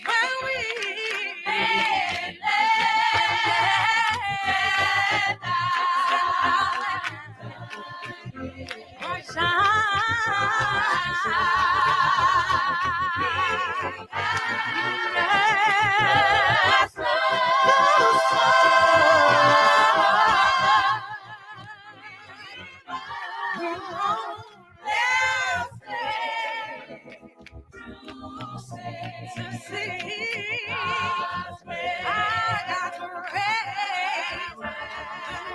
when we to see, I got to raise and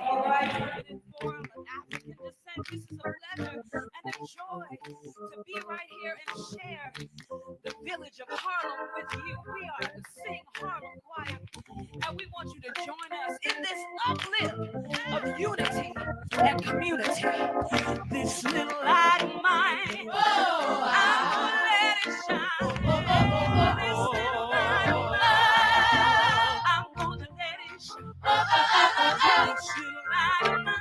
all right, for an African descent, this is a pleasure and a joy to be right here and share the village of Harlem with you. We are the Sing Harlem Choir, and we want you to join us in this uplift of unity and community. This little light of mine, I'm gonna let it shine. This little light of mine, I'm gonna let it shine. This little light of mine,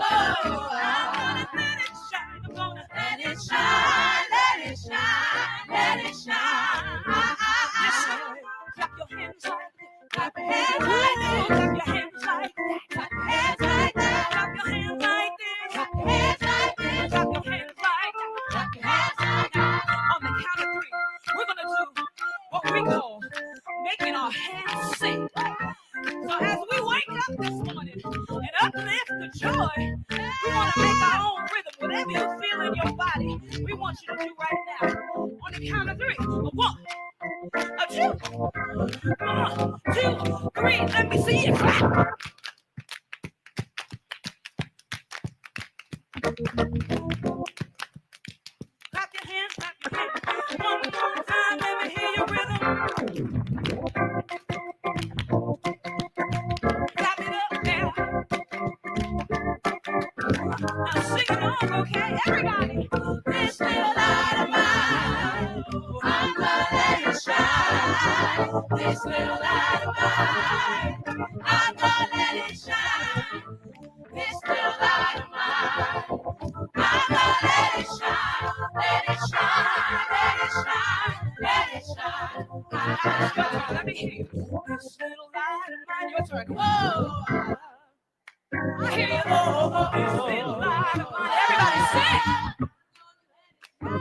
I'm gonna let it shine. I'm gonna let it shine, let it shine, let it shine. Listen, clap your hands like that. Clap your hands like this. Clap your hands like that. Clap your hands like that. Clap your hands like this. Clap your hands like this. Clap your hands like that. Clap your hands like that. On the count of three, we're gonna do what we call making our hands sing. So as we wake up this morning and uplift the joy, we want to make our own rhythm. Whatever you feel in your body, we want you to do right now. On the count of three. A one, a two, 1, 2, 3. Let me see you clap. Clap your hands, clap your hands. One more time, let me hear your rhythm. Clap it up now. Now sing along, okay, everybody. This little light of mine, I'm gonna let it shine. This little light of mine, I'm gonna let it shine. This little light of mine, I'm gonna let it shine. Let it shine, let it shine, let it shine. Your turn, let me hear you. This little light of mine, your turn. Whoa. I hear you. Oh, this little light of mine. Everybody sing.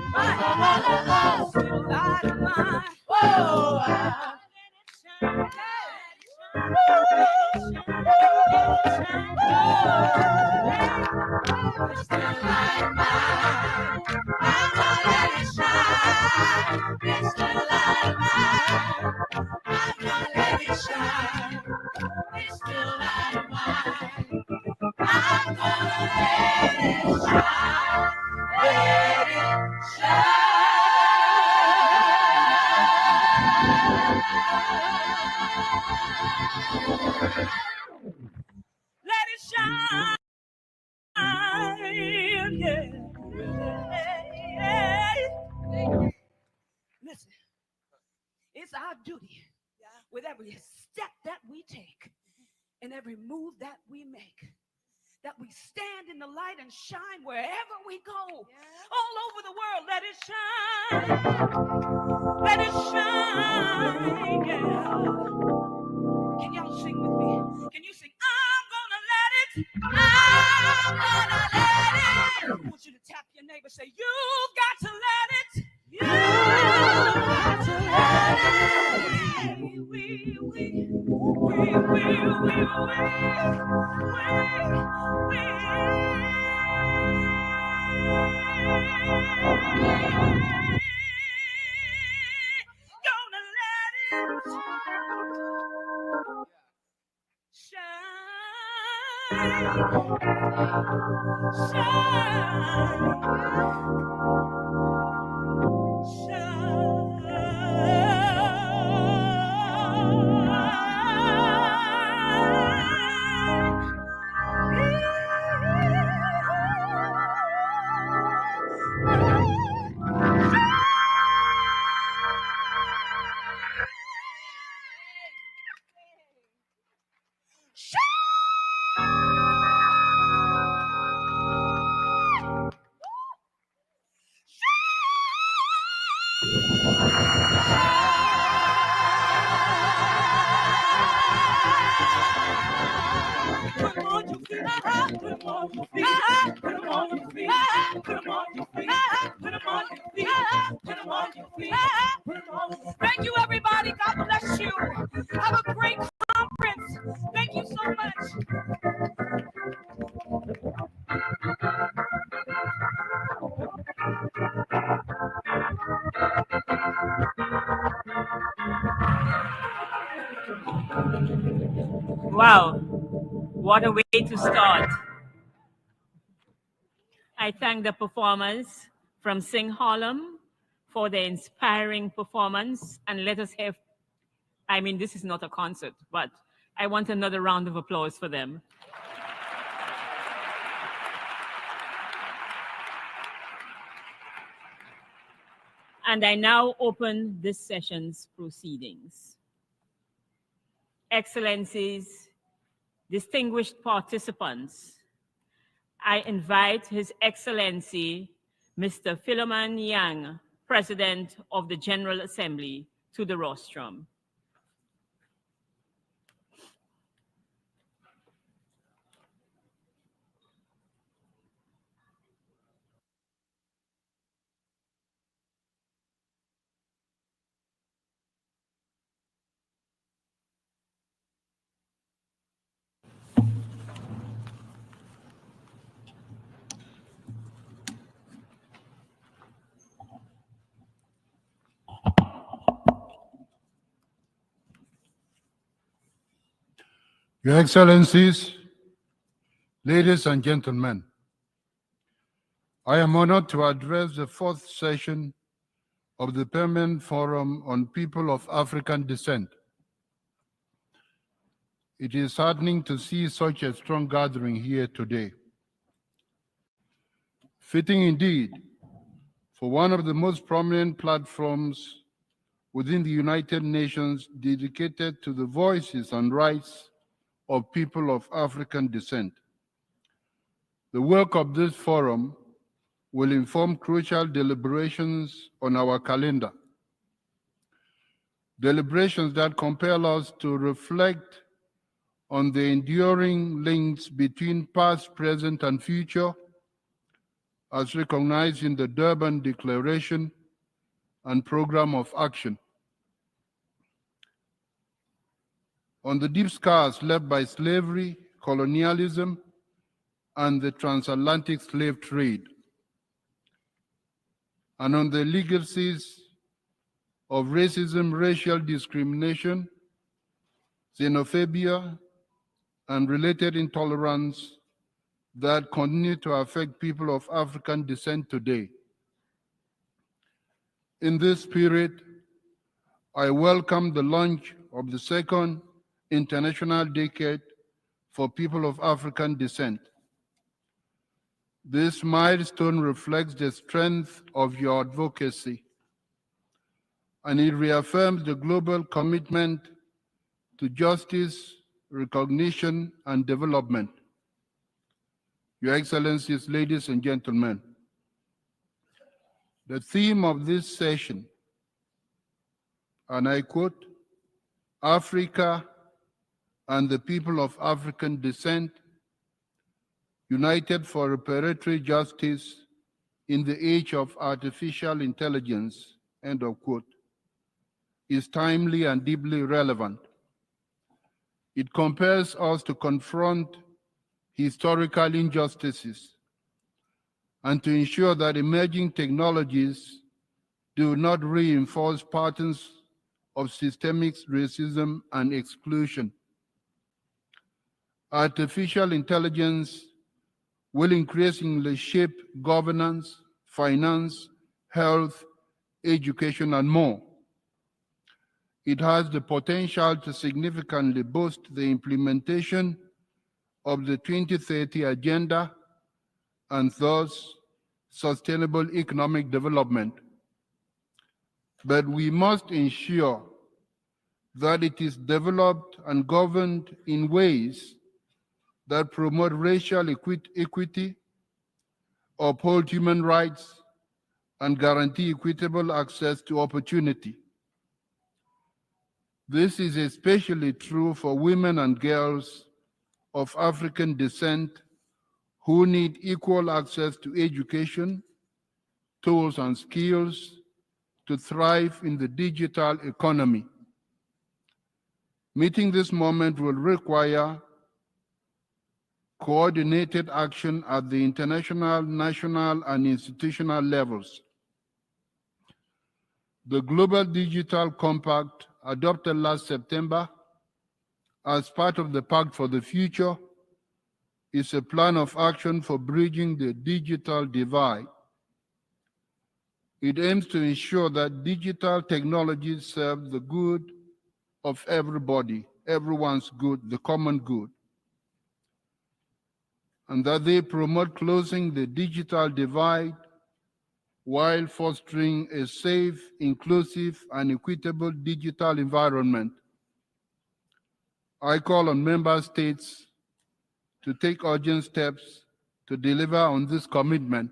This little light of mine. Whoa. This little light of mine. I'm gonna let it shine. This little light of mine. I'm gonna let it shine. This little light of mine. I'm gonna let it shine, let it shine. Let it shine, yeah. Listen, it's our duty with every step that we take and every move that we make, that we stand in the light and shine wherever we go, all over the world. Let it shine, let it shine, yeah. Can y'all sing with me? Can you sing? I'm gonna let it, I'm gonna let it. I want you to tap your neighbor, say, you've got to let it, you've got to let it. Gonna let it shine. Thank you, everybody. God bless you. Have a great conference. Thank you so much. Wow, what a way to start. I thank the performers from Sing Harlem for their inspiring performance. And let us have, I mean, this is not a concert, but I want another round of applause for them. And I now open this session's proceedings. Excellencies, distinguished participants, I invite His Excellency, Mr. Philemon Yang, President of the General Assembly, to the rostrum. Your Excellencies, ladies and gentlemen, I am honored to address the fourth session of the Permanent Forum on People of African Descent. It is heartening to see such a strong gathering here today. Fitting indeed for one of the most prominent platforms within the United Nations dedicated to the voices and rights of people of African descent. The work of this forum will inform crucial deliberations on our calendar. Deliberations that compel us to reflect on the enduring links between past, present, and future, as recognized in the Durban Declaration and Program of Action. On the deep scars left by slavery, colonialism, and the transatlantic slave trade, and on the legacies of racism, racial discrimination, xenophobia, and related intolerance that continue to affect people of African descent today. In this spirit, I welcome the launch of the second International Decade for People of African Descent. This milestone reflects the strength of your advocacy, and it reaffirms the global commitment to justice, recognition, and development. Your Excellencies, ladies and gentlemen, the theme of this session, and I quote, Africa and the people of African descent, united for reparatory justice in the age of artificial intelligence, end of quote, is timely and deeply relevant. It compels us to confront historical injustices and to ensure that emerging technologies do not reinforce patterns of systemic racism and exclusion. Artificial intelligence will increasingly shape governance, finance, health, education, and more. It has the potential to significantly boost the implementation of the 2030 Agenda and thus sustainable economic development. But we must ensure that it is developed and governed in ways that promote racial equity, uphold human rights, and guarantee equitable access to opportunity. This is especially true for women and girls of African descent who need equal access to education, tools, and skills to thrive in the digital economy. Meeting this moment will require coordinated action at the international, national, and institutional levels. The Global Digital Compact, adopted last September as part of the Pact for the Future, is a plan of action for bridging the digital divide. It aims to ensure that digital technologies serve the good of everybody, everyone's good, the common good, and that they promote closing the digital divide while fostering a safe, inclusive, and equitable digital environment. I call on member states to take urgent steps to deliver on this commitment,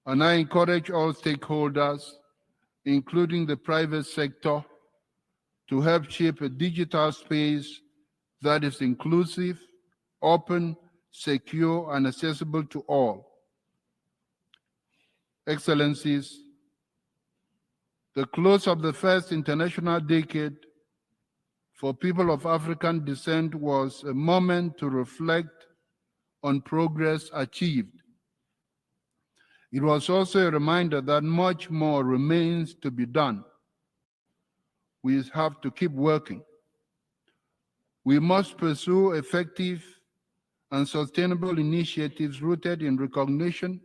and I encourage all stakeholders, including the private sector, to help shape a digital space that is inclusive, open, secure, and accessible to all. Excellencies, the close of the first international decade for people of African descent was a moment to reflect on progress achieved. It was also a reminder that much more remains to be done. We have to keep working. We must pursue effective and sustainable initiatives rooted in recognition,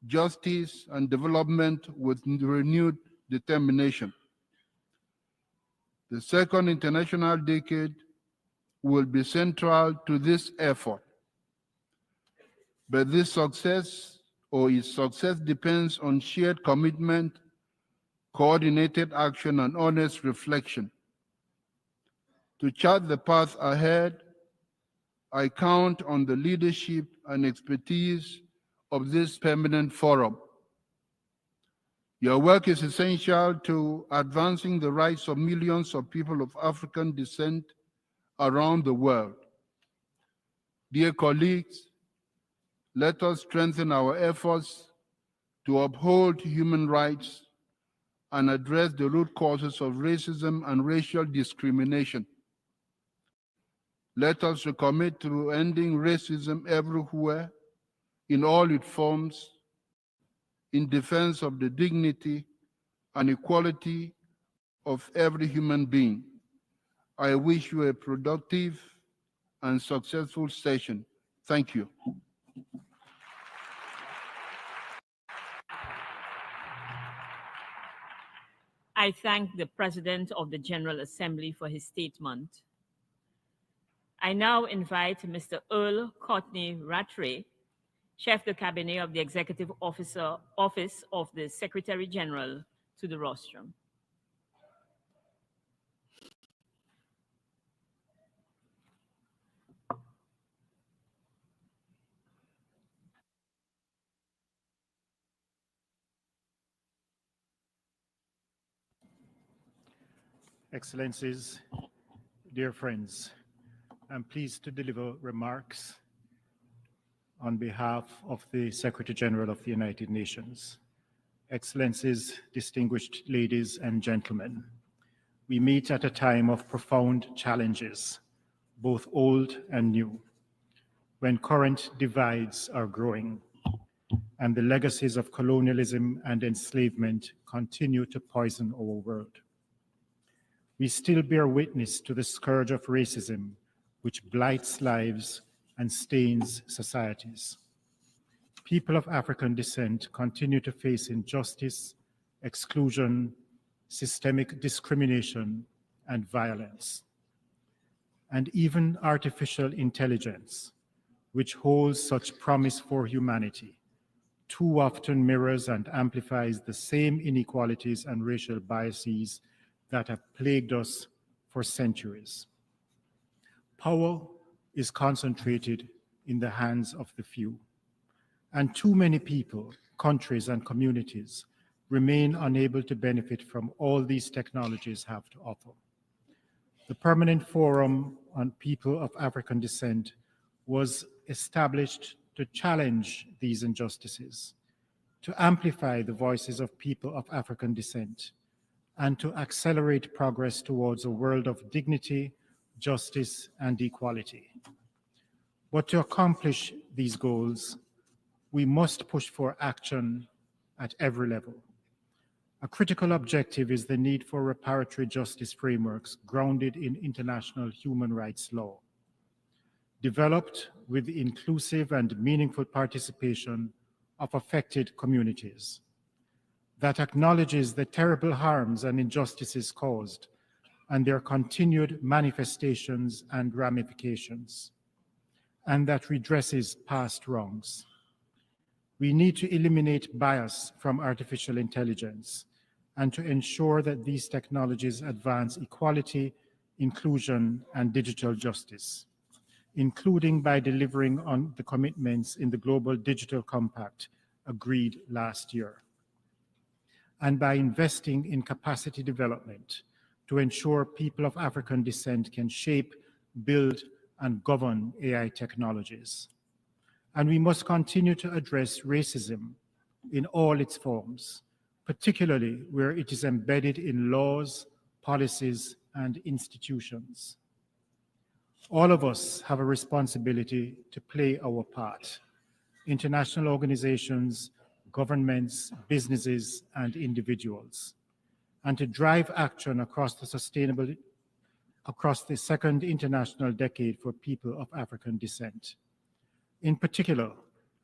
justice, and development with renewed determination. The second international decade will be central to this effort. But this success, or its success, depends on shared commitment, coordinated action, and honest reflection. To chart the path ahead, I count on the leadership and expertise of this permanent forum. Your work is essential to advancing the rights of millions of people of African descent around the world. Dear colleagues, let us strengthen our efforts to uphold human rights and address the root causes of racism and racial discrimination. Let us recommit to ending racism everywhere, in all its forms, in defense of the dignity and equality of every human being. I wish you a productive and successful session. Thank you. I thank the President of the General Assembly for his statement. I now invite Mr. Earl Courtney Rattray, Chef de Cabinet of the Executive Office of the Secretary General, to the rostrum. Excellencies, dear friends, I'm pleased to deliver remarks on behalf of the Secretary General of the United Nations. Excellencies, distinguished ladies and gentlemen, we meet at a time of profound challenges, both old and new, when current divides are growing and the legacies of colonialism and enslavement continue to poison our world. We still bear witness to the scourge of racism which blights lives and stains societies. People of African descent continue to face injustice, exclusion, systemic discrimination, and violence. And even artificial intelligence, which holds such promise for humanity, too often mirrors and amplifies the same inequalities and racial biases that have plagued us for centuries. Power is concentrated in the hands of the few, and too many people, countries, and communities remain unable to benefit from all these technologies have to offer. The Permanent Forum on People of African Descent was established to challenge these injustices, to amplify the voices of people of African descent, and to accelerate progress towards a world of dignity, justice, and equality. But to accomplish these goals, we must push for action at every level. A critical objective is the need for reparatory justice frameworks grounded in international human rights law, developed with the inclusive and meaningful participation of affected communities, that acknowledges the terrible harms and injustices caused and their continued manifestations and ramifications, and that redresses past wrongs. We need to eliminate bias from artificial intelligence and to ensure that these technologies advance equality, inclusion, and digital justice, including by delivering on the commitments in the Global Digital Compact agreed last year, and by investing in capacity development to ensure people of African descent can shape, build, and govern AI technologies. And we must continue to address racism in all its forms, particularly where it is embedded in laws, policies, and institutions. All of us have a responsibility to play our part. International organizations, governments, businesses, and individuals, and to drive action across the second international decade for people of African descent. In particular,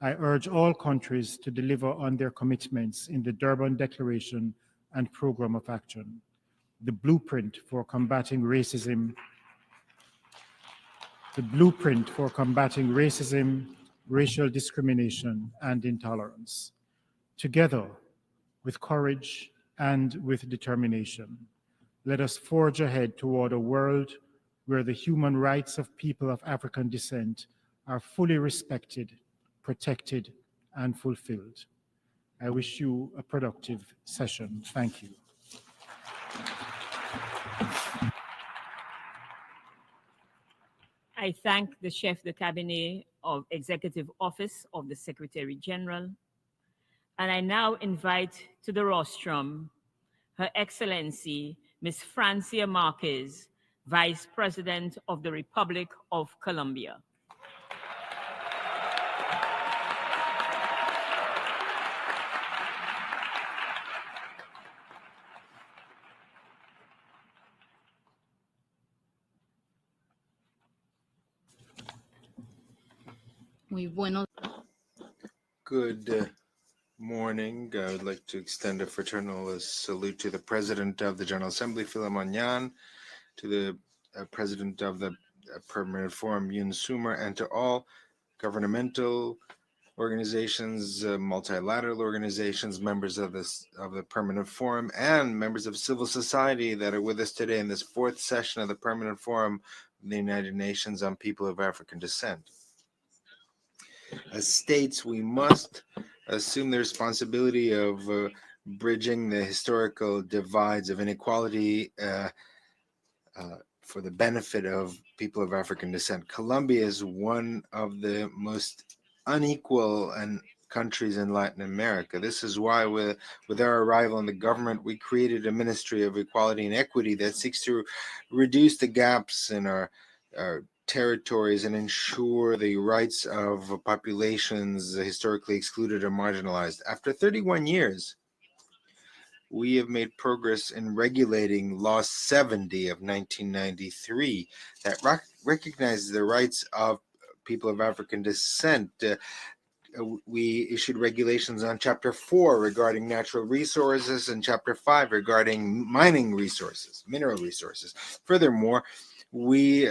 I urge all countries to deliver on their commitments in the Durban Declaration and Program of Action, the blueprint for combating racism, racial discrimination, and intolerance. Together, with courage and with determination, let us forge ahead toward a world where the human rights of people of African descent are fully respected, protected, and fulfilled. I wish you a productive session. Thank you. I thank the Chef de Cabinet of Executive Office of the Secretary General, and I now invite to the rostrum Her Excellency Ms. Francia Marquez, Vice President of the Republic of Colombia. Good morning. I would like to extend a fraternal salute to the President of the General Assembly, Philemon Yan, to the President of the Permanent Forum, Yoon Sumer, and to all governmental organizations, multilateral organizations, members of the Permanent Forum, and members of civil society that are with us today in this fourth session of the Permanent Forum of the United Nations on People of African Descent. As states, we must assume the responsibility of bridging the historical divides of inequality for the benefit of people of African descent. Colombia is one of the most unequal countries in Latin America. This is why with our arrival in the government, we created a Ministry of Equality and Equity that seeks to reduce the gaps in our territories and ensure the rights of populations historically excluded or marginalized. After 31 years, we have made progress in regulating Law 70 of 1993 that recognizes the rights of people of African descent. We issued regulations on Chapter 4 regarding natural resources and Chapter 5 regarding mining resources, mineral resources. Furthermore, we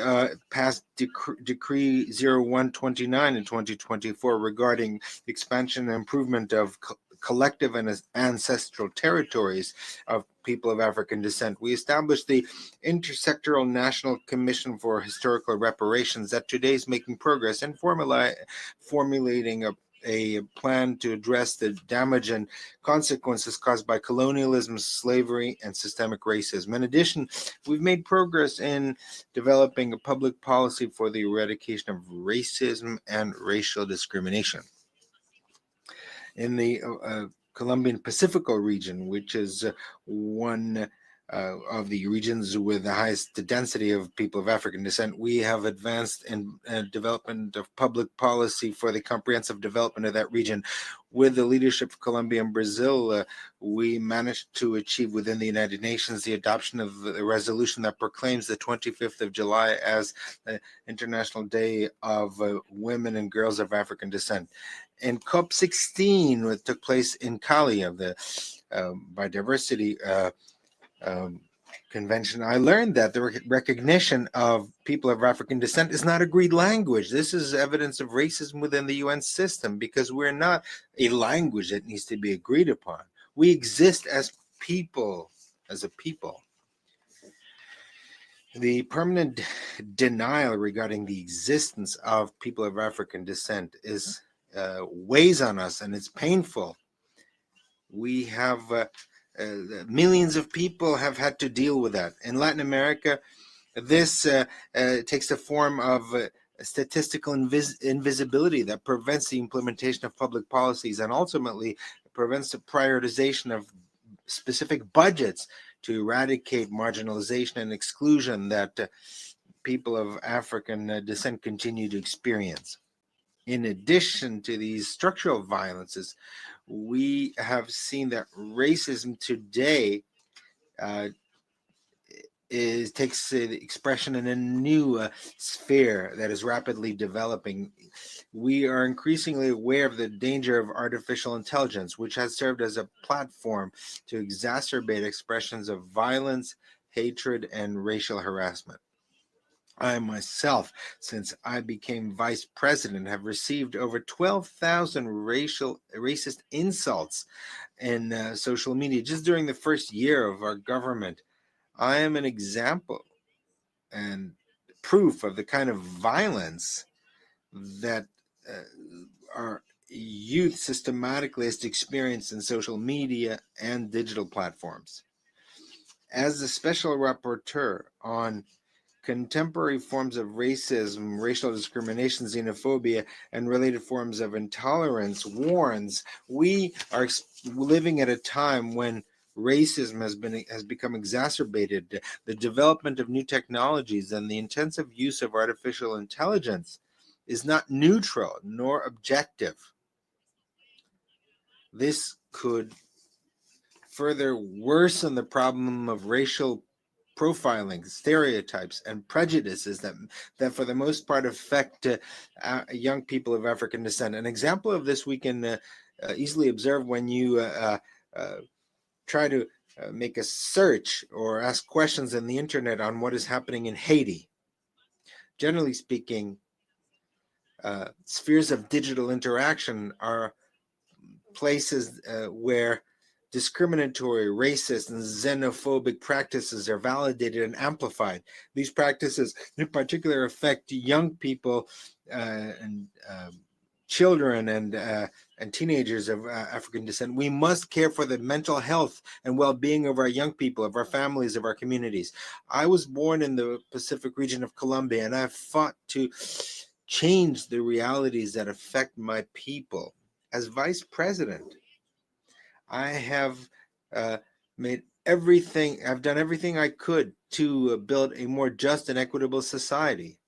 passed Decree 0129 in 2024 regarding expansion and improvement of collective and ancestral territories of people of African descent. We established the Intersectoral National Commission for Historical Reparations that today is making progress in formulating a plan to address the damage and consequences caused by colonialism, slavery, and systemic racism. In addition, we've made progress in developing a public policy for the eradication of racism and racial discrimination. In the Colombian Pacifico region, which is one of the regions with the highest density of people of African descent, we have advanced in development of public policy for the comprehensive development of that region. With the leadership of Colombia and Brazil, we managed to achieve within the United Nations the adoption of the resolution that proclaims the 25th of July as the International Day of Women and Girls of African Descent. In COP16, which took place in Cali of the Biodiversity Convention, I learned that the recognition of people of African descent is not agreed language. This is evidence of racism within the UN system because we're not a language that needs to be agreed upon. We exist as people, as a people. The permanent denial regarding the existence of people of African descent is weighs on us, and it's painful. We have millions of people have had to deal with that. In Latin America, this takes the form of statistical invisibility that prevents the implementation of public policies and ultimately prevents the prioritization of specific budgets to eradicate marginalization and exclusion that people of African descent continue to experience. In addition to these structural violences, we have seen that racism today takes expression in a new sphere that is rapidly developing. We are increasingly aware of the danger of artificial intelligence, which has served as a platform to exacerbate expressions of violence, hatred, and racial harassment. I myself, since I became vice president, have received over 12,000 racist insults in social media just during the first year of our government. I am an example and proof of the kind of violence that our youth systematically has experienced in social media and digital platforms. As the special rapporteur on contemporary forms of racism, racial discrimination, xenophobia, and related forms of intolerance warns, we are living at a time when racism has become exacerbated. The development of new technologies and the intensive use of artificial intelligence is not neutral nor objective. This could further worsen the problem of racial profiling, stereotypes, and prejudices that for the most part affect young people of African descent. An example of this we can easily observe when you try to make a search or ask questions on the internet on what is happening in Haiti. Generally speaking, spheres of digital interaction are places where discriminatory, racist, and xenophobic practices are validated and amplified. These practices in particular affect young people and children and teenagers of African descent. We must care for the mental health and well-being of our young people, of our families, of our communities. I was born in the Pacific region of Colombia, and I've fought to change the realities that affect my people. As vice president, I have I've done everything I could to build a more just and equitable society.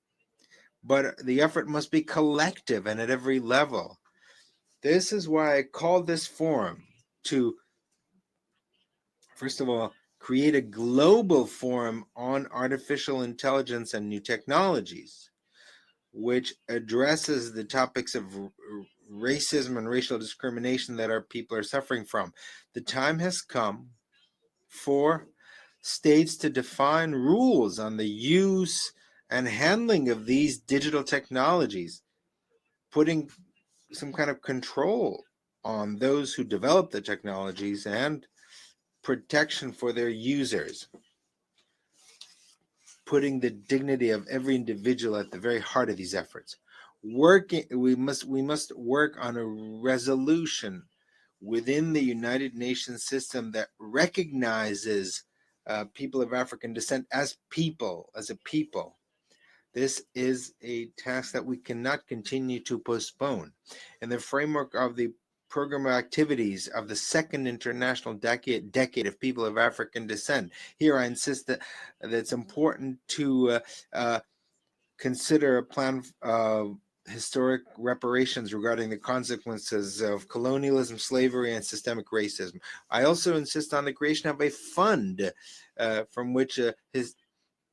But the effort must be collective and at every level. This is why I called this forum to first of all, create a global forum on artificial intelligence and new technologies, which addresses the topics of racism and racial discrimination that our people are suffering from. The time has come for states to define rules on the use and handling of these digital technologies, putting some kind of control on those who develop the technologies and protection for their users, putting the dignity of every individual at the very heart of these efforts. We must work on a resolution within the United Nations system that recognizes people of African descent as people, as a people. This is a task that we cannot continue to postpone. In the framework of the program of activities of the second international decade of people of African descent, here I insist that it's important to consider a plan of historic reparations regarding the consequences of colonialism, slavery, and systemic racism. I also insist on the creation of a fund from which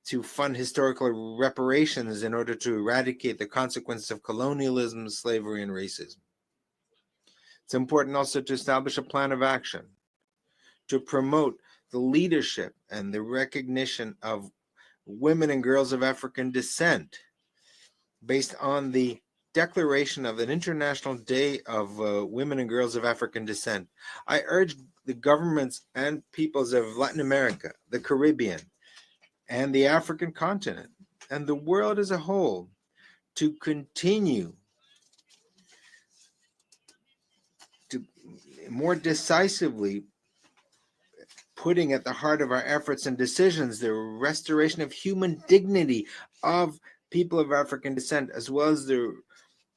to fund historical reparations in order to eradicate the consequences of colonialism, slavery, and racism. It's important also to establish a plan of action to promote the leadership and the recognition of women and girls of African descent based on the declaration of an International Day of Women and Girls of African Descent. I urge the governments and peoples of Latin America, the Caribbean, and the African continent, and the world as a whole, to continue to more decisively putting at the heart of our efforts and decisions the restoration of human dignity of people of African descent, as well as the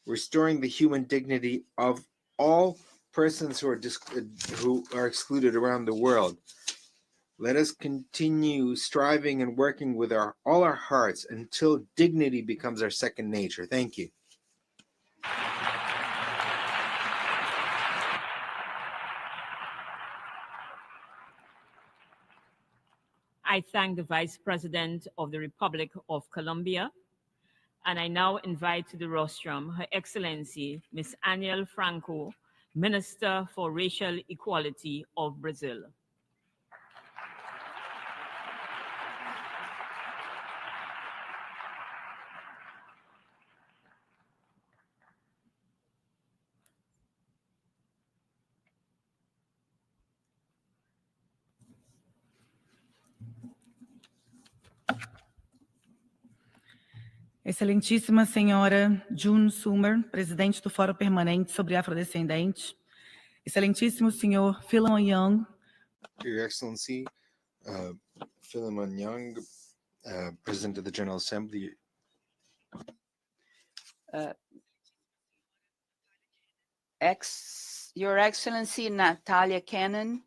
restoring the human dignity of all persons who are excluded around the world. Let us continue striving and working with all our hearts until dignity becomes our second nature. Thank you. I thank the Vice President of the Republic of Colombia, and I now invite to the rostrum Her Excellency, Ms. Aniel Franco, Minister for Racial Equality of Brazil. Excelentíssima Senhora June Soomer, Presidente do Fórum Permanente sobre Afrodescendentes, Excelentíssimo Senhor Philemon Young, Your Excellency, Philemon Young, President of the General Assembly. Your Excellency Natalia Cannon,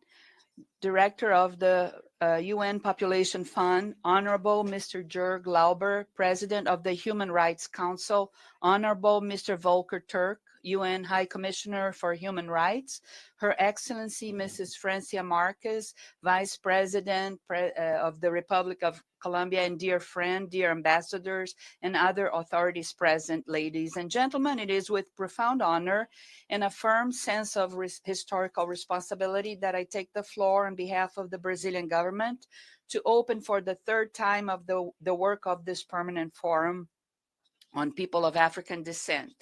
Director of the UN Population Fund, Honorable Mr. Jörg Lauber, President of the Human Rights Council, Honorable Mr. Volker Turk, UN High Commissioner for Human Rights, Her Excellency Mrs. Francia Marquez, Vice President of the Republic of Colombia, and dear friend, dear ambassadors, and other authorities present, ladies and gentlemen, it is with profound honor and a firm sense of historical responsibility that I take the floor on behalf of the Brazilian government to open for the third time of the work of this permanent forum on people of African descent.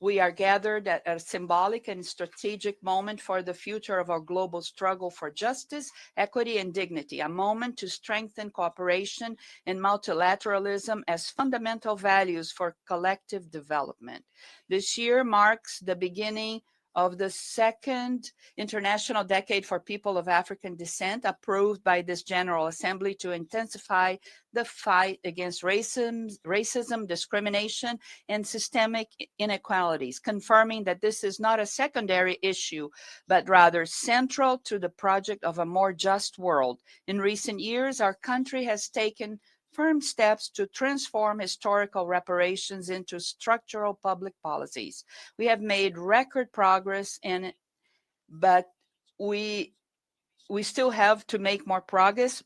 We are gathered at a symbolic and strategic moment for the future of our global struggle for justice, equity, and dignity, a moment to strengthen cooperation and multilateralism as fundamental values for collective development. This year marks the beginning of the second International Decade for People of African Descent, approved by this General Assembly to intensify the fight against racism, discrimination, and systemic inequalities, confirming that this is not a secondary issue, but rather central to the project of a more just world. In recent years, our country has taken firm steps to transform historical reparations into structural public policies. We have made record progress but we we still have to make more progress,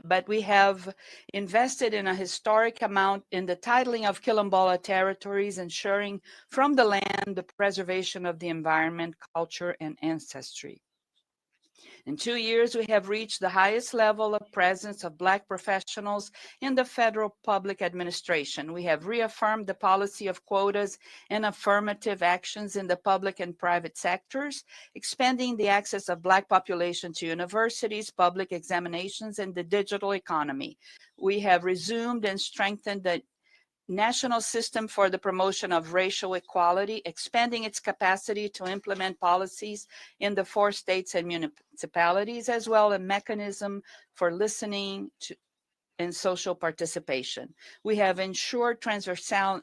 but we have invested in a historic amount in the titling of Quilombola territories, ensuring from the land the preservation of the environment, culture, and ancestry. In 2 years, we have reached the highest level of presence of Black professionals in the federal public administration. We have reaffirmed the policy of quotas and affirmative actions in the public and private sectors, expanding the access of Black population to universities, public examinations, and the digital economy. We have resumed and strengthened the National System for the Promotion of Racial Equality, expanding its capacity to implement policies in the 4 states and municipalities, as well as a mechanism for listening to and social participation. We have ensured transversality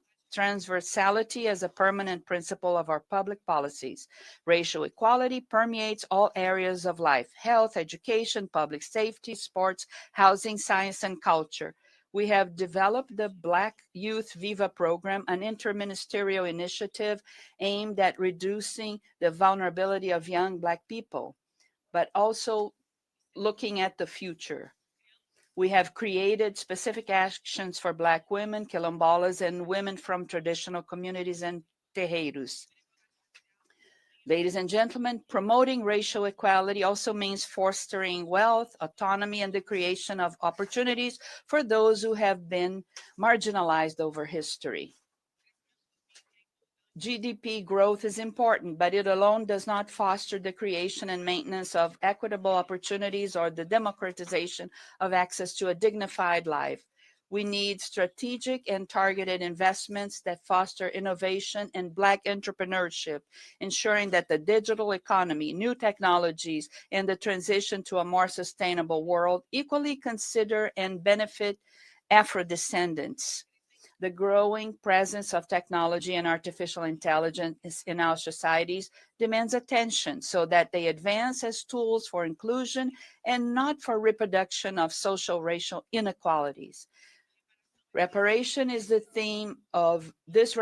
as a permanent principle of our public policies. Racial equality permeates all areas of life: health, education, public safety, sports, housing, science, and culture. We have developed the Black Youth Viva program, an interministerial initiative aimed at reducing the vulnerability of young Black people, but also looking at the future. We have created specific actions for Black women, quilombolas, and women from traditional communities and terreiros. Ladies and gentlemen, promoting racial equality also means fostering wealth, autonomy, and the creation of opportunities for those who have been marginalized over history. GDP growth is important, but it alone does not foster the creation and maintenance of equitable opportunities or the democratization of access to a dignified life. We need strategic and targeted investments that foster innovation and Black entrepreneurship, ensuring that the digital economy, new technologies, and the transition to a more sustainable world equally consider and benefit Afro-descendants. The growing presence of technology and artificial intelligence in our societies demands attention so that they advance as tools for inclusion and not for reproduction of social racial inequalities. Reparation is the theme of this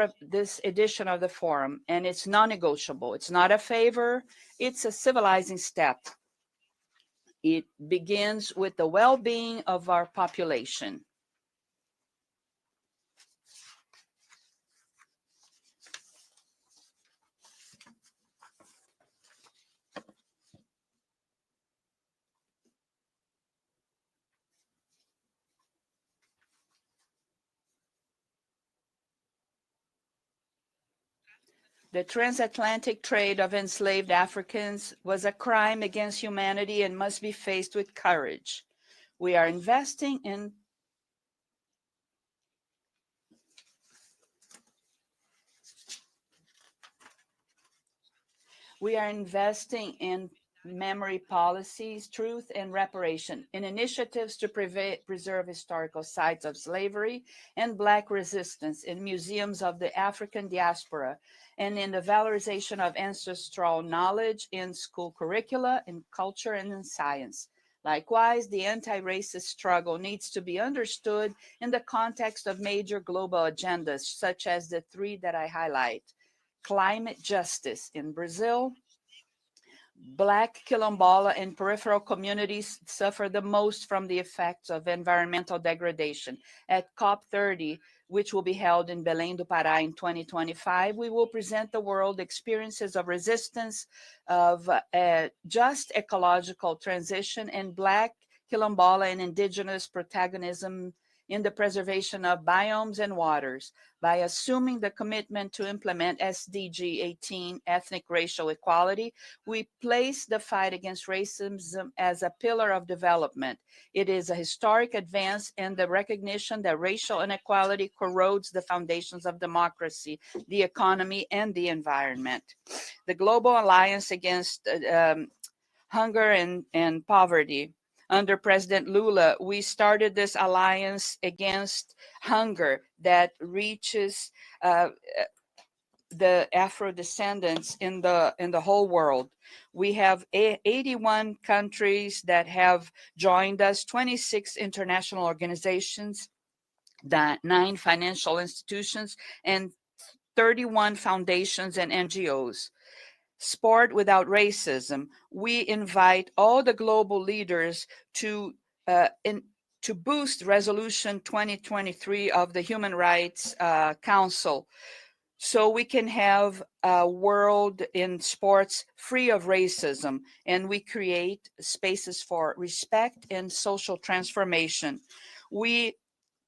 edition of the forum, and it's non-negotiable. It's not a favor, it's a civilizing step. It begins with the well-being of our population. The transatlantic trade of enslaved Africans was a crime against humanity and must be faced with courage. We are investing in memory policies, truth, and reparation, in initiatives to preserve historical sites of slavery and Black resistance in museums of the African diaspora, and in the valorization of ancestral knowledge in school curricula, in culture, and in science. Likewise, the anti-racist struggle needs to be understood in the context of major global agendas, such as the 3 that I highlight: climate justice in Brazil. Black, Quilombola, and peripheral communities suffer the most from the effects of environmental degradation. At COP30, which will be held in Belém do Pará in 2025, we will present the world experiences of resistance, of just ecological transition, and Black, Quilombola, and indigenous protagonism in the preservation of biomes and waters. By assuming the commitment to implement SDG 18, ethnic racial equality, we place the fight against racism as a pillar of development. It is a historic advance in the recognition that racial inequality corrodes the foundations of democracy, the economy, and the environment. The Global Alliance Against Hunger and Poverty. Under President Lula, we started this alliance against hunger that reaches the Afro-descendants in the whole world. We have 81 countries that have joined us, 26 international organizations, 9 financial institutions, and 31 foundations and NGOs. Sport Without Racism, we invite all the global leaders to boost Resolution 2023 of the Human Rights Council, so we can have a world in sports free of racism, and we create spaces for respect and social transformation. We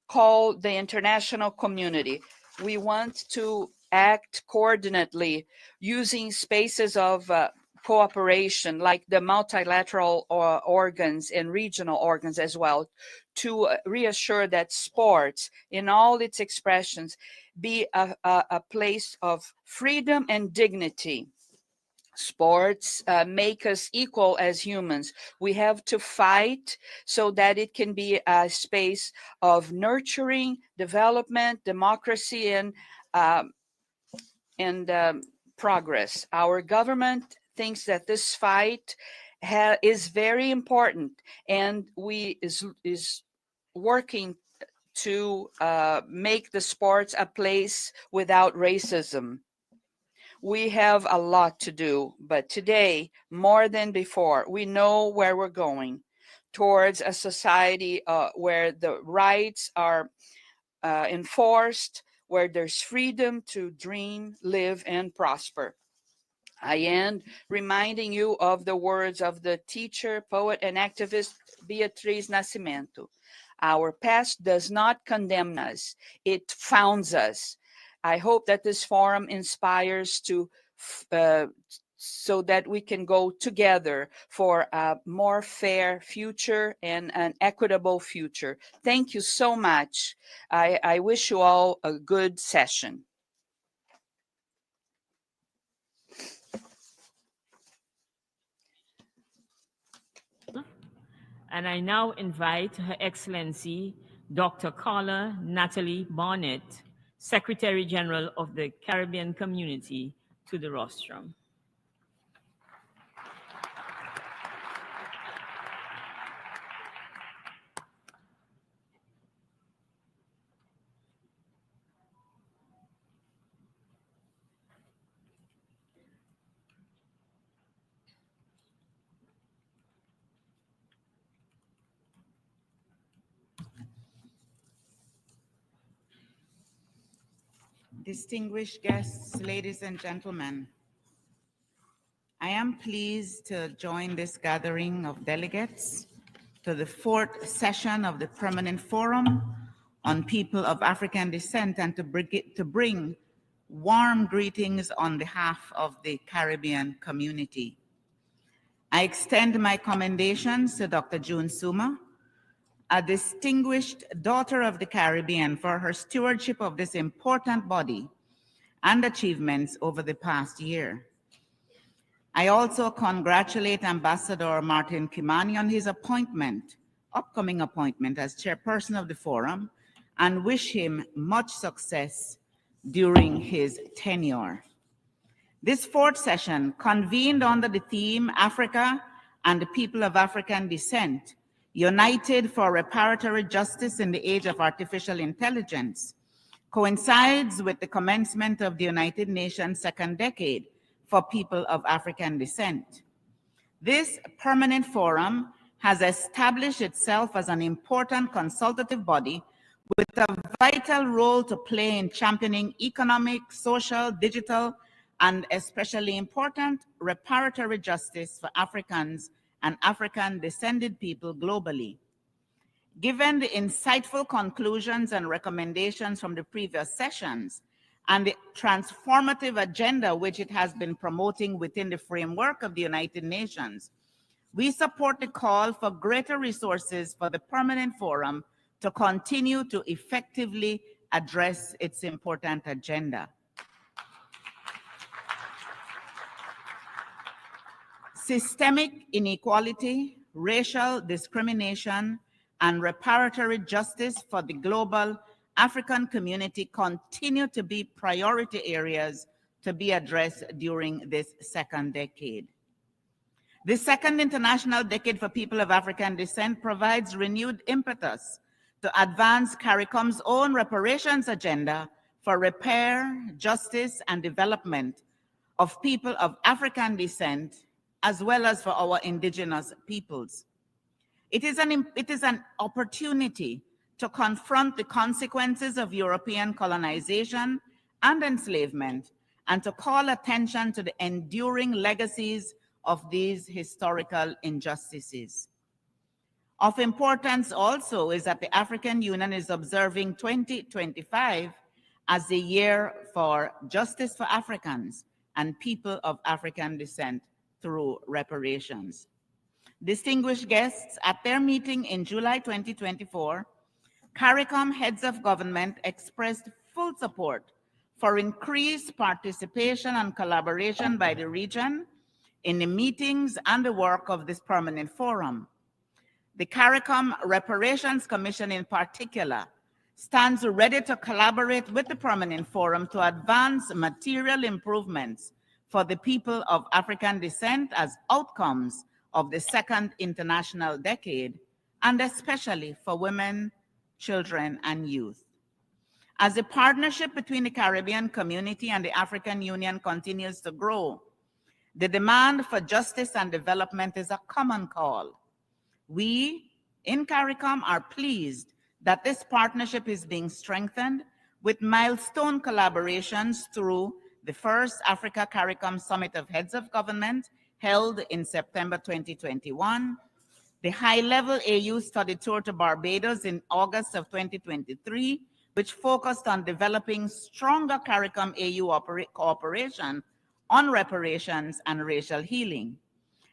call the international community. We want to act coordinately using spaces of cooperation like the multilateral organs and regional organs as well, to reassure that sports in all its expressions be a place of freedom and dignity. Sports make us equal as humans. We have to fight so that it can be a space of nurturing, development, democracy, and progress. Our government thinks that this fight is very important, and is working to make the sports a place without racism. We have a lot to do, but today, more than before, we know where we're going, towards a society where the rights are enforced, where there's freedom to dream, live, and prosper. I end reminding you of the words of the teacher, poet, and activist Beatriz Nascimento. Our past does not condemn us, it founds us. I hope that this forum inspires so that we can go together for a more fair future and an equitable future. Thank you so much. I wish you all a good session. And I now invite Her Excellency Dr. Carla Natalie Barnett, Secretary General of the Caribbean Community, to the rostrum. Distinguished guests, ladies and gentlemen, I am pleased to join this gathering of delegates to the 4th session of the Permanent Forum on People of African Descent, and to bring warm greetings on behalf of the Caribbean community. I extend my commendations to Dr. June Soomer, a distinguished daughter of the Caribbean, for her stewardship of this important body and achievements over the past year. I also congratulate Ambassador Martin Kimani on his upcoming appointment as chairperson of the forum, and wish him much success during his tenure. This 4th session, convened under the theme Africa and the People of African Descent, United for Reparatory Justice in the Age of Artificial Intelligence, coincides with the commencement of the United Nations Second Decade for People of African Descent. This permanent forum has established itself as an important consultative body with a vital role to play in championing economic, social, digital, and especially important reparatory justice for Africans and African-descended people globally. Given the insightful conclusions and recommendations from the previous sessions and the transformative agenda which it has been promoting within the framework of the United Nations, we support the call for greater resources for the Permanent Forum to continue to effectively address its important agenda. Systemic inequality, racial discrimination, and reparatory justice for the global African community continue to be priority areas to be addressed during this second decade. The Second International Decade for People of African Descent provides renewed impetus to advance CARICOM's own reparations agenda for repair, justice, and development of people of African descent, as well as for our indigenous peoples. It is an opportunity to confront the consequences of European colonization and enslavement, and to call attention to the enduring legacies of these historical injustices. Of importance also is that the African Union is observing 2025 as the year for justice for Africans and people of African descent through reparations. Distinguished guests, at their meeting in July 2024, CARICOM heads of government expressed full support for increased participation and collaboration by the region in the meetings and the work of this permanent forum. The CARICOM Reparations Commission in particular stands ready to collaborate with the permanent forum to advance material improvements for the people of African descent as outcomes of the second international decade, and especially for women, children, and youth. As the partnership between the Caribbean community and the African Union continues to grow, the demand for justice and development is a common call. We in CARICOM are pleased that this partnership is being strengthened with milestone collaborations through the first Africa CARICOM Summit of Heads of Government held in September 2021, the high-level AU study tour to Barbados in August of 2023, which focused on developing stronger CARICOM AU cooperation on reparations and racial healing,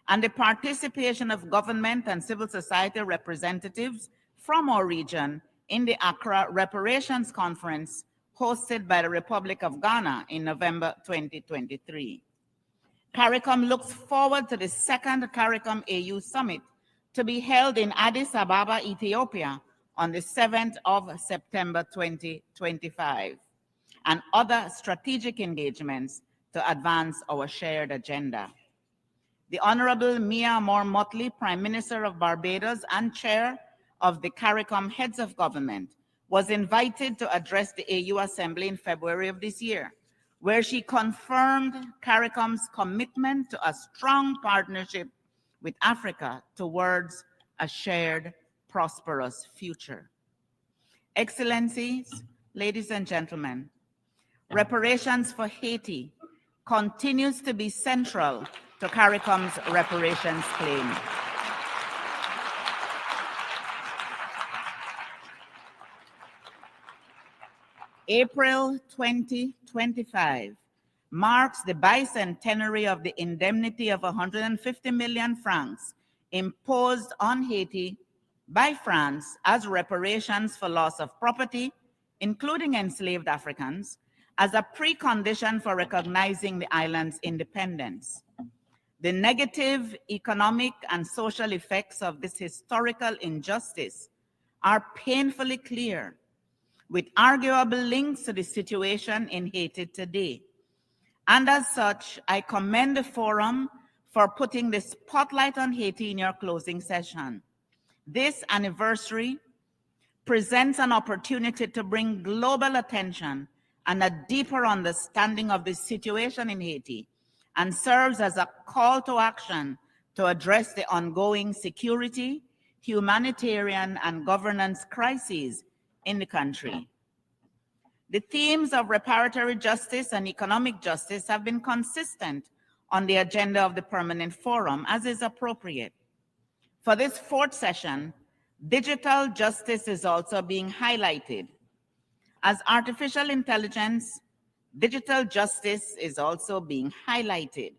and the participation of government and civil society representatives from our region in the Accra Reparations Conference hosted by the Republic of Ghana in November 2023. CARICOM looks forward to the second CARICOM AU Summit to be held in Addis Ababa, Ethiopia on the 7th of September 2025, and other strategic engagements to advance our shared agenda. The Honorable Mia Moore-Motley, Prime Minister of Barbados and Chair of the CARICOM Heads of Government, was invited to address the AU Assembly in February of this year, where she confirmed CARICOM's commitment to a strong partnership with Africa towards a shared, prosperous future. Excellencies, ladies and gentlemen, reparations for Haiti continues to be central to CARICOM's reparations claim. April 2025 marks the bicentenary of the indemnity of 150 million francs imposed on Haiti by France as reparations for loss of property, including enslaved Africans, as a precondition for recognizing the island's independence. The negative economic and social effects of this historical injustice are painfully clear, with arguable links to the situation in Haiti today. And as such, I commend the forum for putting the spotlight on Haiti in your closing session. This anniversary presents an opportunity to bring global attention and a deeper understanding of the situation in Haiti, and serves as a call to action to address the ongoing security, humanitarian, and governance crises in the country. The themes of reparatory justice and economic justice have been consistent on the agenda of the Permanent Forum, as is appropriate. For this fourth session, digital justice is also being highlighted. As artificial intelligence, digital justice is also being highlighted.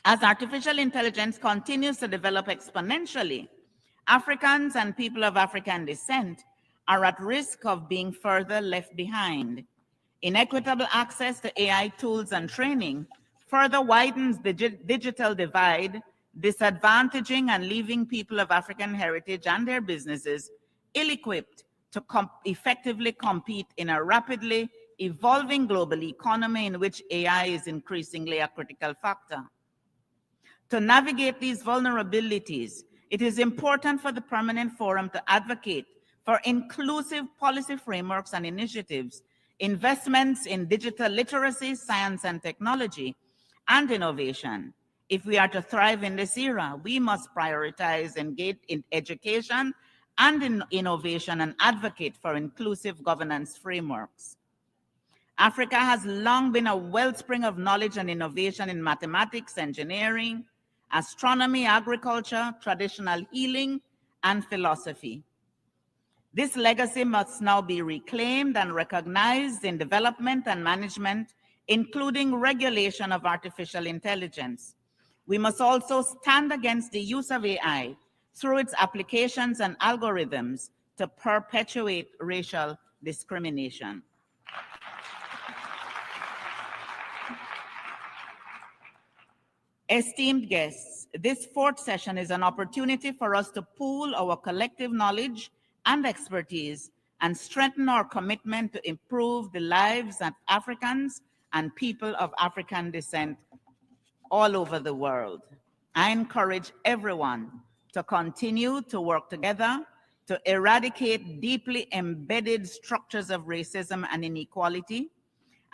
As artificial intelligence continues to develop exponentially, Africans and people of African descent are at risk of being further left behind. Inequitable access to AI tools and training further widens the digital divide, disadvantaging and leaving people of African heritage and their businesses ill-equipped to effectively compete in a rapidly evolving global economy in which AI is increasingly a critical factor. To navigate these vulnerabilities, it is important for the Permanent Forum to advocate for inclusive policy frameworks and initiatives investments in digital literacy, science and technology, and innovation. If we are to thrive in this era, we must prioritize engage in education and in innovation and advocate for inclusive governance frameworks. Africa has long been a wellspring of knowledge and innovation in mathematics, engineering, astronomy, agriculture, traditional healing, and philosophy. This legacy must now be reclaimed and recognized in development and management, including regulation of artificial intelligence. We must also stand against the use of AI through its applications and algorithms to perpetuate racial discrimination. Esteemed guests, this fourth session is an opportunity for us to pool our collective knowledge and expertise and strengthen our commitment to improve the lives of Africans and people of African descent all over the world. I encourage everyone to continue to work together to eradicate deeply embedded structures of racism and inequality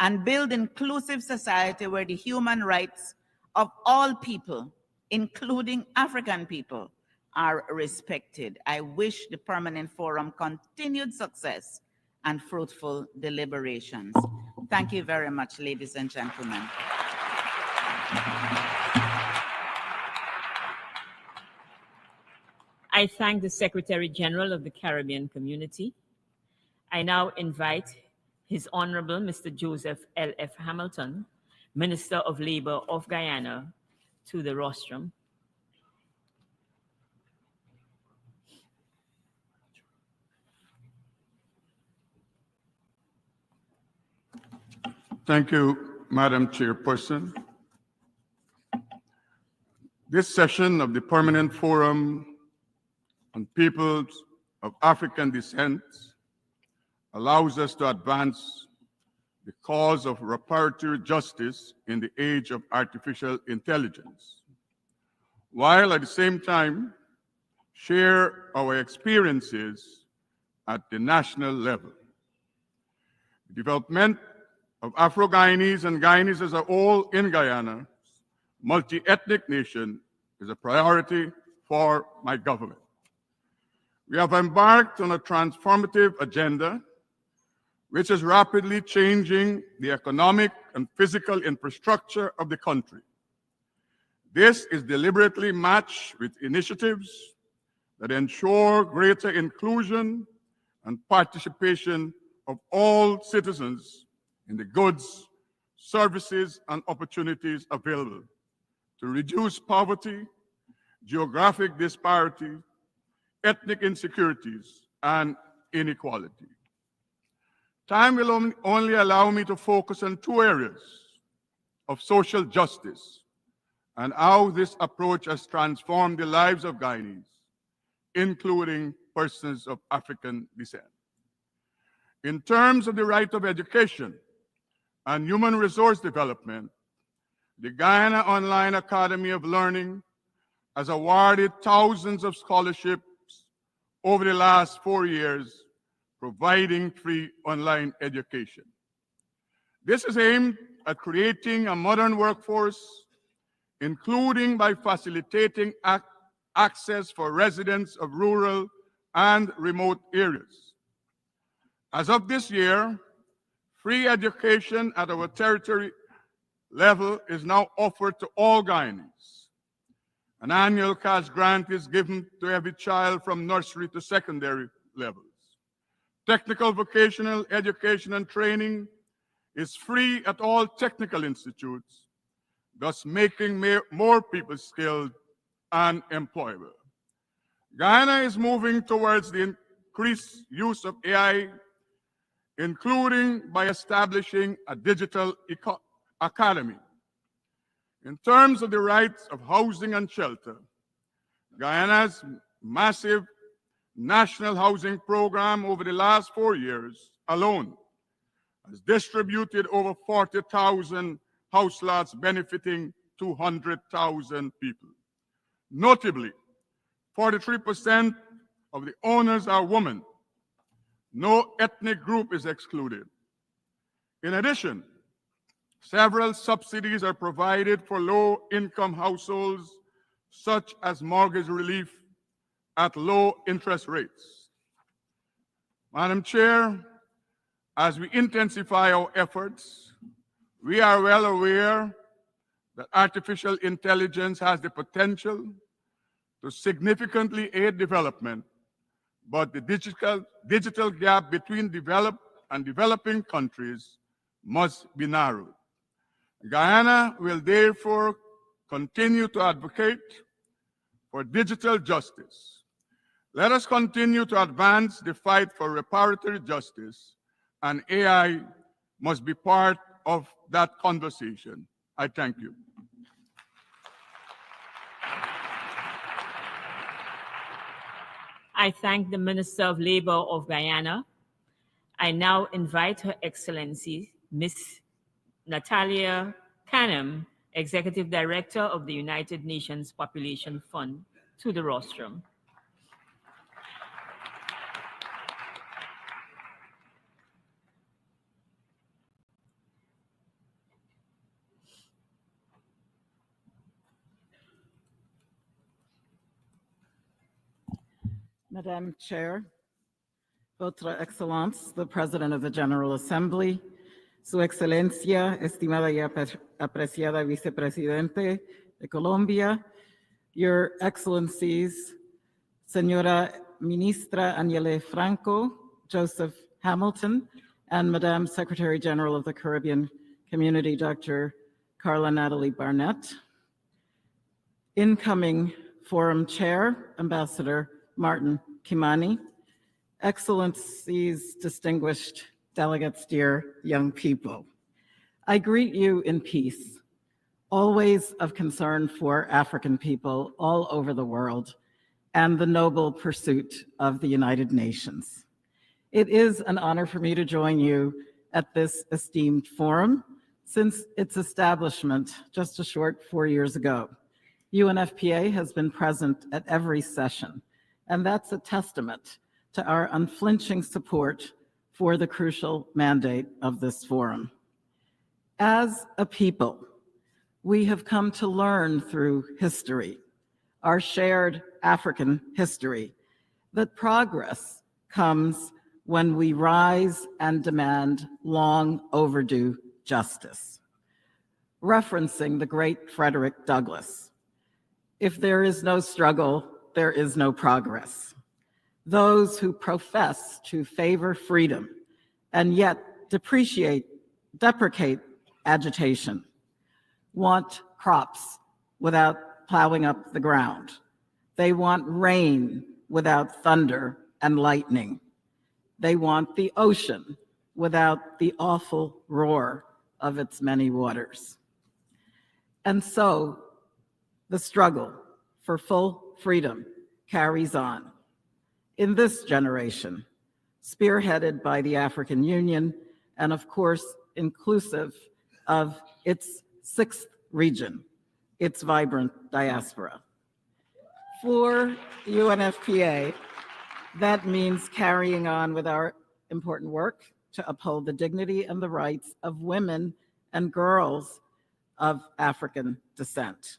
and build inclusive society where the human rights of all people, including African people, are respected. I wish the Permanent Forum continued success and fruitful deliberations. Thank you very much, ladies and gentlemen. I thank the Secretary General of the Caribbean Community. I now invite His Honorable Mr. Joseph L.F. Hamilton, Minister of Labor of Guyana, to the rostrum. Thank you, Madam Chairperson. This session of the Permanent Forum on Peoples of African Descent allows us to advance the cause of reparative justice in the age of artificial intelligence, while at the same time share our experiences at the national level. The development of Afro-Guyanese and Guyanese as a whole in Guyana, multi-ethnic nation, is a priority for my government. We have embarked on a transformative agenda which is rapidly changing the economic and physical infrastructure of the country. This is deliberately matched with initiatives that ensure greater inclusion and participation of all citizens in the goods, services, and opportunities available to reduce poverty, geographic disparity, ethnic insecurities, and inequality. Time will only allow me to focus on two areas of social justice and how this approach has transformed the lives of Guyanese, including persons of African descent. In terms of the right of education and human resource development, the Guyana Online Academy of Learning has awarded thousands of scholarships over the last 4 years, providing free online education. This is aimed at creating a modern workforce, including by facilitating access for residents of rural and remote areas. As of this year, free education at our territory level is now offered to all Guyanese. An annual cash grant is given to every child from nursery to secondary levels. Technical vocational education and training is free at all technical institutes, thus making more people skilled and employable. Guyana is moving towards the increased use of AI, including by establishing a digital academy. In terms of the rights of housing and shelter, Guyana's massive national housing program over the last 4 years alone has distributed over 40,000 house lots benefiting 200,000 people. Notably, 43% of the owners are women. No ethnic group is excluded. In addition, several subsidies are provided for low-income households, such as mortgage relief at low interest rates. Madam Chair, as we intensify our efforts, we are well aware that artificial intelligence has the potential to significantly aid development, but the digital gap between developed and developing countries must be narrowed. Guyana will therefore continue to advocate for digital justice. Let us continue to advance the fight for reparatory justice, and AI must be part of that conversation. I thank you. I thank the Minister of Labor of Guyana. I now invite Her Excellency, Ms. Natalia Kanem, Executive Director of the United Nations Population Fund, to the rostrum. Madam Chair, Votre Excellence, the President of the General Assembly, Su Excelencia, estimada y apreciada Vicepresidente de Colombia, Your Excellencies, Señora Ministra Aniele Franco, Joseph Hamilton, and Madam Secretary General of the Caribbean Community, Dr. Carla Natalie Barnett, incoming Forum Chair, Ambassador Martin Kimani, Excellencies, distinguished delegates, dear young people. I greet you in peace, always of concern for African people all over the world and the noble pursuit of the United Nations. It is an honor for me to join you at this esteemed forum since its establishment just a short 4 years ago. UNFPA has been present at every session, and that's a testament to our unflinching support for the crucial mandate of this forum. As a people, we have come to learn through history, our shared African history, that progress comes when we rise and demand long overdue justice. Referencing the great Frederick Douglass, if there is no struggle, there is no progress. Those who profess to favor freedom and yet deprecate agitation want crops without plowing up the ground. They want rain without thunder and lightning. They want the ocean without the awful roar of its many waters. And so the struggle for full freedom carries on. In this generation, spearheaded by the African Union, and of course, inclusive of its sixth region, its vibrant diaspora. For UNFPA, that means carrying on with our important work to uphold the dignity and the rights of women and girls of African descent,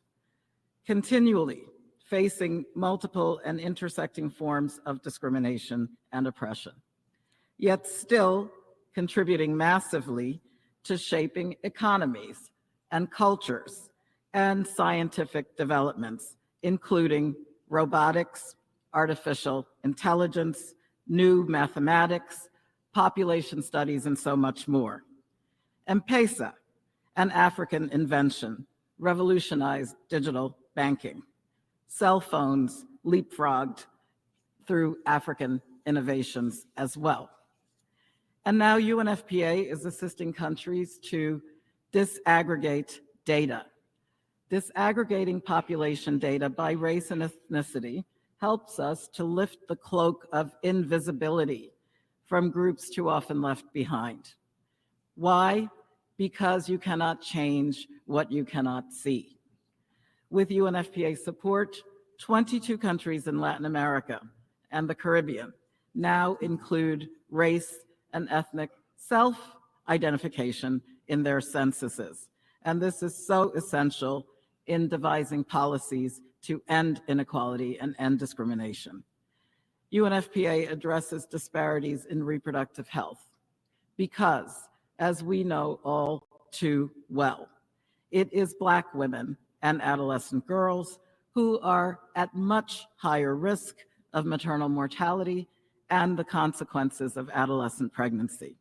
continually facing multiple and intersecting forms of discrimination and oppression, yet still contributing massively to shaping economies and cultures and scientific developments, including robotics, artificial intelligence, new mathematics, population studies, and so much more. M-Pesa, an African invention, revolutionized digital banking. Cell phones leapfrogged through African innovations as well. And now UNFPA is assisting countries to disaggregate data. Disaggregating population data by race and ethnicity helps us to lift the cloak of invisibility from groups too often left behind. Why? Because you cannot change what you cannot see. With UNFPA support, 22 countries in Latin America and the Caribbean now include race and ethnic identification in their censuses. And this is so essential in devising policies to end inequality and end discrimination. UNFPA addresses disparities in reproductive health because, as we know all too well, it is Black women and adolescent girls who are at much higher risk of maternal mortality and the consequences of adolescent pregnancy.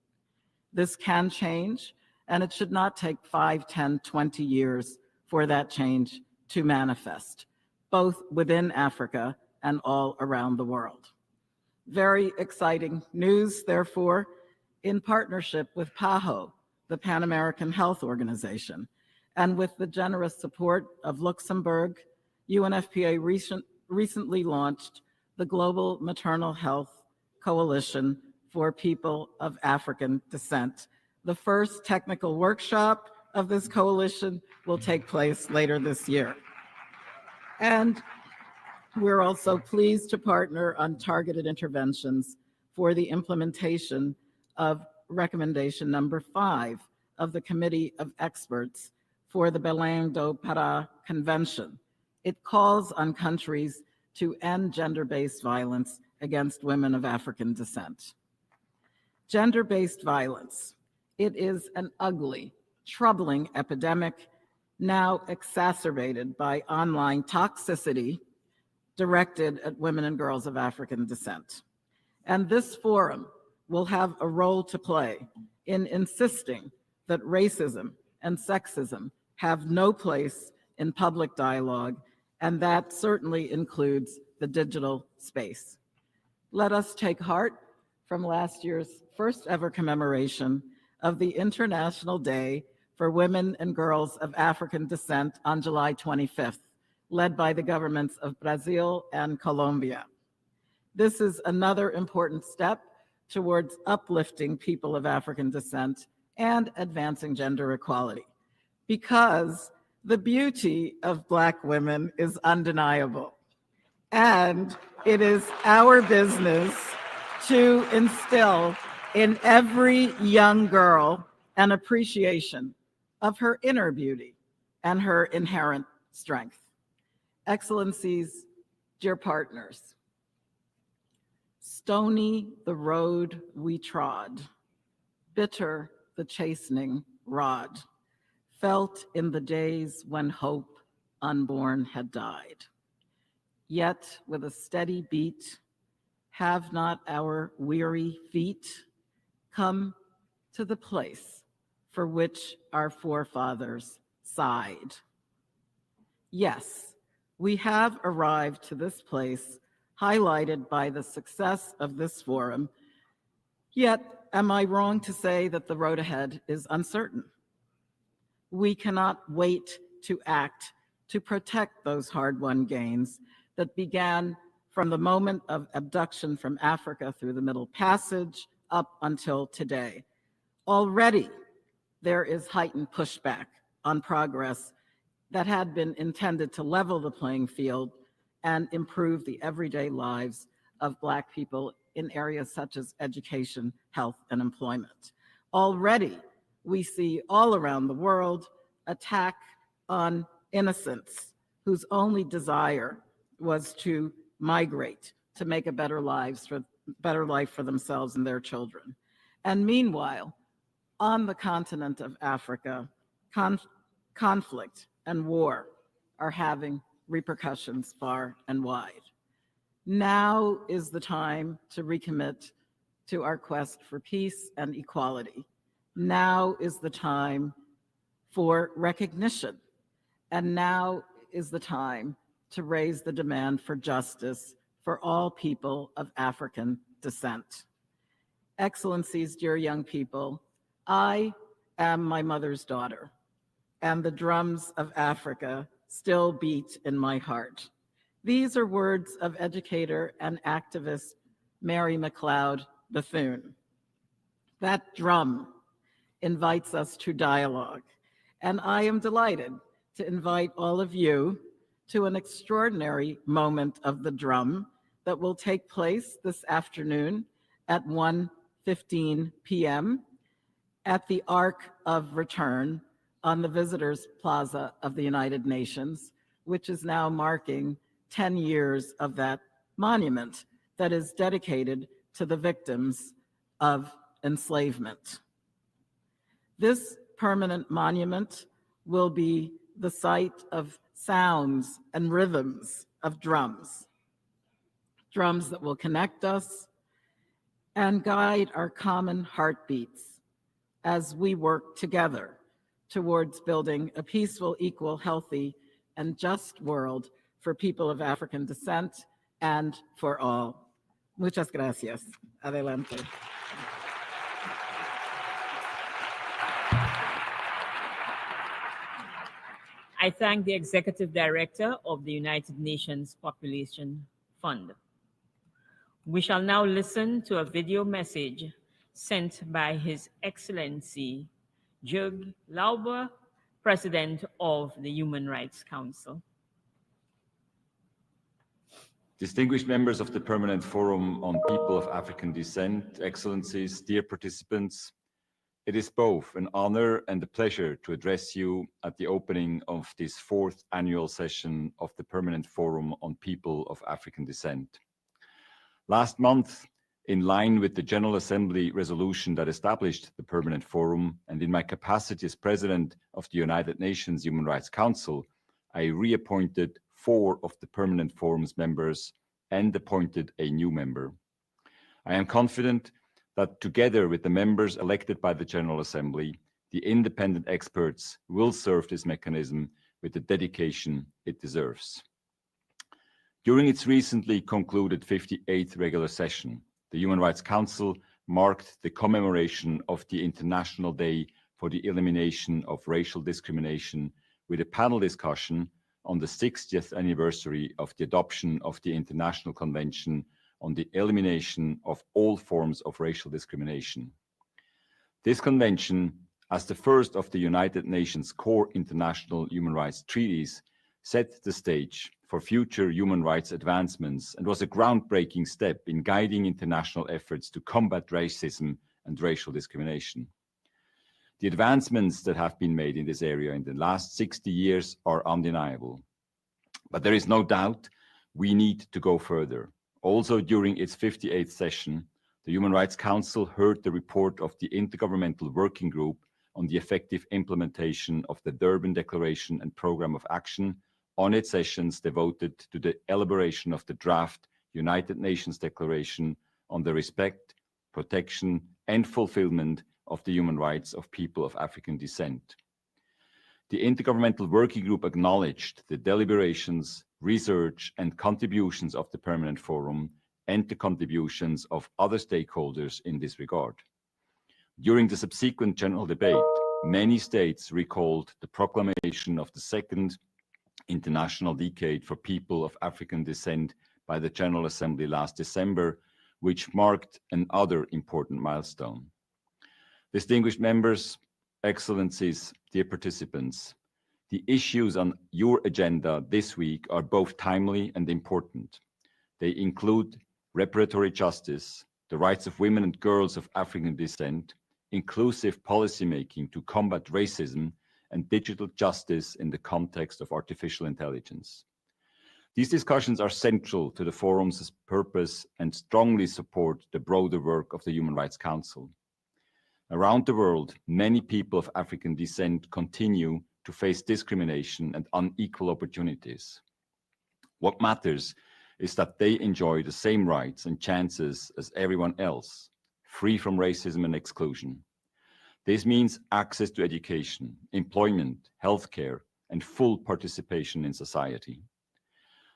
This can change, and it should not take 5, 10, 20 years for that change to manifest, both within Africa and all around the world. Very exciting news, therefore, in partnership with PAHO, the Pan American Health Organization, and with the generous support of Luxembourg, UNFPA recently launched the Global Maternal Health Coalition for People of African Descent. The first technical workshop of this coalition will take place later this year. And we're also pleased to partner on targeted interventions for the implementation of recommendation number 5 of the Committee of Experts for the Belém do Pará Convention. It calls on countries to end gender-based violence against women of African descent. Gender-based violence, it is an ugly, troubling epidemic now exacerbated by online toxicity directed at women and girls of African descent. And this forum will have a role to play in insisting that racism and sexism have no place in public dialogue, and that certainly includes the digital space. Let us take heart from last year's first ever commemoration of the International Day for Women and Girls of African Descent on July 25th, led by the governments of Brazil and Colombia. This is another important step towards uplifting people of African descent and advancing gender equality, because the beauty of Black women is undeniable. And it is our business to instill in every young girl an appreciation of her inner beauty and her inherent strength. Excellencies, dear partners, stony the road we trod, bitter the chastening rod, felt in the days when hope unborn had died. Yet with a steady beat, have not our weary feet come to the place for which our forefathers sighed? Yes, we have arrived to this place, highlighted by the success of this forum. Yet, am I wrong to say that the road ahead is uncertain? We cannot wait to act to protect those hard-won gains that began from the moment of abduction from Africa through the Middle Passage up until today. Already, there is heightened pushback on progress that had been intended to level the playing field and improve the everyday lives of Black people in areas such as education, health, and employment. Already, we see all around the world attack on innocents whose only desire was to migrate, to make a better life for themselves and their children. And meanwhile, on the continent of Africa, conflict and war are having repercussions far and wide. Now is the time to recommit to our quest for peace and equality. Now is the time for recognition. And now is the time to raise the demand for justice for all people of African descent. Excellencies, dear young people, I am my mother's daughter, and the drums of Africa still beat in my heart. These are words of educator and activist Mary McLeod Bethune. That drum invites us to dialogue, and I am delighted to invite all of you to an extraordinary moment of the drum that will take place this afternoon at 1:15 p.m. at the Ark of Return on the Visitors Plaza of the United Nations, which is now marking 10 years of that monument that is dedicated to the victims of enslavement. This permanent monument will be the site of sounds and rhythms of drums that will connect us and guide our common heartbeats as we work together towards building a peaceful, equal, healthy, and just world for people of African descent and for all. Muchas gracias. Adelante. I thank the Executive Director of the United Nations Population Fund. We shall now listen to a video message sent by His Excellency Jörg Lauber, President of the Human Rights Council. Distinguished members of the Permanent Forum on People of African Descent, Excellencies, dear participants, it is both an honor and a pleasure to address you at the opening of this 4th annual session of the Permanent Forum on People of African Descent. Last month, in line with the General Assembly resolution that established the Permanent Forum, and in my capacity as President of the United Nations Human Rights Council, I reappointed 4 of the Permanent Forum's members and appointed a new member. I am confident that together with the members elected by the General Assembly, the independent experts will serve this mechanism with the dedication it deserves. During its recently concluded 58th regular session, the Human Rights Council marked the commemoration of the International Day for the Elimination of Racial Discrimination with a panel discussion on the 60th anniversary of the adoption of the International Convention on the Elimination of All Forms of Racial Discrimination. This convention, as the first of the United Nations core international human rights treaties, set the stage for future human rights advancements and was a groundbreaking step in guiding international efforts to combat racism and racial discrimination. The advancements that have been made in this area in the last 60 years are undeniable. But there is no doubt we need to go further. Also, during its 58th session, the Human Rights Council heard the report of the Intergovernmental Working Group on the effective implementation of the Durban Declaration and Programme of Action on its sessions devoted to the elaboration of the draft United Nations Declaration on the respect, protection, and fulfillment of the human rights of people of African descent. The Intergovernmental Working Group acknowledged the deliberations, research, and contributions of the Permanent Forum and the contributions of other stakeholders in this regard. During the subsequent general debate, many states recalled the proclamation of the Second International Decade for People of African Descent by the General Assembly last December, which marked another important milestone. Distinguished members, Excellencies, dear participants, the issues on your agenda this week are both timely and important. They include reparatory justice, the rights of women and girls of African descent, inclusive policymaking to combat racism, and digital justice in the context of artificial intelligence. These discussions are central to the forum's purpose and strongly support the broader work of the Human Rights Council. Around the world, many people of African descent continue to face discrimination and unequal opportunities. What matters is that they enjoy the same rights and chances as everyone else, free from racism and exclusion. This means access to education, employment, healthcare, and full participation in society.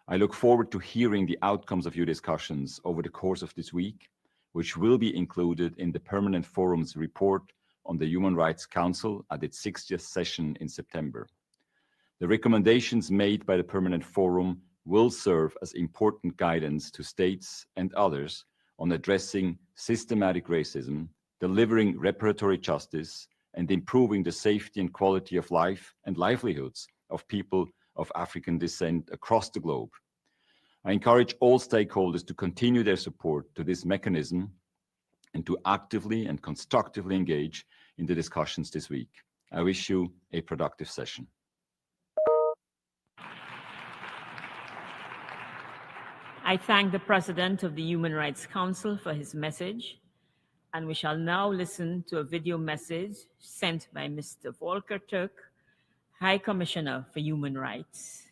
I look forward to hearing the outcomes of your discussions over the course of this week, which will be included in the Permanent Forum's report on the Human Rights Council at its 60th session in September. The recommendations made by the Permanent Forum will serve as important guidance to states and others on addressing systematic racism, delivering reparatory justice, and improving the safety and quality of life and livelihoods of people of African descent across the globe. I encourage all stakeholders to continue their support to this mechanism and to actively and constructively engage in the discussions this week. I wish you a productive session. I thank the President of the Human Rights Council for his message, and we shall now listen to a video message sent by Mr. Volker Turk, High Commissioner for Human Rights.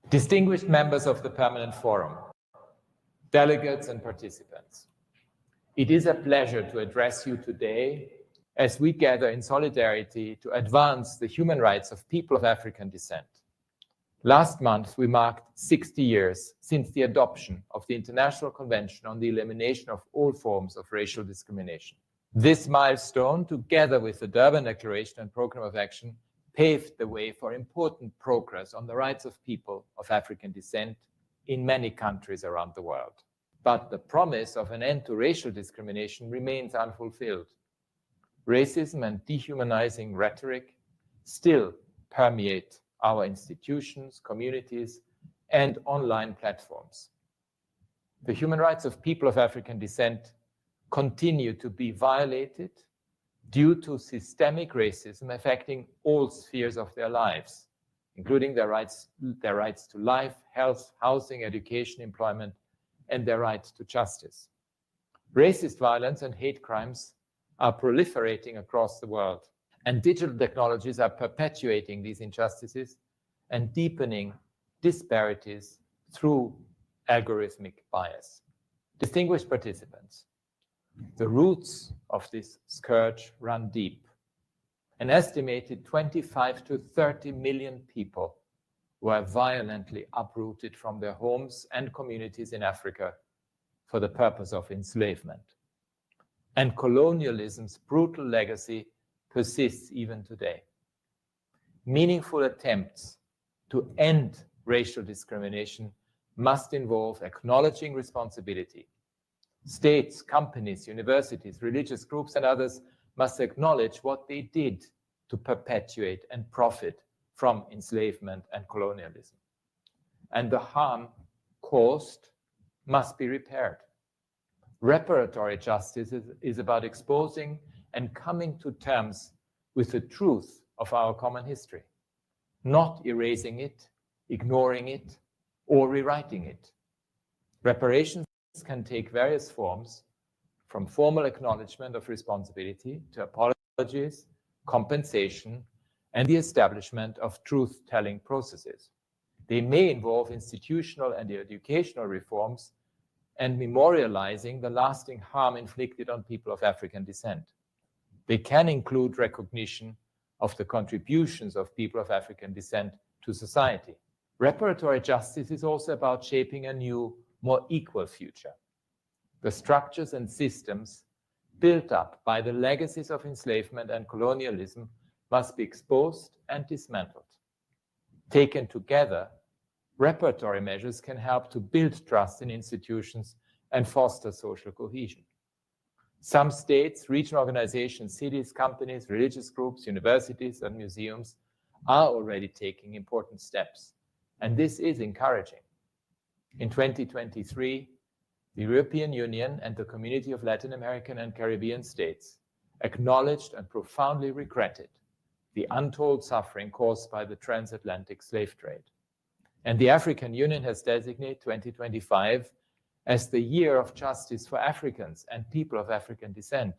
Distinguished members of the Permanent Forum, delegates and participants, it is a pleasure to address you today as we gather in solidarity to advance the human rights of people of African descent. Last month, we marked 60 years since the adoption of the International Convention on the Elimination of All Forms of Racial Discrimination. This milestone, together with the Durban Declaration and Programme of Action, paved the way for important progress on the rights of people of African descent in many countries around the world. But the promise of an end to racial discrimination remains unfulfilled. Racism and dehumanizing rhetoric still permeate our institutions, communities, and online platforms. The human rights of people of African descent continue to be violated due to systemic racism affecting all spheres of their lives, including their rights to life, health, housing, education, employment, and their right to justice. Racist violence and hate crimes are proliferating across the world, and digital technologies are perpetuating these injustices and deepening disparities through algorithmic bias. Distinguished participants, the roots of this scourge run deep. An estimated 25 to 30 million people were violently uprooted from their homes and communities in Africa for the purpose of enslavement. And colonialism's brutal legacy persists even today. Meaningful attempts to end racial discrimination must involve acknowledging responsibility. States, companies, universities, religious groups, and others must acknowledge what they did to perpetuate and profit from enslavement and colonialism. And the harm caused must be repaired. Reparatory justice is about exposing and coming to terms with the truth of our common history, not erasing it, ignoring it, or rewriting it. Reparations can take various forms, from formal acknowledgement of responsibility to apologies, compensation, and the establishment of truth-telling processes. They may involve institutional and educational reforms and memorializing the lasting harm inflicted on people of African descent. They can include recognition of the contributions of people of African descent to society. Reparatory justice is also about shaping a new, more equal future. The structures and systems built up by the legacies of enslavement and colonialism must be exposed and dismantled. Taken together, reparatory measures can help to build trust in institutions and foster social cohesion. Some states, regional organizations, cities, companies, religious groups, universities, and museums are already taking important steps, and this is encouraging. In 2023, the European Union and the Community of Latin American and Caribbean States acknowledged and profoundly regretted the untold suffering caused by the transatlantic slave trade. And the African Union has designated 2025 as the year of justice for Africans and people of African descent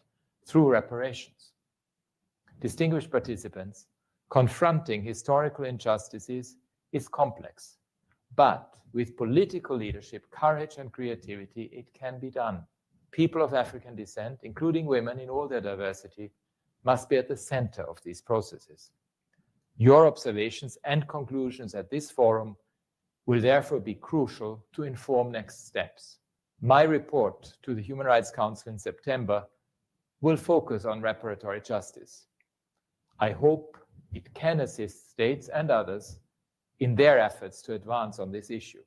through reparations. Distinguished participants, confronting historical injustices is complex, but with political leadership, courage, and creativity, it can be done. People of African descent, including women in all their diversity, must be at the center of these processes. Your observations and conclusions at this forum will therefore be crucial to inform next steps. My report to the Human Rights Council in September will focus on reparatory justice. I hope it can assist states and others in their efforts to advance on this issue.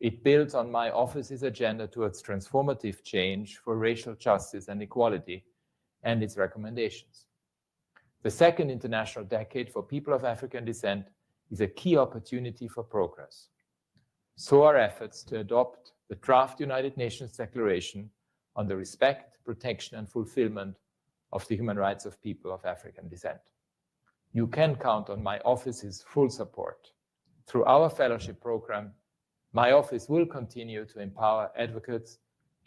It builds on my office's agenda towards transformative change for racial justice and equality and its recommendations. The second International Decade for People of African Descent is a key opportunity for progress. So are efforts to adopt the draft United Nations Declaration on the respect, protection, and fulfillment of the human rights of people of African descent. You can count on my office's full support. Through our fellowship program, my office will continue to empower advocates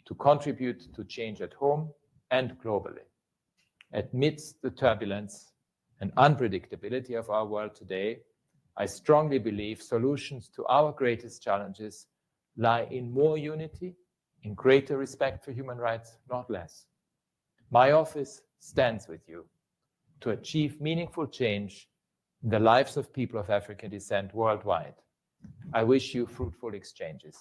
to contribute to change at home and globally. Amidst the turbulence and unpredictability of our world today, I strongly believe solutions to our greatest challenges lie in more unity, in greater respect for human rights, not less. My office stands with you to achieve meaningful change in the lives of people of African descent worldwide. I wish you fruitful exchanges.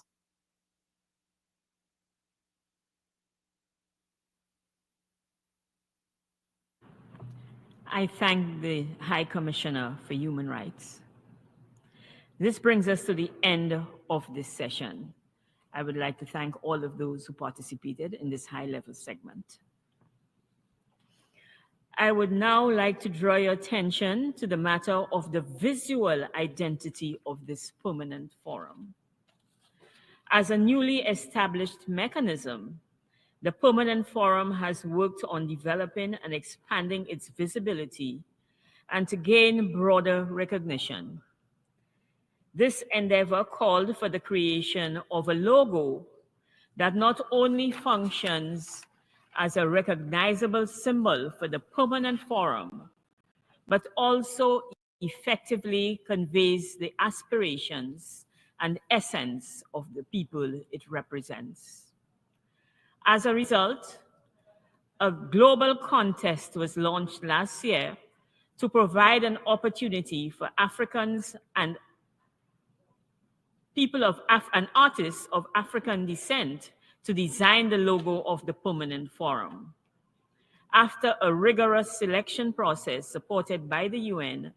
I thank the High Commissioner for Human Rights. This brings us to the end of this session. I would like to thank all of those who participated in this high-level segment. I would now like to draw your attention to the matter of the visual identity of this permanent forum. As a newly established mechanism, the Permanent Forum has worked on developing and expanding its visibility and to gain broader recognition. This endeavor called for the creation of a logo that not only functions as a recognizable symbol for the Permanent Forum, but also effectively conveys the aspirations and essence of the people it represents. As a result, a global contest was launched last year to provide an opportunity for Africans and and artists of African descent to design the logo of the Permanent Forum. After a rigorous selection process supported by the UN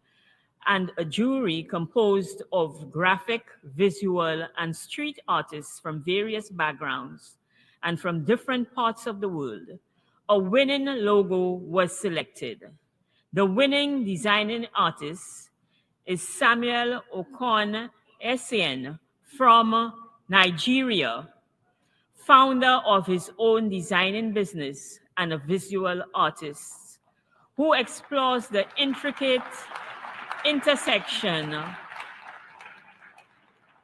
and a jury composed of graphic, visual, and street artists from various backgrounds and from different parts of the world, a winning logo was selected. The winning designing artist is Samuel Okon Essien from Nigeria, founder of his own designing business and a visual artist who explores the intricate intersection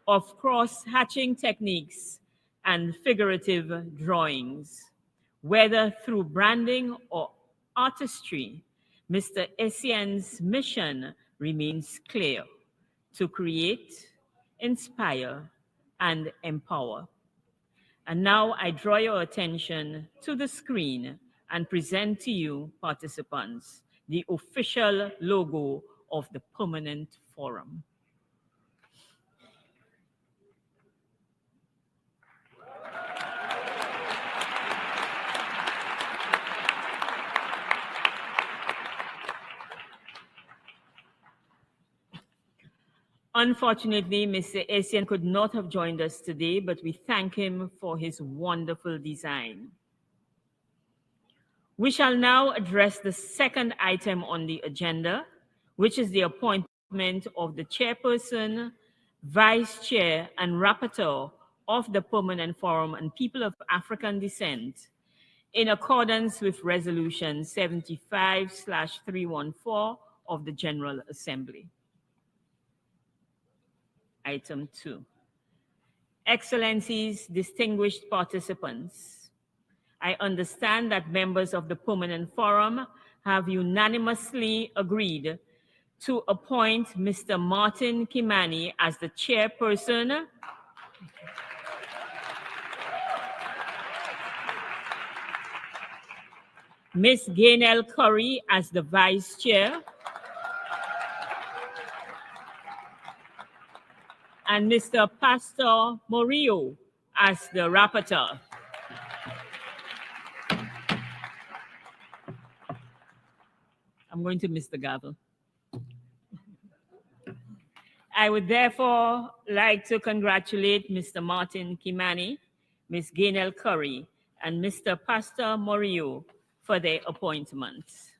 of cross-hatching techniques and figurative drawings. Whether through branding or artistry, Mr. Essien's mission remains clear: to create, inspire, and empower. And now I draw your attention to the screen and present to you, participants, the official logo of the Permanent Forum. Unfortunately, Mr. Essien could not have joined us today, but we thank him for his wonderful design. We shall now address the second item on the agenda, which is the appointment of the chairperson, vice chair, and rapporteur of the Permanent Forum on People of African Descent, in accordance with Resolution 75/314 of the General Assembly. Item 2. Excellencies, distinguished participants, I understand that members of the Permanent Forum have unanimously agreed to appoint Mr. Martin Kimani as the chairperson Ms. Gaynell Curry as the vice chair, and Mr. Pastor Morillo as the rapporteur. I'm going to miss the gavel. I would therefore like to congratulate Mr. Martin Kimani, Ms. Gaynell Curry, and Mr. Pastor Morillo for their appointments.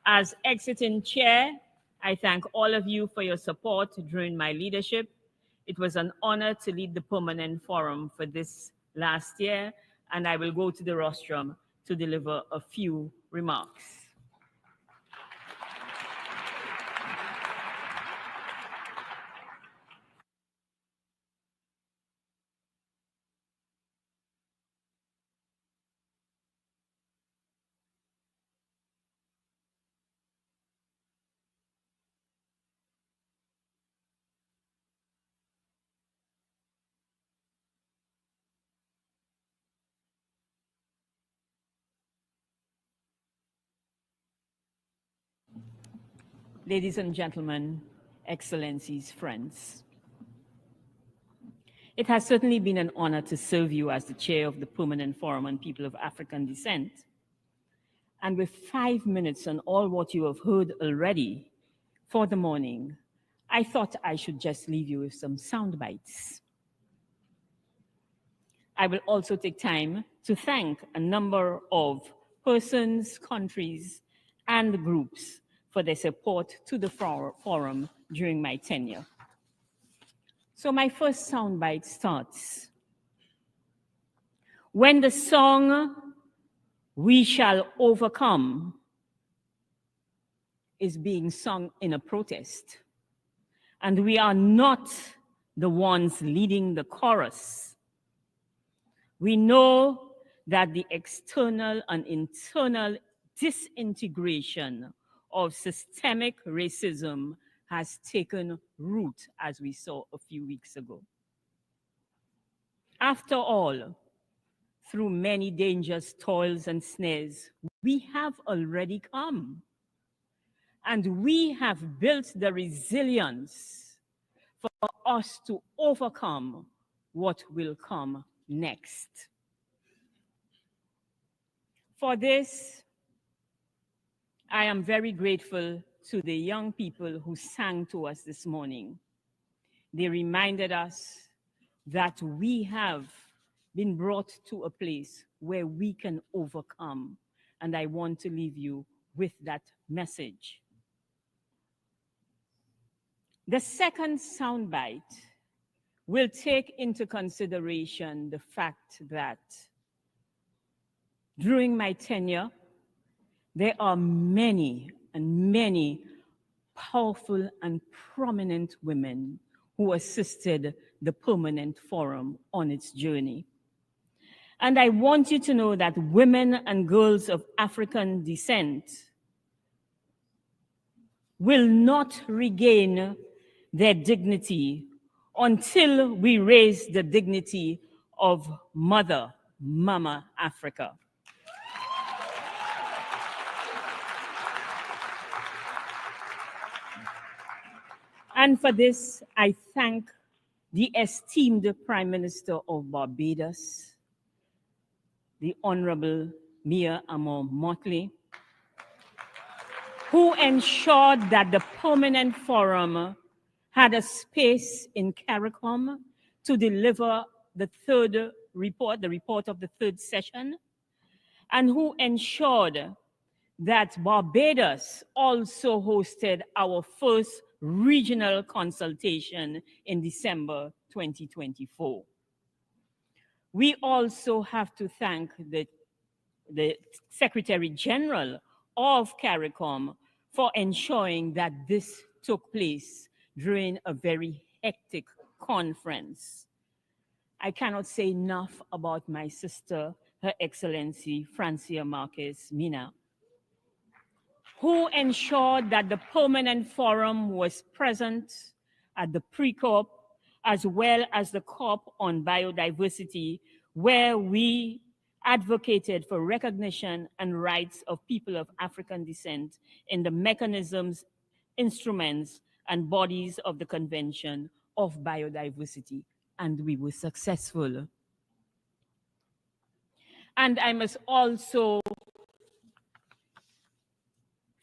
As exiting chair, I thank all of you for your support during my leadership. It was an honor to lead the Permanent Forum for this last year, and I will go to the rostrum to deliver a few remarks. Ladies and gentlemen, excellencies, friends. It has certainly been an honor to serve you as the chair of the Permanent Forum on People of African Descent. And with 5 minutes on all what you have heard already for the morning, I thought I should just leave you with some sound bites. I will also take time to thank a number of persons, countries, and groups for their support to the forum during my tenure. So my first soundbite starts. When the song "We Shall Overcome" is being sung in a protest, and we are not the ones leading the chorus, we know that the external and internal disintegration of systemic racism has taken root, as we saw a few weeks ago. After all, through many dangers, toils, and snares, we have already come. And we have built the resilience for us to overcome what will come next. For this, I am very grateful to the young people who sang to us this morning. They reminded us that we have been brought to a place where we can overcome. And I want to leave you with that message. The second soundbite will take into consideration the fact that during my tenure, there are many and many powerful and prominent women who assisted the Permanent Forum on its journey. And I want you to know that women and girls of African descent will not regain their dignity until we raise the dignity of Mama Africa. And for this, I thank the esteemed Prime Minister of Barbados, the Honorable Mia Motley, who ensured that the Permanent Forum had a space in CARICOM to deliver the third report, the report of the third session, and who ensured that Barbados also hosted our first regional consultation in December 2024. We also have to thank the Secretary General of CARICOM for ensuring that this took place during a very hectic conference. I cannot say enough about my sister, Her Excellency Francia Marquez Mina, who ensured that the Permanent Forum was present at the pre-COP as well as the COP on biodiversity, where we advocated for recognition and rights of people of African descent in the mechanisms, instruments, and bodies of the Convention of Biodiversity, and we were successful. And I must also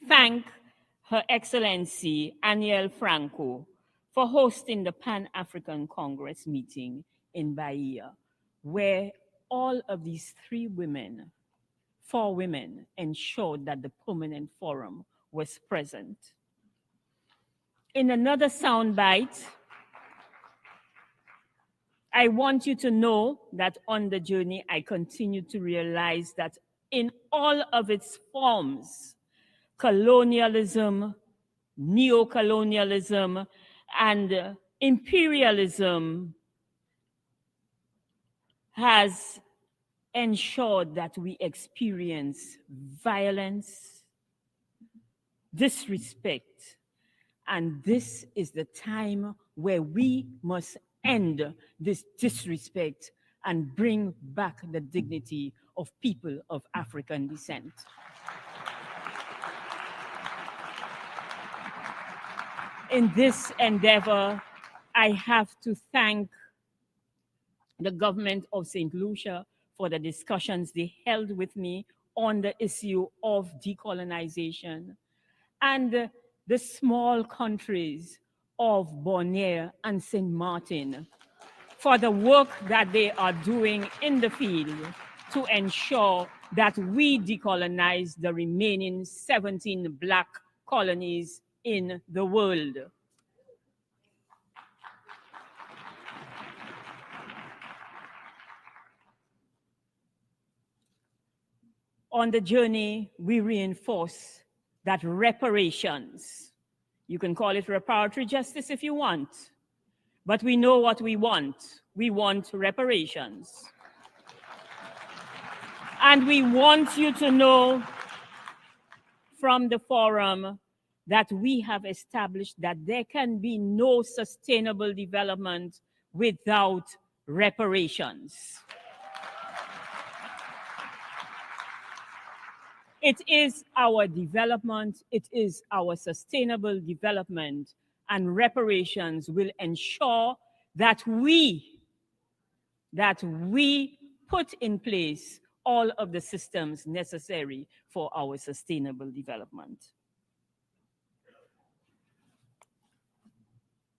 thank Her Excellency Aniel Franco for hosting the Pan-African Congress meeting in Bahia, where all of these four women ensured that the Permanent Forum was present. in another soundbite, I want you to know that on the journey, I continue to realize that in all of its forms, colonialism, neocolonialism, and imperialism has ensured that we experience violence, disrespect, and this is the time where we must end this disrespect and bring back the dignity of people of African descent. In this endeavor, I have to thank the government of St. Lucia for the discussions they held with me on the issue of decolonization, and the small countries of Bonaire and St. Martin for the work that they are doing in the field to ensure that we decolonize the remaining 17 Black colonies in the world. On the journey, we reinforce that reparations, you can call it reparatory justice if you want, but we know what we want. We want reparations. And we want you to know from the forum that we have established that there can be no sustainable development without reparations. It is our development, it is our sustainable development, and reparations will ensure that we put in place all of the systems necessary for our sustainable development.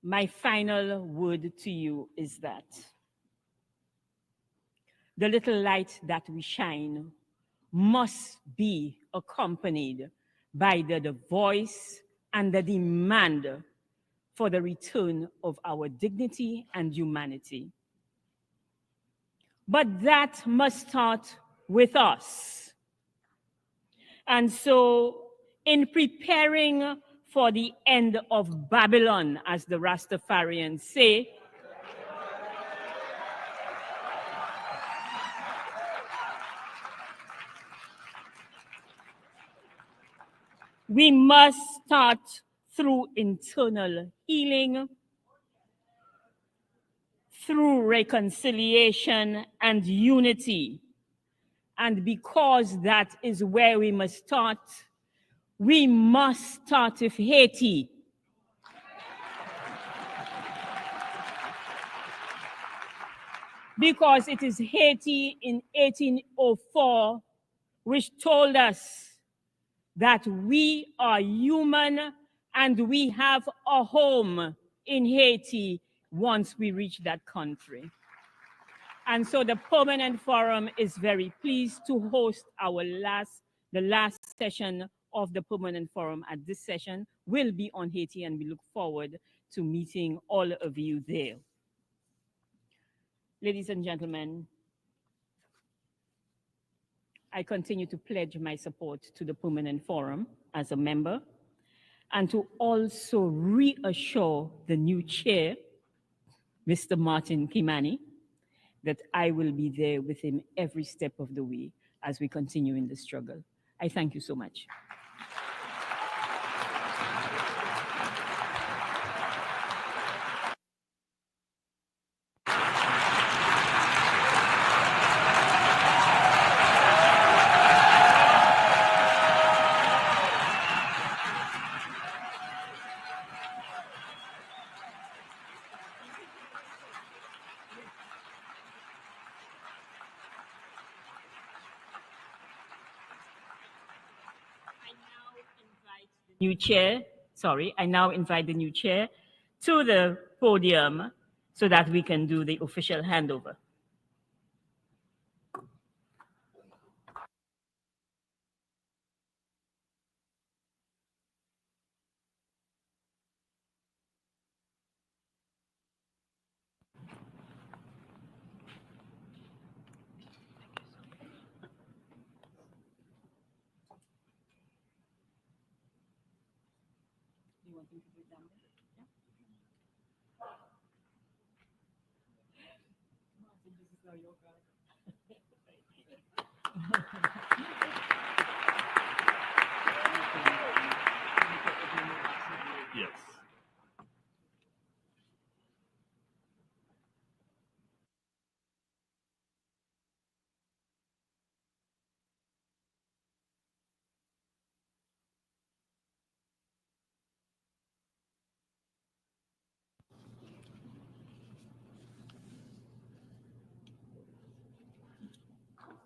My final word to you is that the little light that we shine must be accompanied by the voice and the demand for the return of our dignity and humanity. But that must start with us. And so, in preparing for the end of Babylon, as the Rastafarians say, we must start through internal healing, through reconciliation and unity. And because that is where we must start with Haiti. Because it is Haiti in 1804 which told us that we are human and we have a home in Haiti once we reach that country. And so the Permanent Forum is very pleased to host the last session of the Permanent Forum. At this session will be on Haiti, and we look forward to meeting all of you there. Ladies and gentlemen, I continue to pledge my support to the Permanent Forum as a member, and to also reassure the new chair, Mr. Martin Kimani, that I will be there with him every step of the way as we continue in the struggle. I thank you so much. I now invite the new chair to the podium so that we can do the official handover. Yes.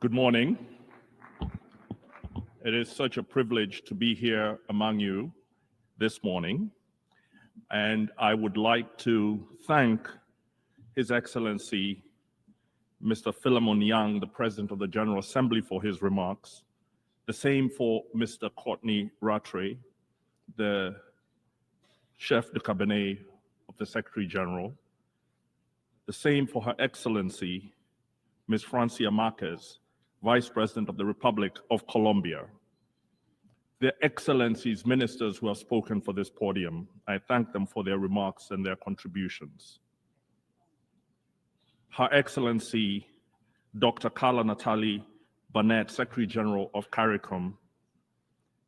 Good morning. It is such a privilege to be here among you this morning, and I would like to thank His Excellency Mr. Philemon Yang, the President of the General Assembly, for his remarks. The same for Mr. Courtney Rattray, the Chef de Cabinet of the Secretary General. The same for Her Excellency Ms. Francia Marquez, Vice President of the Republic of Colombia. The Excellencies, ministers who have spoken for this podium, I thank them for their remarks and their contributions. Her Excellency Dr. Carla Natalie Barnett, Secretary General of CARICOM,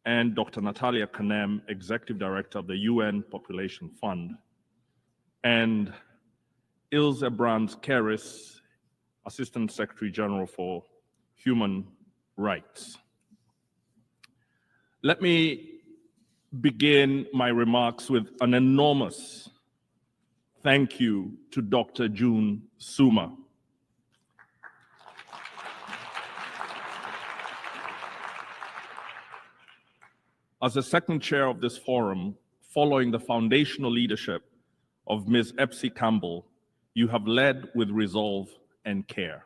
and Dr. Natalia Kanem, Executive Director of the UN Population Fund, and Ilse Brands Keris, Assistant Secretary General for Human Rights. Let me begin my remarks with an enormous thank you to Dr. June Soomer. As the second chair of this forum, following the foundational leadership of Ms. Epsie Campbell, you have led with resolve and care.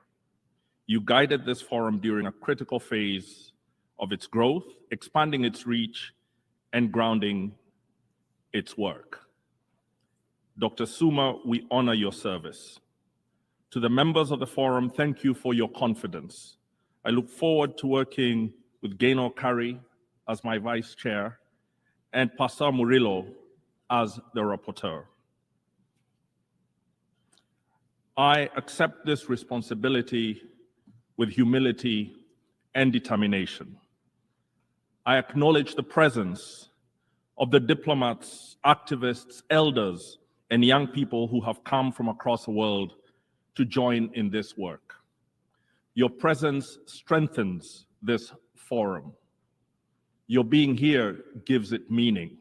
You guided this forum during a critical phase of its growth, expanding its reach and grounding its work. Dr. Soomer, we honor your service. To the members of the forum, thank you for your confidence. I look forward to working with Gaynor Curry as my vice chair and Pastor Murillo as the rapporteur. I accept this responsibility with humility and determination. I acknowledge the presence of the diplomats, activists, elders, and young people who have come from across the world to join in this work. Your presence strengthens this forum. Your being here gives it meaning.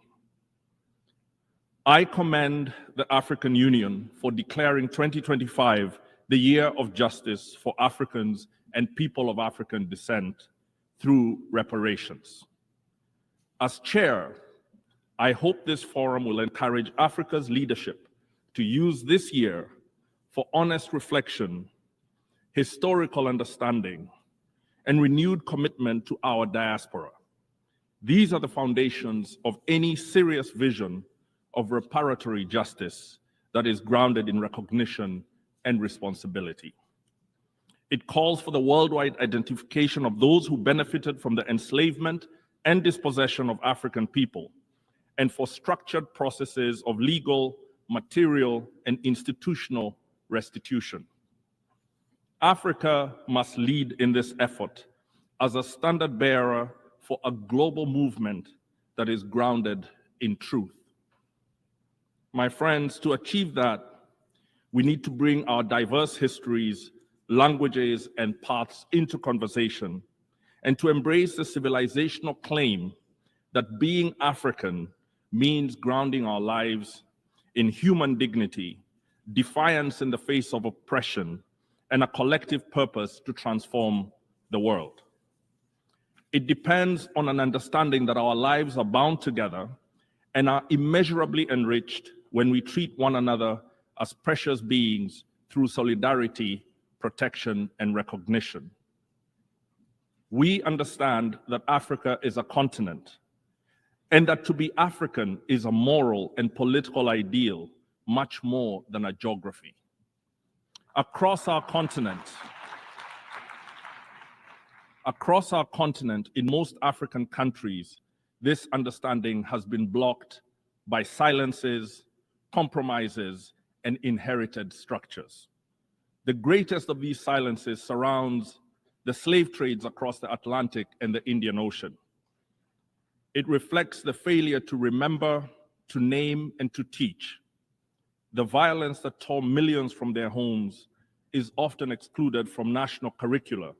I commend the African Union for declaring 2025 the year of justice for Africans and people of African descent through reparations. As chair, I hope this forum will encourage Africa's leadership to use this year for honest reflection, historical understanding, and renewed commitment to our diaspora. These are the foundations of any serious vision of reparatory justice that is grounded in recognition and responsibility. It calls for the worldwide identification of those who benefited from the enslavement and dispossession of African people, and for structured processes of legal, material, and institutional restitution. Africa must lead in this effort as a standard bearer for a global movement that is grounded in truth. My friends, to achieve that, we need to bring our diverse histories, languages, and paths into conversation, and to embrace the civilizational claim that being African means grounding our lives in human dignity, defiance in the face of oppression, and a collective purpose to transform the world. It depends on an understanding that our lives are bound together and are immeasurably enriched when we treat one another as precious beings through solidarity, protection, and recognition. We understand that Africa is a continent, and that to be African is a moral and political ideal, much more than a geography. Across our continent, in most African countries, this understanding has been blocked by silences, compromises, and inherited structures. The greatest of these silences surrounds the slave trades across the Atlantic and the Indian Ocean. It reflects the failure to remember, to name, and to teach. The violence that tore millions from their homes is often excluded from national curricula,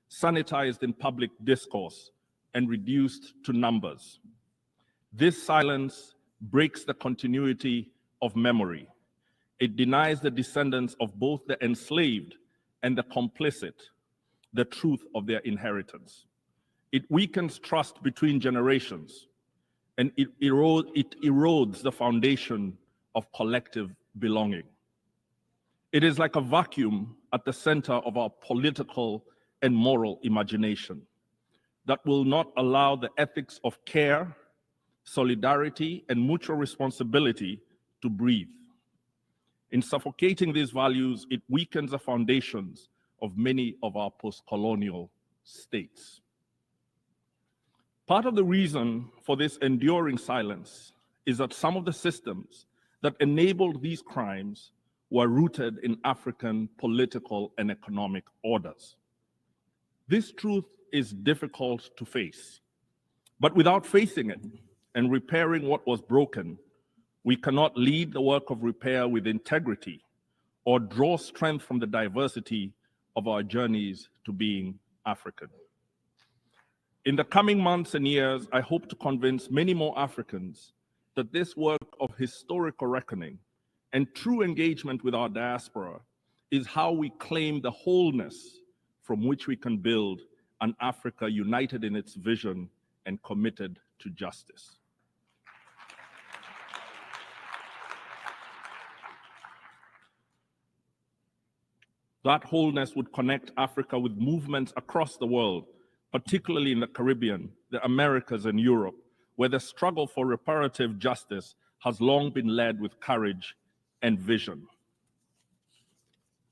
sanitized in public discourse, and reduced to numbers. This silence breaks the continuity of memory. It denies the descendants of both the enslaved and the complicit the truth of their inheritance. It weakens trust between generations, and it erodes the foundation of collective belonging. It is like a vacuum at the center of our political and moral imagination that will not allow the ethics of care, solidarity, and mutual responsibility to breathe. In suffocating these values, it weakens the foundations of many of our post-colonial states. Part of the reason for this enduring silence is that some of the systems that enabled these crimes were rooted in African political and economic orders. This truth is difficult to face, but without facing it and repairing what was broken, we cannot lead the work of repair with integrity or draw strength from the diversity of our journeys to being African. In the coming months and years, I hope to convince many more Africans that this work of historical reckoning and true engagement with our diaspora is how we claim the wholeness from which we can build an Africa united in its vision and committed to justice. That wholeness would connect Africa with movements across the world, particularly in the Caribbean, the Americas, and Europe, where the struggle for reparative justice has long been led with courage and vision.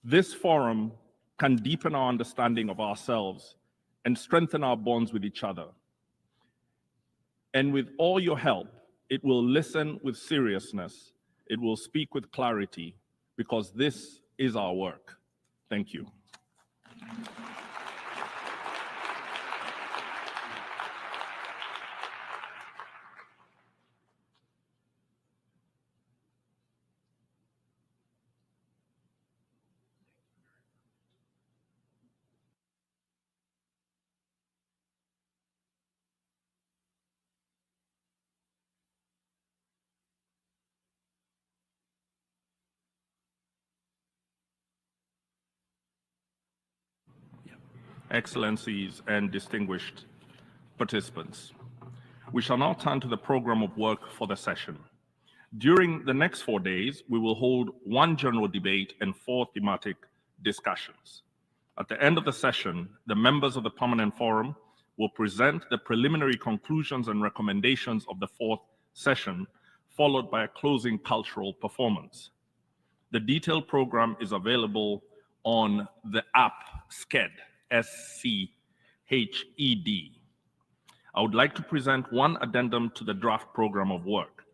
This forum can deepen our understanding of ourselves and strengthen our bonds with each other. And with all your help, it will listen with seriousness, it will speak with clarity, because this is our work. Thank you. Excellencies and distinguished participants, we shall now turn to the program of work for the session. During the next 4 days, we will hold one general debate and 4 thematic discussions. At the end of the session, the members of the Permanent Forum will present the preliminary conclusions and recommendations of the 4th session, followed by a closing cultural performance. The detailed program is available on the app SCHED, S-C-H-E-D. I would like to present one addendum to the draft program of work.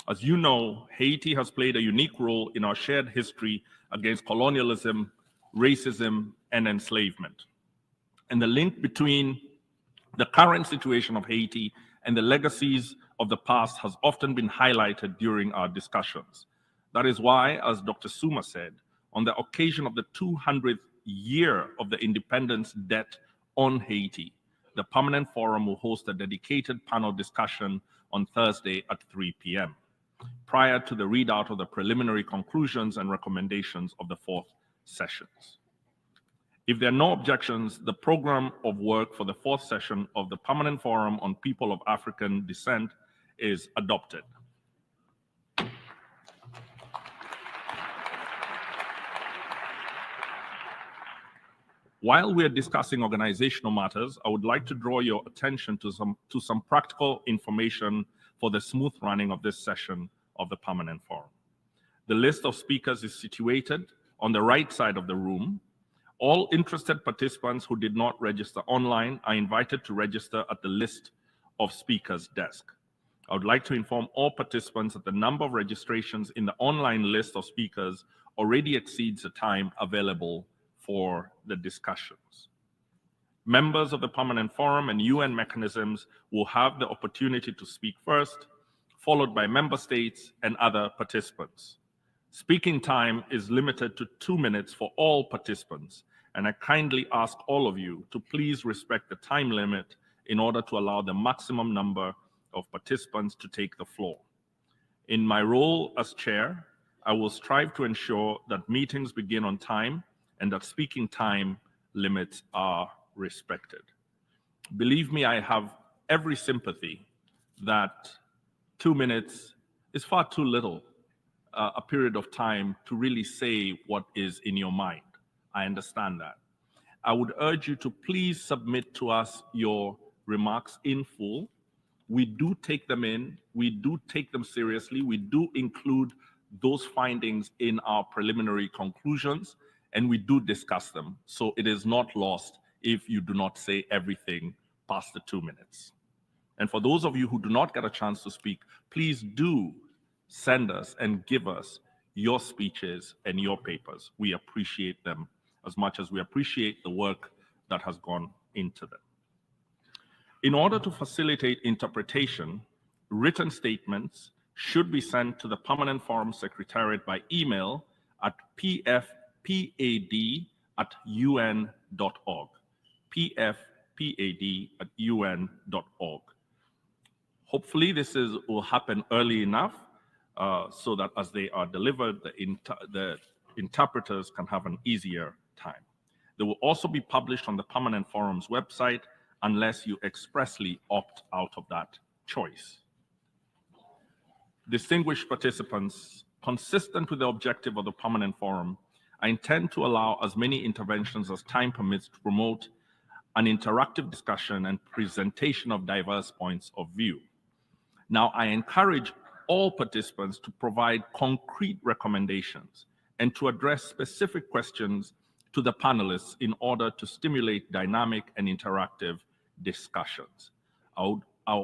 As you know, Haiti has played a unique role in our shared history against colonialism, racism, and enslavement. And the link between the current situation of Haiti and the legacies of the past has often been highlighted during our discussions. That is why, as Dr. Suma said, on the occasion of the 200th year of the independence debt on Haiti, the Permanent Forum will host a dedicated panel discussion on Thursday at 3 p.m., prior to the readout of the preliminary conclusions and recommendations of the 4th sessions. If there are no objections, the program of work for the 4th session of the Permanent Forum on People of African Descent is adopted. While we are discussing organizational matters, I would like to draw your attention to some practical information for the smooth running of this session of the Permanent Forum. The list of speakers is situated on the right side of the room. All interested participants who did not register online are invited to register at the list of speakers desk. I would like to inform all participants that the number of registrations in the online list of speakers already exceeds the time available for the discussions. Members of the Permanent Forum and UN mechanisms will have the opportunity to speak first, followed by member states and other participants. Speaking time is limited to 2 minutes for all participants, and I kindly ask all of you to please respect the time limit in order to allow the maximum number of participants to take the floor. In my role as chair, I will strive to ensure that meetings begin on time and that speaking time limits are respected. Believe me, I have every sympathy that 2 minutes is far too little a period of time to really say what is in your mind. I understand that. I would urge you to please submit to us your remarks in full. We do take them in, we do take them seriously, we do include those findings in our preliminary conclusions, and we do discuss them. So it is not lost if you do not say everything past the 2 minutes. And for those of you who do not get a chance to speak, please do send us and give us your speeches and your papers. We appreciate them as much as we appreciate the work that has gone into them. In order to facilitate interpretation, written statements should be sent to the Permanent Forum Secretariat by email at pfpad@un.org, pfpad@un.org. Hopefully this will happen early enough so that as they are delivered, the interpreters can have an easier time. They will also be published on the Permanent Forum's website unless you expressly opt out of that choice. Distinguished participants, consistent with the objective of the Permanent Forum, I intend to allow as many interventions as time permits to promote an interactive discussion and presentation of diverse points of view. Now, I encourage all participants to provide concrete recommendations and to address specific questions to the panelists in order to stimulate dynamic and interactive discussions. I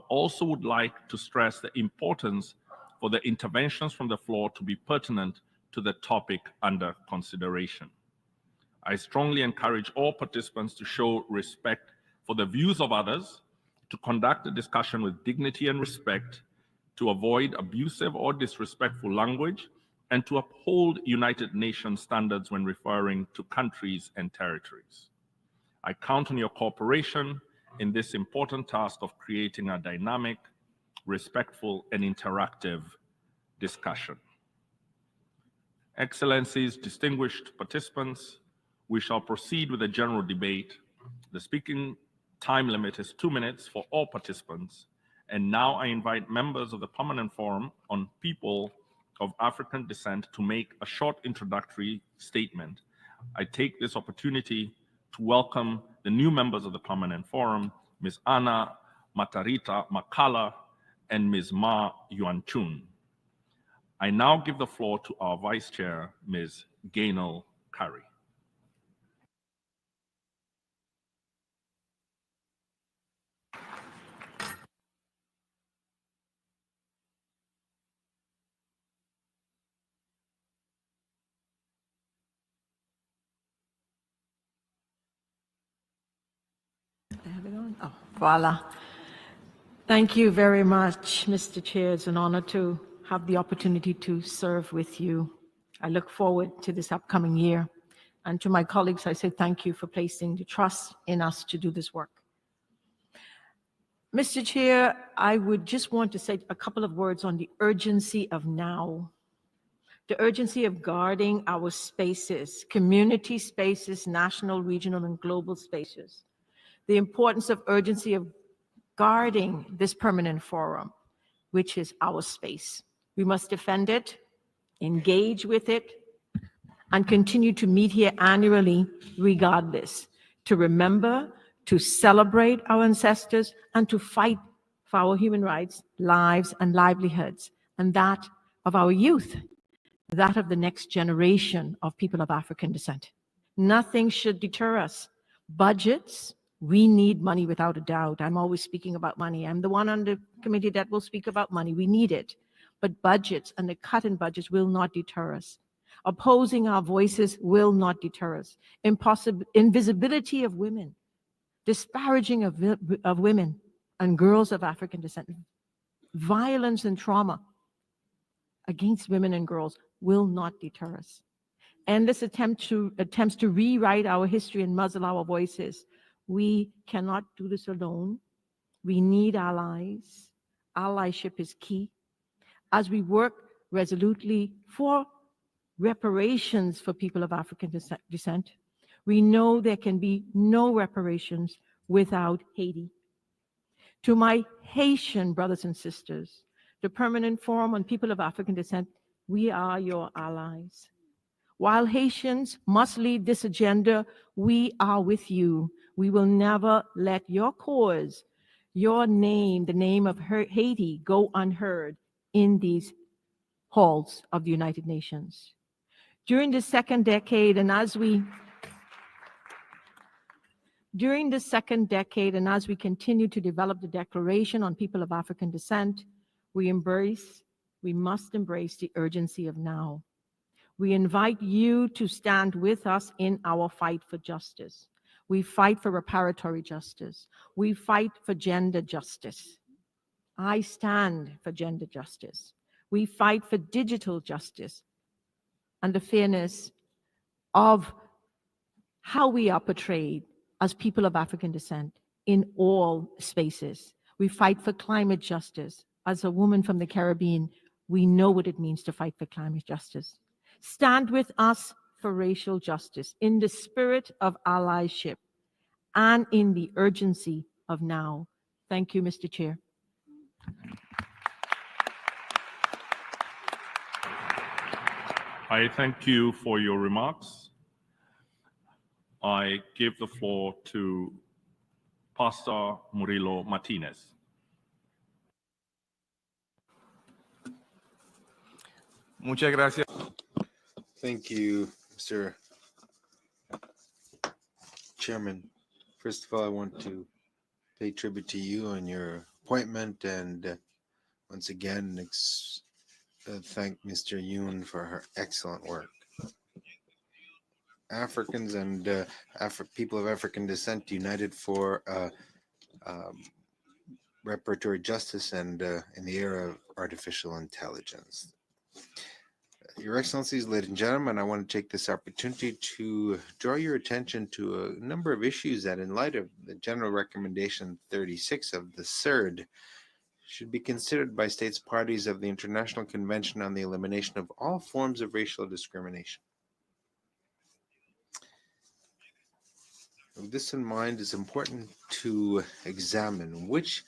also would like to stress the importance for the interventions from the floor to be pertinent to the topic under consideration. I strongly encourage all participants to show respect for the views of others, to conduct the discussion with dignity and respect, to avoid abusive or disrespectful language, and to uphold United Nations standards when referring to countries and territories. I count on your cooperation in this important task of creating a dynamic, respectful, and interactive discussion. Excellencies, distinguished participants, we shall proceed with the general debate. The speaking time limit is 2 minutes for all participants. And now I invite members of the Permanent Forum on People of African Descent to make a short introductory statement. I take this opportunity to welcome the new members of the Permanent Forum, Ms. Anna Matarita Makala and Ms. Ma Yuanchun. I now give the floor to our Vice Chair, Ms. Gaynell Curry. Oh, voila. Thank you very much, Mr. Chair. It's an honor to have the opportunity to serve with you. I look forward to this upcoming year. And to my colleagues, I say thank you for placing the trust in us to do this work. Mr. Chair, I would just want to say a couple of words on the urgency of now. The urgency of guarding our spaces, community spaces, national, regional, and global spaces. The importance of urgency of guarding this permanent forum, which is our space. We must defend it, engage with it, and continue to meet here annually regardless, to remember, to celebrate our ancestors, and to fight for our human rights, lives, and livelihoods, and that of our youth, that of the next generation of people of African descent. Nothing should deter us. Budgets, We need money without a doubt. I'm always speaking about money. I'm the one on the committee that will speak about money. We need it. But budgets and the cut in budgets will not deter us. Opposing our voices will not deter us. Invisibility of women, disparaging of women and girls of African descent, violence and trauma against women and girls will not deter us. Endless attempts to rewrite our history and muzzle our voices. We cannot do this alone. We need allies. Allyship is key. As we work resolutely for reparations for people of African descent, we know there can be no reparations without Haiti. To my Haitian brothers and sisters, the Permanent Forum on People of African Descent, we are your allies. While Haitians must lead this agenda, we are with you. We will never let your cause, your name, the name of Haiti, go unheard in these halls of the United Nations. During the second decade, and as we continue to develop the Declaration on People of African Descent, we must embrace the urgency of now. We invite you to stand with us in our fight for justice. We fight for reparatory justice. We fight for gender justice. I stand for gender justice. We fight for digital justice and the fairness of how we are portrayed as people of African descent in all spaces. We fight for climate justice. As a woman from the Caribbean, we know what it means to fight for climate justice. Stand with us for racial justice in the spirit of allyship and in the urgency of now. Thank you, Mr. Chair. I thank you for your remarks. I give the floor to Pastor Murillo Martinez. Muchas gracias. Thank you, Mr. Chairman. First of all, I want to pay tribute to you on your appointment and once again thank Mr. Yoon for her excellent work. Africans and people of African descent united for reparatory justice and in the era of artificial intelligence. Your Excellencies, ladies and gentlemen, I want to take this opportunity to draw your attention to a number of issues that, in light of the General Recommendation 36 of the CERD, should be considered by states parties of the International Convention on the Elimination of All Forms of Racial Discrimination. With this in mind, it's important to examine which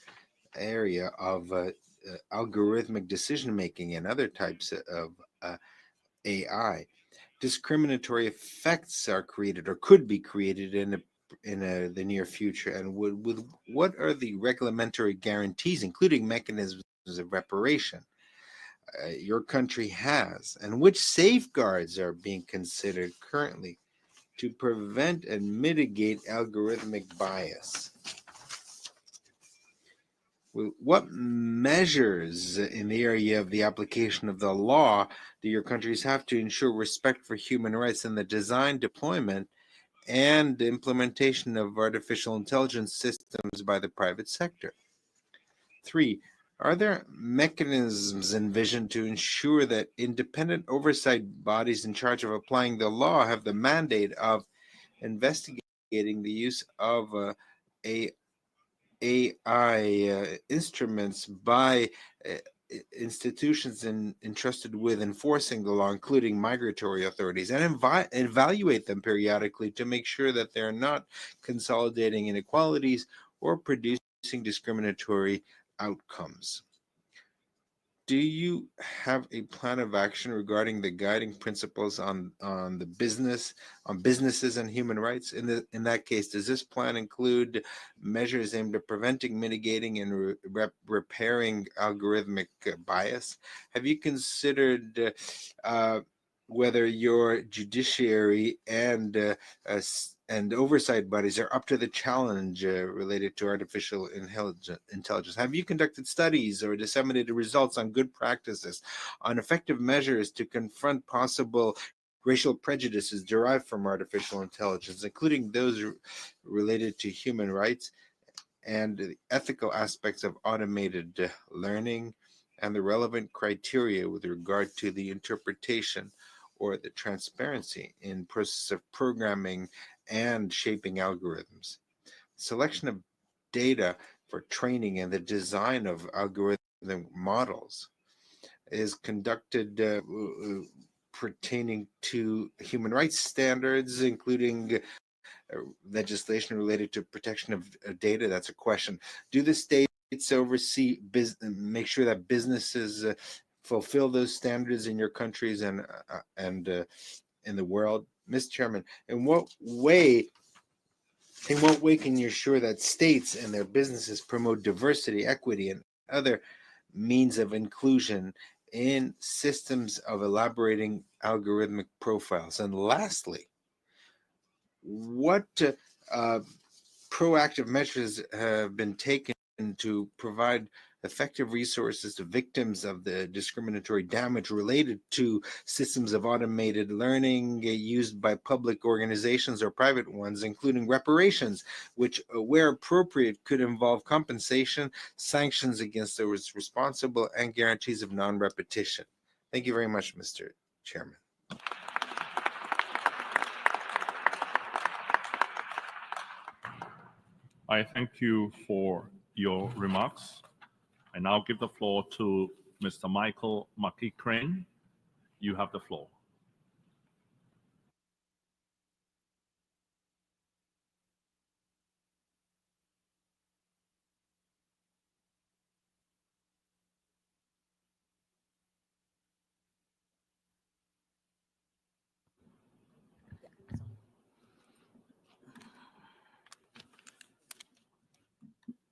area of algorithmic decision-making and other types of AI discriminatory effects are created or could be created in the near future, and with what are the regulatory guarantees, including mechanisms of reparation, your country has, and which safeguards are being considered currently to prevent and mitigate algorithmic bias? What measures in the area of the application of the law do your countries have to ensure respect for human rights in the design, deployment, and implementation of artificial intelligence systems by the private sector? 3, are there mechanisms envisioned to ensure that independent oversight bodies in charge of applying the law have the mandate of investigating the use of AI instruments by institutions entrusted with enforcing the law, including migratory authorities, and evaluate them periodically to make sure that they're not consolidating inequalities or producing discriminatory outcomes? Do you have a plan of action regarding the guiding principles on businesses and human rights? In that case, does this plan include measures aimed at preventing, mitigating, and repairing algorithmic bias? Have you considered whether your judiciary and and oversight bodies are up to the challenge related to artificial intelligence? Have you conducted studies or disseminated results on good practices, on effective measures to confront possible racial prejudices derived from artificial intelligence, including those related to human rights and the ethical aspects of automated learning and the relevant criteria with regard to the interpretation or the transparency in process of programming and shaping algorithms? Selection of data for training and the design of algorithm models is conducted pertaining to human rights standards, including legislation related to protection of data. That's a question. Do the states oversee make sure that businesses fulfill those standards in your countries and in the world? Mr. Chairman, in what way can you ensure that states and their businesses promote diversity, equity, and other means of inclusion in systems of elaborating algorithmic profiles? And lastly, what proactive measures have been taken to provide effective resources to victims of the discriminatory damage related to systems of automated learning used by public organizations or private ones, including reparations, which, where appropriate, could involve compensation, sanctions against those responsible, and guarantees of non-repetition? Thank you very much, Mr. Chairman. I thank you for your remarks. I now give the floor to Mr. Michael Mackie-Crane. You have the floor.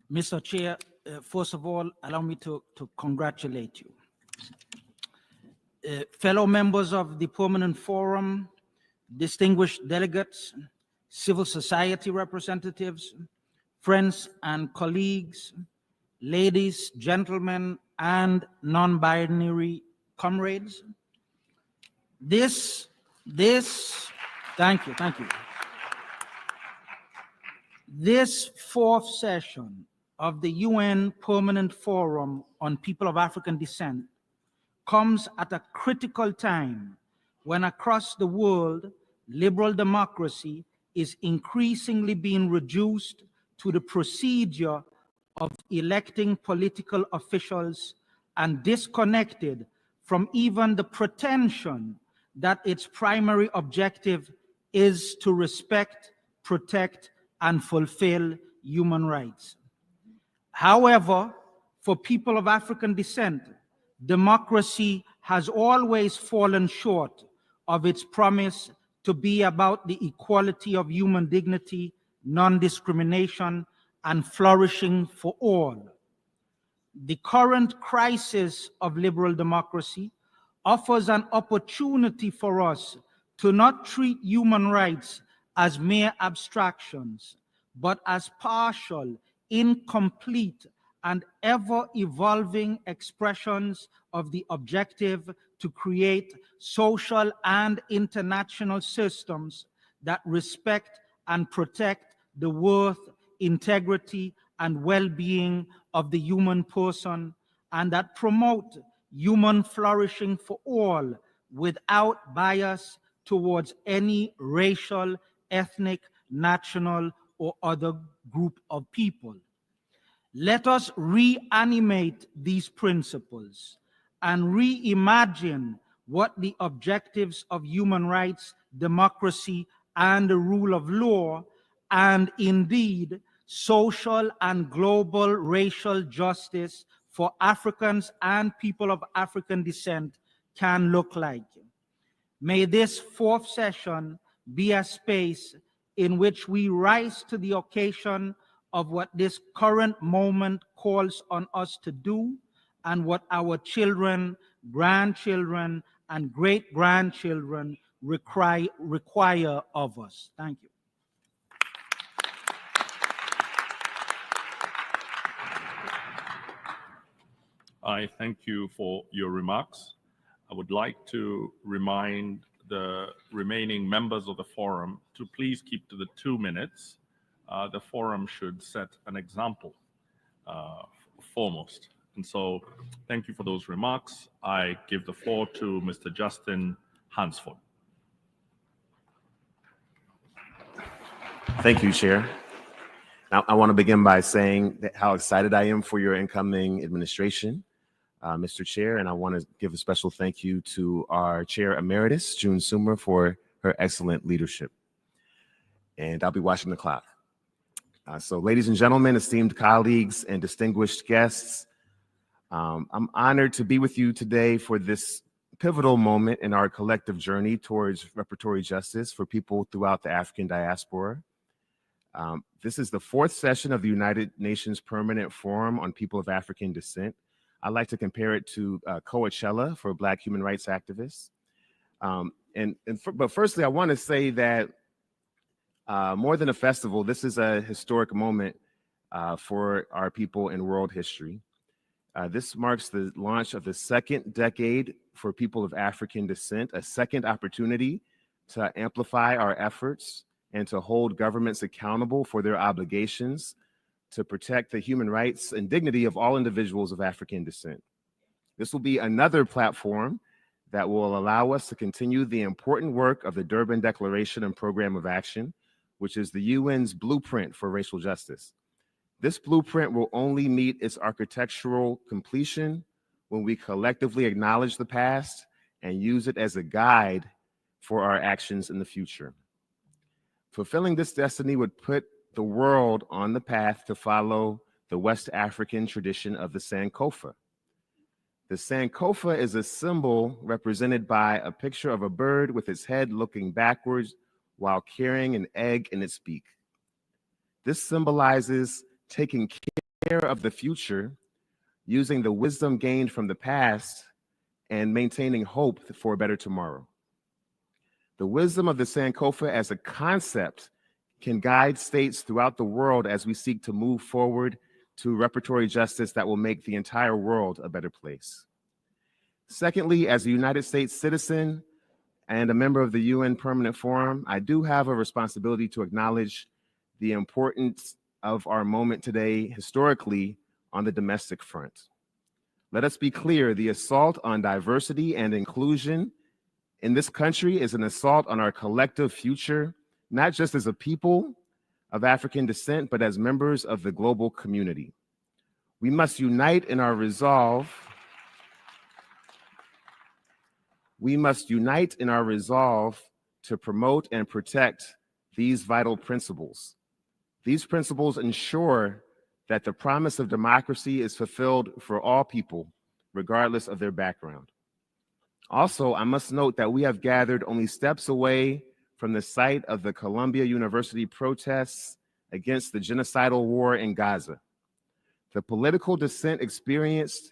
Mr. Chair, first of all, allow me to congratulate you. Fellow members of the Permanent Forum, distinguished delegates, civil society representatives, friends and colleagues, ladies, gentlemen, and non-binary comrades. Thank you. This fourth session of the UN Permanent Forum on People of African Descent comes at a critical time when across the world, liberal democracy is increasingly being reduced to the procedure of electing political officials and disconnected from even the pretension that its primary objective is to respect, protect, and fulfill human rights. However, for people of African descent, democracy has always fallen short of its promise to be about the equality of human dignity, non-discrimination, and flourishing for all. The current crisis of liberal democracy offers an opportunity for us to not treat human rights as mere abstractions, but as partial, incomplete, and ever-evolving expressions of the objective to create social and international systems that respect and protect the worth, integrity, and well-being of the human person, and that promote human flourishing for all without bias towards any racial, ethnic, national, or other group of people. Let us reanimate these principles and reimagine what the objectives of human rights, democracy, and the rule of law, and indeed social and global racial justice for Africans and people of African descent can look like. May this fourth session be a space in which we rise to the occasion of what this current moment calls on us to do, and what our children, grandchildren, and great-grandchildren require of us. Thank you. I thank you for your remarks. I would like to remind the remaining members of the forum to please keep to the 2 minutes. The forum should set an example foremost. And so thank you for those remarks. I give the floor to Mr. Justin Hansford. Thank you, Chair. I want to begin by saying how excited I am for your incoming administration, Mr. Chair, and I want to give a special thank you to our Chair Emeritus, June Soomer, for her excellent leadership. And I'll be watching the clock. So ladies and gentlemen, esteemed colleagues and distinguished guests, I'm honored to be with you today for this pivotal moment in our collective journey towards reparatory justice for people throughout the African diaspora. This is the 4th session of the United Nations Permanent Forum on People of African Descent. I like to compare it to Coachella for Black human rights activists. But firstly, I want to say that more than a festival, this is a historic moment for our people in world history. This marks the launch of the 2nd decade for people of African descent, a second opportunity to amplify our efforts and to hold governments accountable for their obligations to protect the human rights and dignity of all individuals of African descent. This will be another platform that will allow us to continue the important work of the Durban Declaration and Program of Action, which is the UN's blueprint for racial justice. This blueprint will only meet its architectural completion when we collectively acknowledge the past and use it as a guide for our actions in the future. Fulfilling this destiny would put the world on the path to follow the West African tradition of the Sankofa. The Sankofa is a symbol represented by a picture of a bird with its head looking backwards while carrying an egg in its beak. This symbolizes taking care of the future, using the wisdom gained from the past, and maintaining hope for a better tomorrow. The wisdom of the Sankofa as a concept can guide states throughout the world as we seek to move forward to reparatory justice that will make the entire world a better place. Secondly, as a United States citizen and a member of the UN Permanent Forum, I do have a responsibility to acknowledge the importance of our moment today historically on the domestic front. Let us be clear, the assault on diversity and inclusion in this country is an assault on our collective future, not just as a people of African descent, but as members of the global community. We must unite in our resolve. We must unite in our resolve to promote and protect these vital principles. These principles ensure that the promise of democracy is fulfilled for all people, regardless of their background. Also, I must note that we have gathered only steps away from the site of the Columbia University protests against the genocidal war in Gaza. The political dissent experienced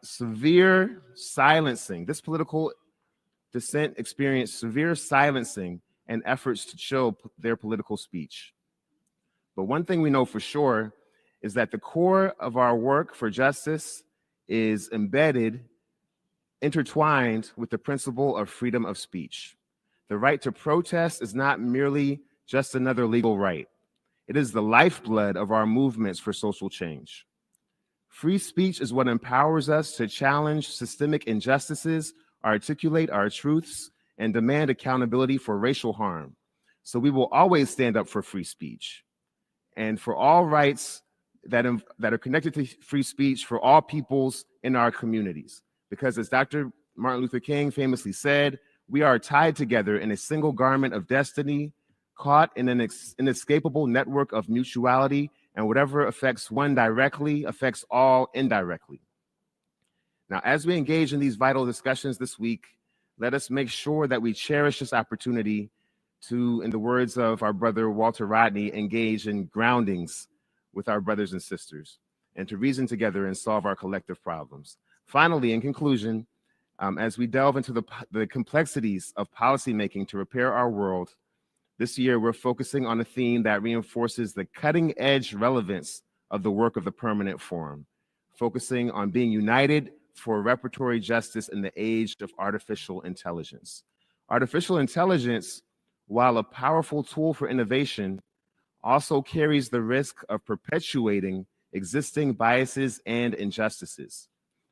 severe silencing. This political dissent experienced severe silencing and efforts to chill their political speech. But one thing we know for sure is that the core of our work for justice is intertwined with the principle of freedom of speech. The right to protest is not merely just another legal right. It is the lifeblood of our movements for social change. Free speech is what empowers us to challenge systemic injustices, articulate our truths, and demand accountability for racial harm. So we will always stand up for free speech and for all rights that are connected to free speech for all peoples in our communities. Because as Dr. Martin Luther King famously said, we are tied together in a single garment of destiny, caught in an inescapable network of mutuality, and whatever affects one directly affects all indirectly. Now, as we engage in these vital discussions this week, let us make sure that we cherish this opportunity to, in the words of our brother Walter Rodney, engage in groundings with our brothers and sisters, and to reason together and solve our collective problems. Finally, in conclusion, as we delve into the complexities of policymaking to repair our world, this year we're focusing on a theme that reinforces the cutting-edge relevance of the work of the Permanent Forum, focusing on being united for reparatory justice in the age of artificial intelligence. Artificial intelligence, while a powerful tool for innovation, also carries the risk of perpetuating existing biases and injustices.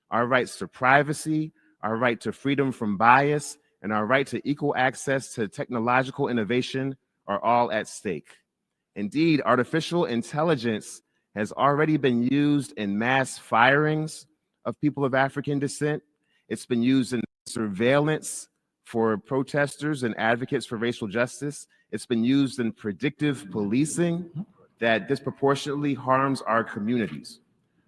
Our rights to privacy, our right to freedom from bias, and our right to equal access to technological innovation are all at stake. Indeed, artificial intelligence has already been used in mass firings of people of African descent. It's been used in surveillance for protesters and advocates for racial justice. It's been used in predictive policing that disproportionately harms our communities.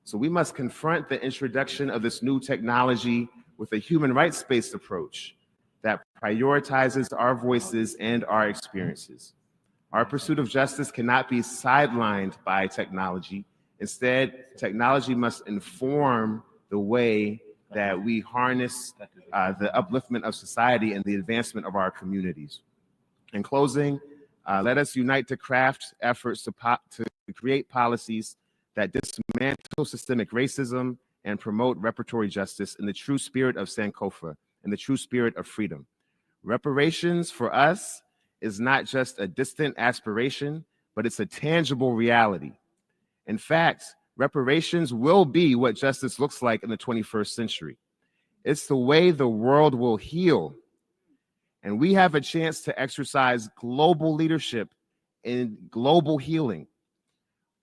So we must confront the introduction of this new technology with a human rights-based approach that prioritizes our voices and our experiences. Our pursuit of justice cannot be sidelined by technology. Instead, technology must inform the way that we harness the upliftment of society and the advancement of our communities. In closing, let us unite to craft efforts to create policies that dismantle systemic racism and promote reparatory justice in the true spirit of Sankofa, in the true spirit of freedom. Reparations for us is not just a distant aspiration, but it's a tangible reality. In fact, reparations will be what justice looks like in the 21st century. It's the way the world will heal. And we have a chance to exercise global leadership in global healing.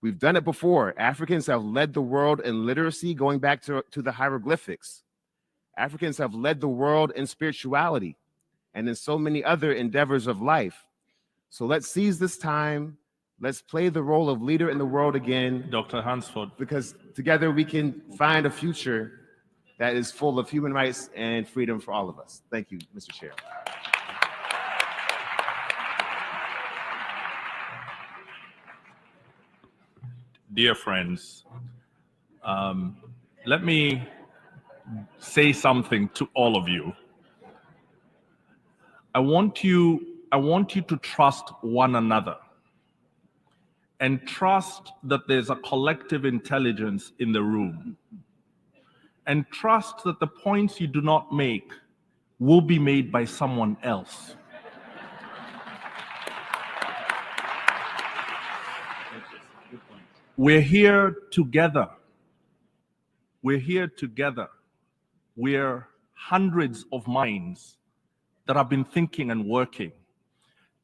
We've done it before. Africans have led the world in literacy, going back to the hieroglyphics. Africans have led the world in spirituality and in so many other endeavors of life. So let's seize this time. Let's play the role of leader in the world again. Dr. Hansford. Because together we can find a future that is full of human rights and freedom for all of us. Thank you, Mr. Chair. Dear friends, let me say something to all of you. I want you to trust one another and trust that there's a collective intelligence in the room, and trust that the points you do not make will be made by someone else. We're here together. We're here together. We're hundreds of minds that have been thinking and working.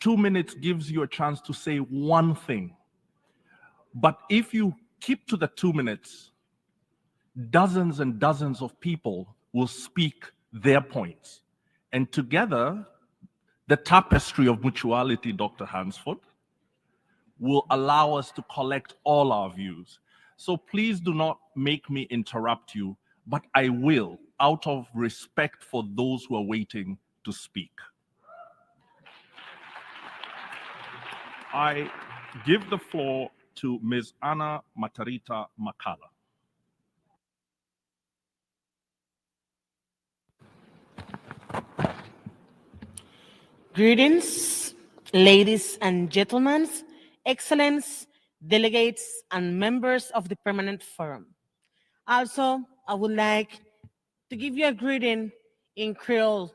2 minutes gives you a chance to say one thing. But if you keep to the 2 minutes, dozens and dozens of people will speak their points. And together, the tapestry of mutuality, Dr. Hansford, will allow us to collect all our views. So please do not make me interrupt you, but I will, out of respect for those who are waiting to speak. I give the floor to Ms. Anna Matarita Makala. Greetings, ladies and gentlemen, Excellencies, delegates, and members of the Permanent Forum. Also, I would like to give you a greeting in Creole,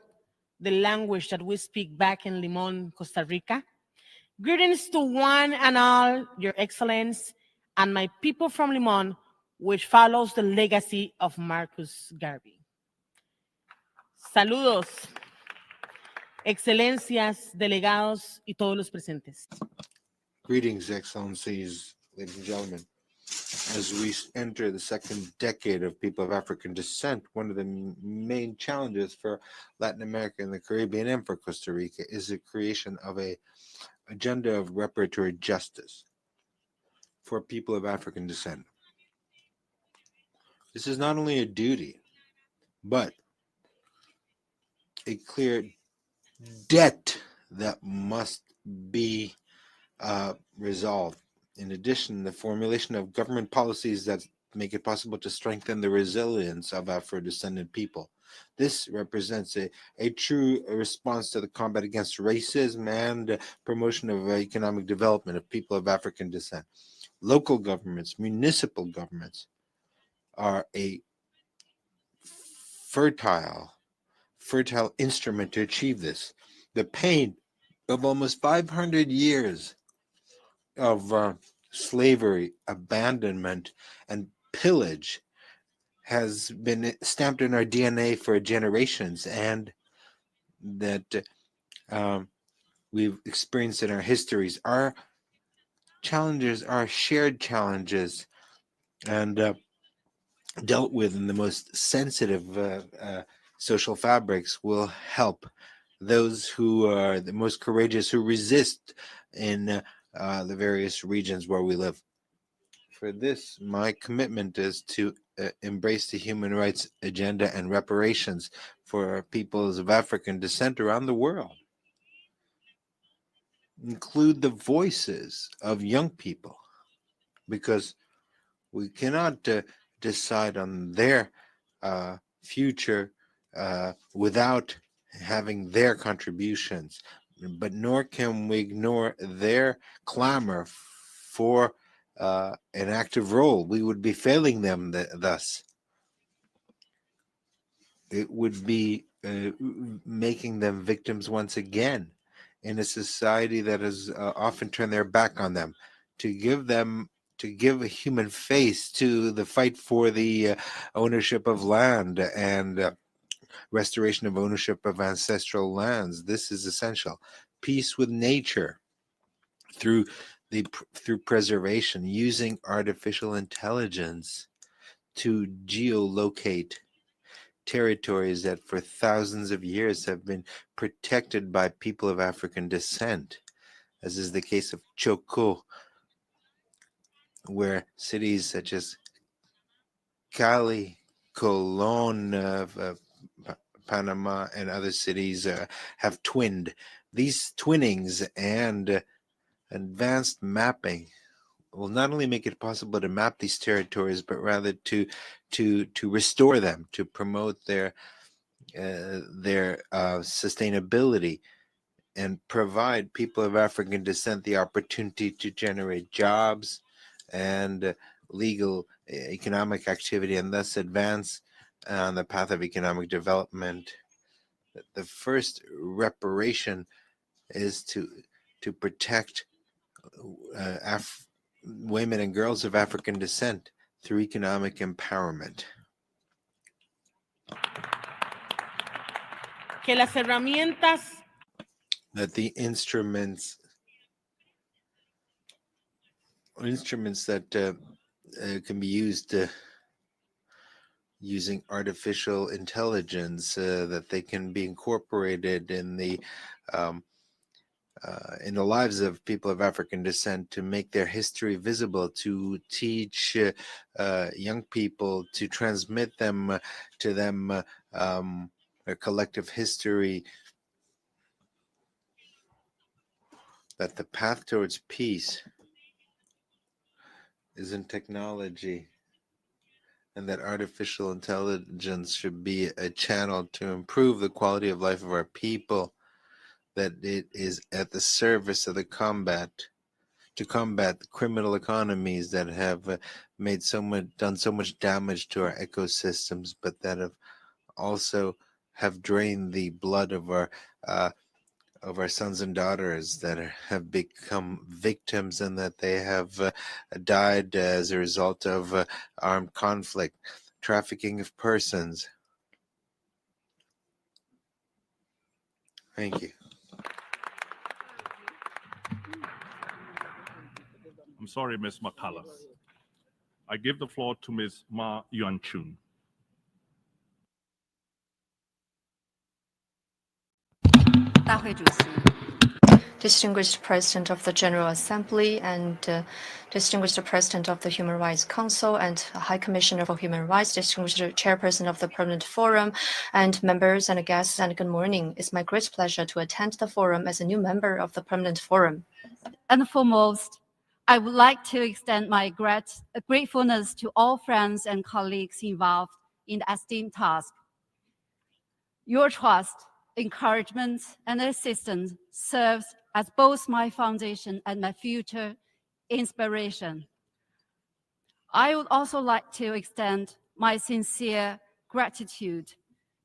the language that we speak back in Limon, Costa Rica. Greetings to one and all, Your Excellence, and my people from Limon, which follows the legacy of Marcus Garvey. Saludos, Excelencias, delegados, y todos los presentes. Greetings, Excellencies, ladies and gentlemen. As we enter the second decade of people of African descent, one of the main challenges for Latin America and the Caribbean and for Costa Rica is the creation of an agenda of reparatory justice for people of African descent. This is not only a duty, but a clear debt that must be resolved. In addition, the formulation of government policies that make it possible to strengthen the resilience of Afro-descendant people. This represents a true response to the combat against racism and promotion of economic development of people of African descent. Local governments, municipal governments are a fertile instrument to achieve this. The pain of almost 500 years of slavery, abandonment, and pillage has been stamped in our DNA for generations, and that we've experienced in our histories. Our challenges are shared challenges and dealt with in the most sensitive social fabrics will help those who are the most courageous, who resist in the various regions where we live. For this, my commitment is to embrace the human rights agenda and reparations for peoples of African descent around the world. Include the voices of young people, because we cannot decide on their future without having their contributions, but nor can we ignore their clamor for an active role. We would be failing them thus. It would be making them victims once again in a society that has often turned their back on them. To give a human face to the fight for the ownership of land and restoration of ownership of ancestral lands. This is essential. Peace with nature through preservation, using artificial intelligence to geolocate territories that for thousands of years have been protected by people of African descent, as is the case of Choco, where cities such as Cali, Colón, Panama, and other cities have twinned. These twinnings and advanced mapping will not only make it possible to map these territories, but rather to restore them, to promote their sustainability, and provide people of African descent the opportunity to generate jobs and legal economic activity, and thus advance on the path of economic development. The first reparation is to protect women and girls of African descent through economic empowerment. Que las herramientas That the instruments that can be used using artificial intelligence, that they can be incorporated in the lives of people of African descent, to make their history visible, to teach young people, to transmit them to them their collective history, that the path towards peace is in technology, and that artificial intelligence should be a channel to improve the quality of life of our people, that it is at the service of to combat the criminal economies that have done so much damage to our ecosystems, but that have drained the blood of our sons and daughters, that have become victims, and that they have died as a result of armed conflict, trafficking of persons. Thank you. I'm sorry, Ms. McCullough. I give the floor to Ms. Ma Yuan-Chun. Distinguished President of the General Assembly and Distinguished President of the Human Rights Council and High Commissioner for Human Rights, Distinguished Chairperson of the Permanent Forum, and members and guests, and good morning. It's my great pleasure to attend the forum as a new member of the Permanent Forum. And foremost, I would like to extend my gratefulness to all friends and colleagues involved in the esteemed task. Your trust, encouragement, and assistance serves as both my foundation and my future inspiration. I would also like to extend my sincere gratitude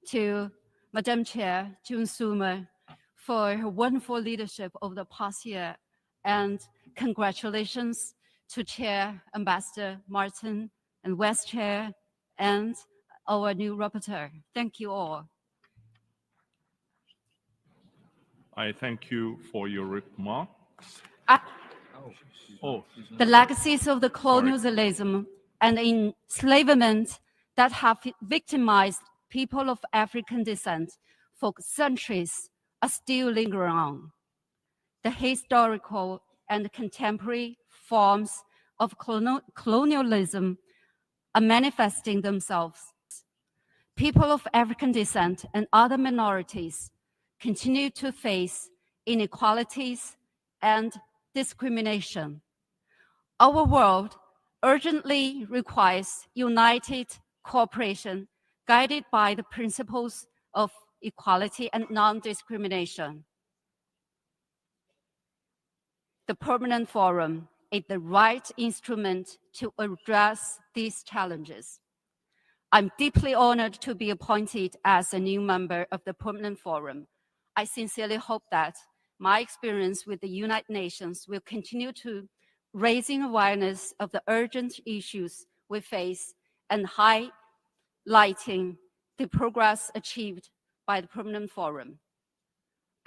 to Madam Chair June Soomer for her wonderful leadership over the past year, and congratulations to Chair Ambassador Martin and Vice Chair and our new rapporteur. Thank you all. I thank you for your remarks. The legacies of the colonialism and enslavement that have victimized people of African descent for centuries are still lingering on. The historical and contemporary forms of colonialism are manifesting themselves. People of African descent and other minorities continue to face inequalities and discrimination. Our world urgently requires united cooperation guided by the principles of equality and non-discrimination. The Permanent Forum is the right instrument to address these challenges. I'm deeply honored to be appointed as a new member of the Permanent Forum. I sincerely hope that my experience with the United Nations will continue to raising awareness of the urgent issues we face and highlighting the progress achieved by the Permanent Forum.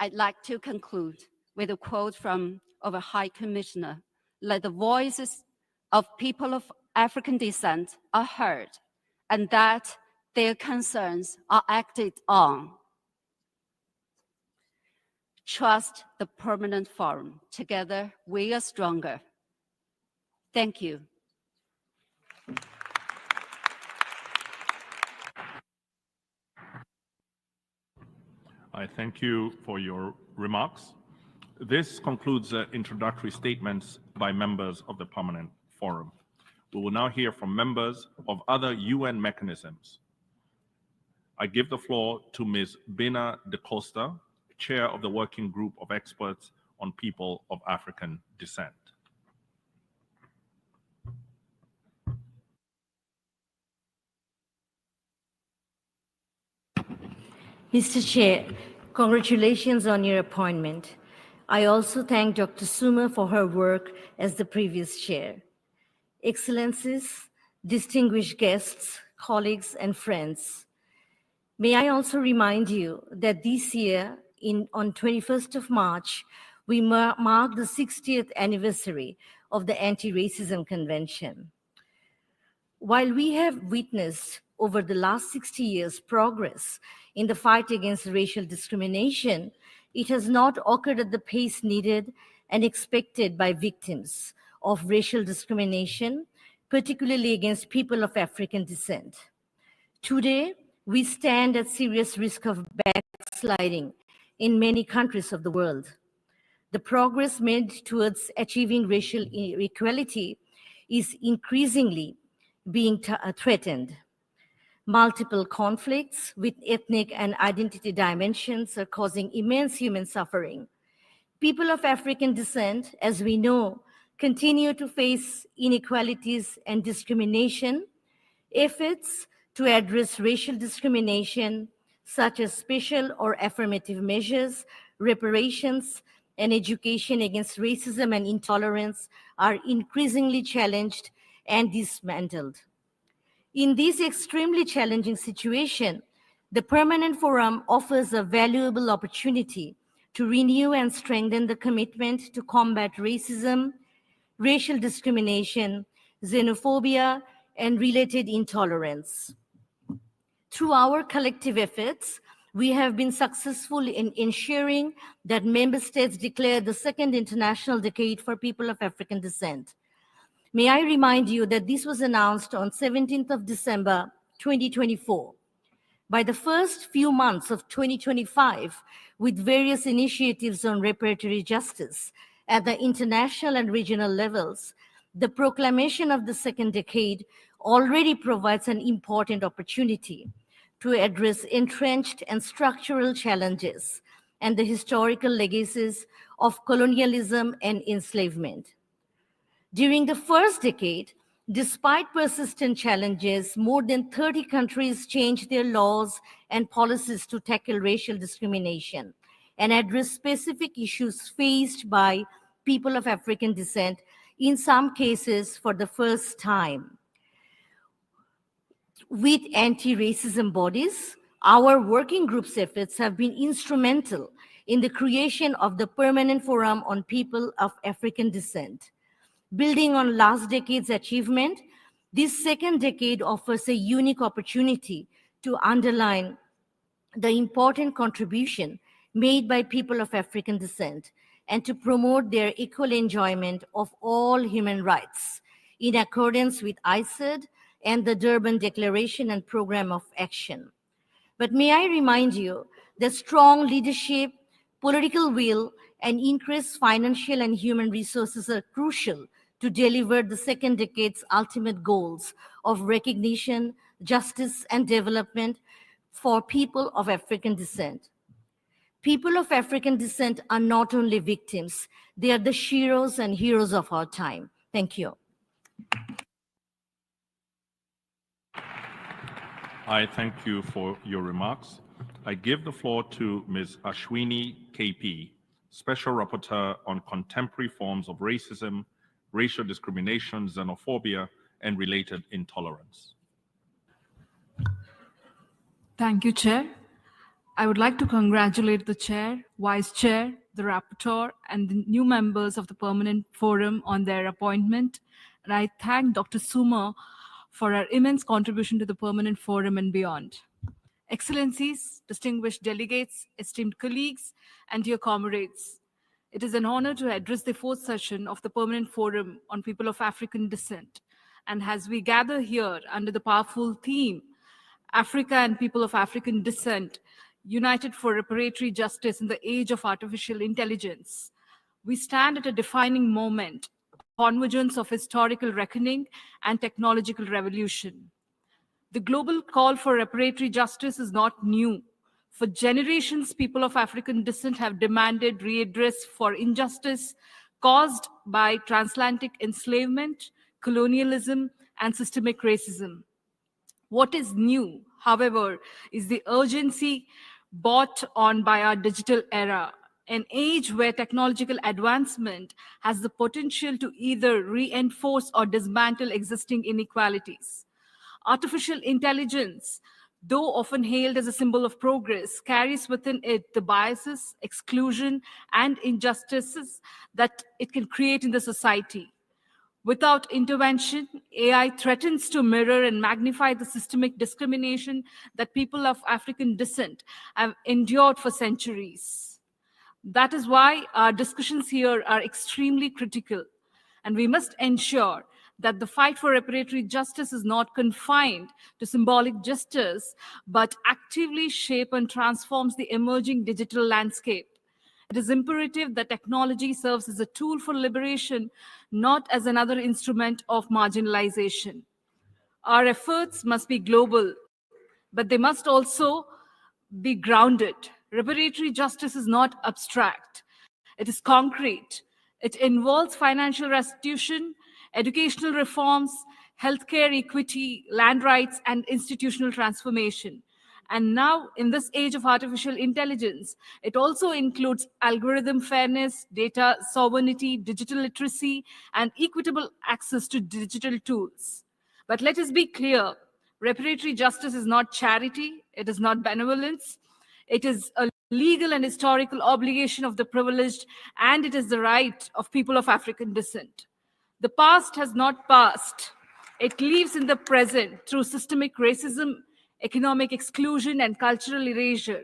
I'd like to conclude with a quote from our High Commissioner: "Let the voices of people of African descent are heard, and that their concerns are acted on." Trust the Permanent Forum. Together, we are stronger. Thank you. I thank you for your remarks. This concludes the introductory statements by members of the Permanent Forum. We will now hear from members of other UN mechanisms. I give the floor to Ms. Bina Da Costa, Chair of the Working Group of Experts on People of African Descent. Mr. Chair, congratulations on your appointment. I also thank Dr. Soomer for her work as the previous chair. Excellencies, distinguished guests, colleagues, and friends, may I also remind you that this year, on 21st of March, we mark the 60th anniversary of the Anti-Racism Convention. While we have witnessed over the last 60 years progress in the fight against racial discrimination, it has not occurred at the pace needed and expected by victims of racial discrimination, particularly against people of African descent. Today, we stand at serious risk of backsliding in many countries of the world. The progress made towards achieving racial equality is increasingly being threatened. Multiple conflicts with ethnic and identity dimensions are causing immense human suffering. People of African descent, as we know, continue to face inequalities and discrimination. Efforts to address racial discrimination, such as special or affirmative measures, reparations, and education against racism and intolerance, are increasingly challenged and dismantled. In this extremely challenging situation, the Permanent Forum offers a valuable opportunity to renew and strengthen the commitment to combat racism, racial discrimination, xenophobia, and related intolerance. Through our collective efforts, we have been successful in ensuring that member states declare the second International Decade for People of African Descent. May I remind you that this was announced on 17th of December, 2024. By the first few months of 2025, with various initiatives on reparatory justice at the international and regional levels, the proclamation of the second decade already provides an important opportunity to address entrenched and structural challenges and the historical legacies of colonialism and enslavement. During the first decade, Despite persistent challenges, more than 30 countries changed their laws and policies to tackle racial discrimination and address specific issues faced by people of African descent, in some cases for the first time. With anti-racism bodies, our working group's efforts have been instrumental in the creation of the Permanent Forum on People of African Descent. Building on last decade's achievement, this second decade offers a unique opportunity to underline the important contribution made by people of African descent and to promote their equal enjoyment of all human rights in accordance with ICED and the Durban Declaration and Program of Action. But may I remind you that strong leadership, political will, and increased financial and human resources are crucial to deliver the second decade's ultimate goals of recognition, justice, and development for people of African descent. People of African descent are not only victims, they are the sheroes and heroes of our time. Thank you. I thank you for your remarks. I give the floor to Ms. Ashwini KP, Special Rapporteur on Contemporary Forms of Racism, Racial Discrimination, Xenophobia, and Related Intolerance. Thank you, Chair. I would like to congratulate the Chair, Vice Chair, the Rapporteur, and the new members of the Permanent Forum on their appointment. And I thank Dr. Suma for her immense contribution to the Permanent Forum and beyond. Excellencies, distinguished delegates, esteemed colleagues, and dear comrades, it is an honor to address the fourth session of the Permanent Forum on People of African Descent. And as we gather here under the powerful theme, Africa and People of African Descent, united for reparatory justice in the age of artificial intelligence, we stand at a defining moment, convergence of historical reckoning and technological revolution. The global call for reparatory justice is not new. For generations, people of African descent have demanded redress for injustice caused by transatlantic enslavement, colonialism, and systemic racism. What is new, however, is the urgency brought on by our digital era, an age where technological advancement has the potential to either reinforce or dismantle existing inequalities. Artificial intelligence, though often hailed as a symbol of progress, carries within it the biases, exclusion, and injustices that it can create in the society. Without intervention, AI threatens to mirror and magnify the systemic discrimination that people of African descent have endured for centuries. That is why our discussions here are extremely critical, and we must ensure that the fight for reparatory justice is not confined to symbolic gestures, but actively shape and transforms the emerging digital landscape. It is imperative that technology serves as a tool for liberation, not as another instrument of marginalization. Our efforts must be global, but they must also be grounded. Reparatory justice is not abstract. It is concrete. It involves financial restitution, educational reforms, healthcare equity, land rights, and institutional transformation. And now, in this age of artificial intelligence, it also includes algorithm fairness, data sovereignty, digital literacy, and equitable access to digital tools. But let us be clear, reparatory justice is not charity, it is not benevolence, it is a legal and historical obligation of the privileged, and it is the right of people of African descent. The past has not passed. It lives in the present through systemic racism, economic exclusion, and cultural erasure.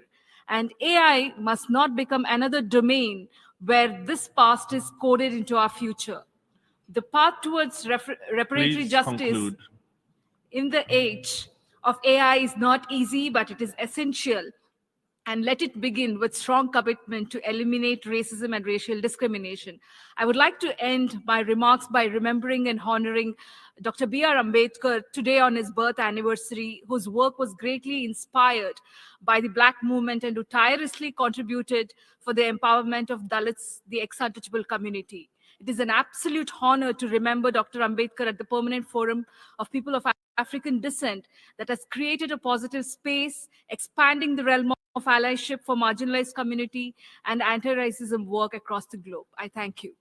And AI must not become another domain where this past is coded into our future. The path towards reparatory Please justice conclude. in the age of AI is not easy, but it is essential. And let it begin with strong commitment to eliminate racism and racial discrimination. I would like to end my remarks by remembering and honoring Dr. B.R. Ambedkar today on his birth anniversary, whose work was greatly inspired by the Black movement and who tirelessly contributed for the empowerment of Dalits, the ex-untouchable community. It is an absolute honor to remember Dr. Ambedkar at the Permanent Forum of People of African Descent that has created a positive space, expanding the realm of allyship for marginalized community and anti-racism work across the globe. I thank you.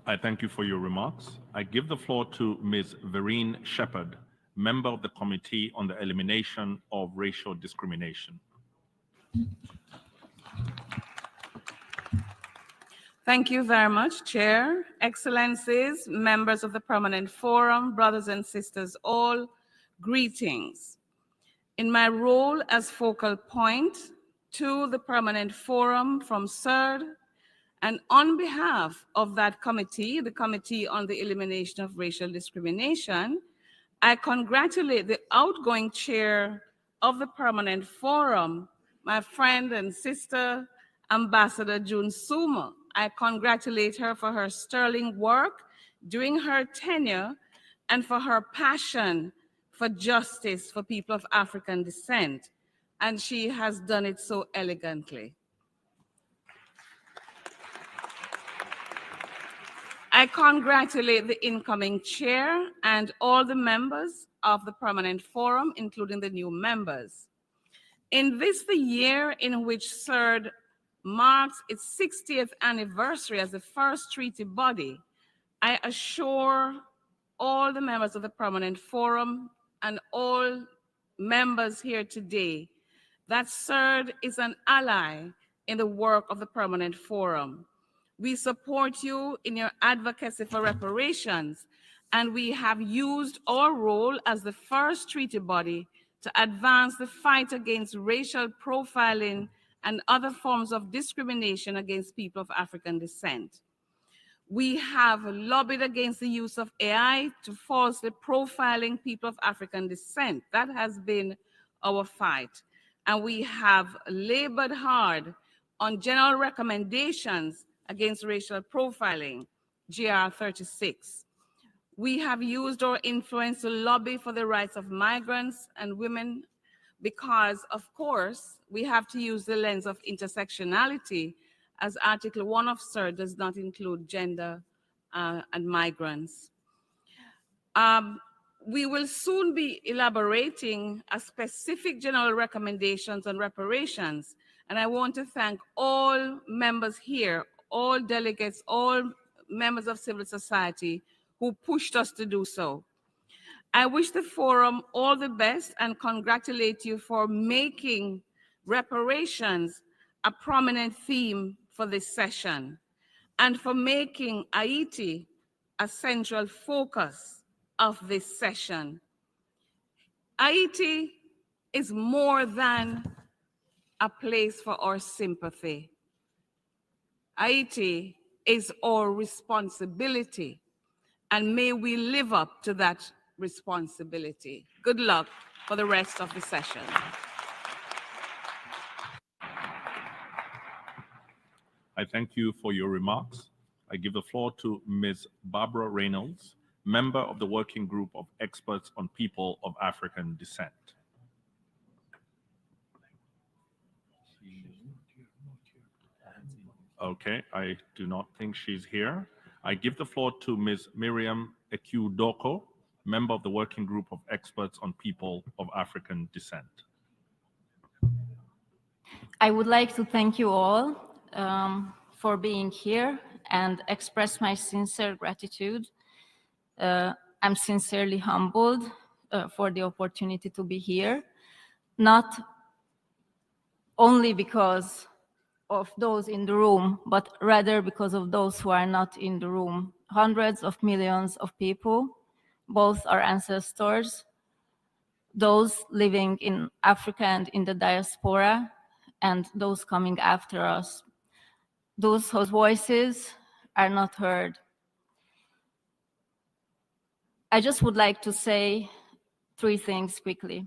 I thank you for your remarks. I give the floor to Ms. Vereen Shepherd, member of the Committee on the Elimination of Racial Discrimination. Thank you very much, Chair, Excellencies, members of the Permanent Forum, brothers and sisters all, greetings. In my role as focal point to the Permanent Forum from CERD, and on behalf of that committee, the Committee on the Elimination of Racial Discrimination, I congratulate the outgoing chair of the Permanent Forum, my friend and sister, Ambassador June Soomer. I congratulate her for her sterling work during her tenure and for her passion for justice for people of African descent. And she has done it so elegantly. I congratulate the incoming chair and all the members of the Permanent Forum, including the new members. In this, the year in which CERD marks its 60th anniversary as the first treaty body, I assure all the members of the Permanent Forum and all members here today that CERD is an ally in the work of the Permanent Forum. We support you in your advocacy for reparations, and we have used our role as the first treaty body to advance the fight against racial profiling and other forms of discrimination against people of African descent. We have lobbied against the use of AI to falsely profiling people of African descent. That has been our fight. And we have labored hard on general recommendations against racial profiling, GR 36. We have used our influence to lobby for the rights of migrants and women because, of course, we have to use the lens of intersectionality, as Article 1 of CERD does not include gender and migrants. We will soon be elaborating a specific general recommendations on reparations, and I want to thank all members here, all delegates, all members of civil society who pushed us to do so. I wish the forum all the best and congratulate you for making reparations a prominent theme for this session and for making Haiti a central focus of this session. Haiti is more than a place for our sympathy. Haiti is our responsibility, and may we live up to that responsibility. Good luck for the rest of the session. I thank you for your remarks. I give the floor to Ms. Barbara Reynolds, member of the Working Group of Experts on People of African Descent. Okay, I do not think she's here. I give the floor to Ms. Miriam Ekiudoko, member of the Working Group of Experts on People of African Descent. I would like to thank you all for being here and express my sincere gratitude. I'm sincerely humbled for the opportunity to be here, not only because of those in the room, but rather because of those who are not in the room. Hundreds of millions of people, both our ancestors, those living in Africa and in the diaspora, and those coming after us, those whose voices are not heard. I just would like to say 3 things quickly.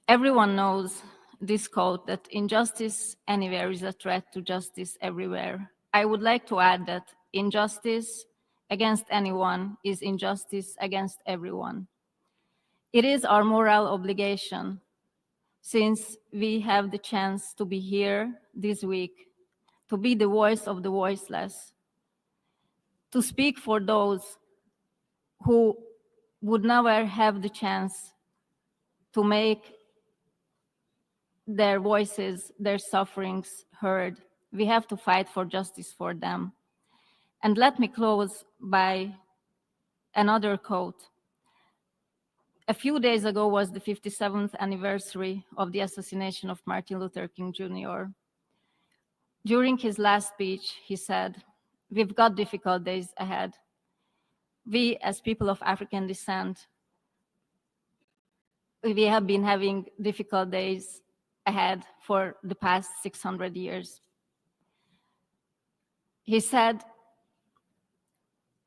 Everyone knows this quote that injustice anywhere is a threat to justice everywhere. I would like to add that injustice against anyone is injustice against everyone. It is our moral obligation, since we have the chance to be here this week, to be the voice of the voiceless, to speak for those who would never have the chance to make their voices, their sufferings heard. We have to fight for justice for them. And let me close by another quote. A few days ago was the 57th anniversary of the assassination of Martin Luther King Jr. During his last speech, he said, "We've got difficult days ahead. We, as people of African descent, we have been having difficult days ahead for the past 600 years. He said,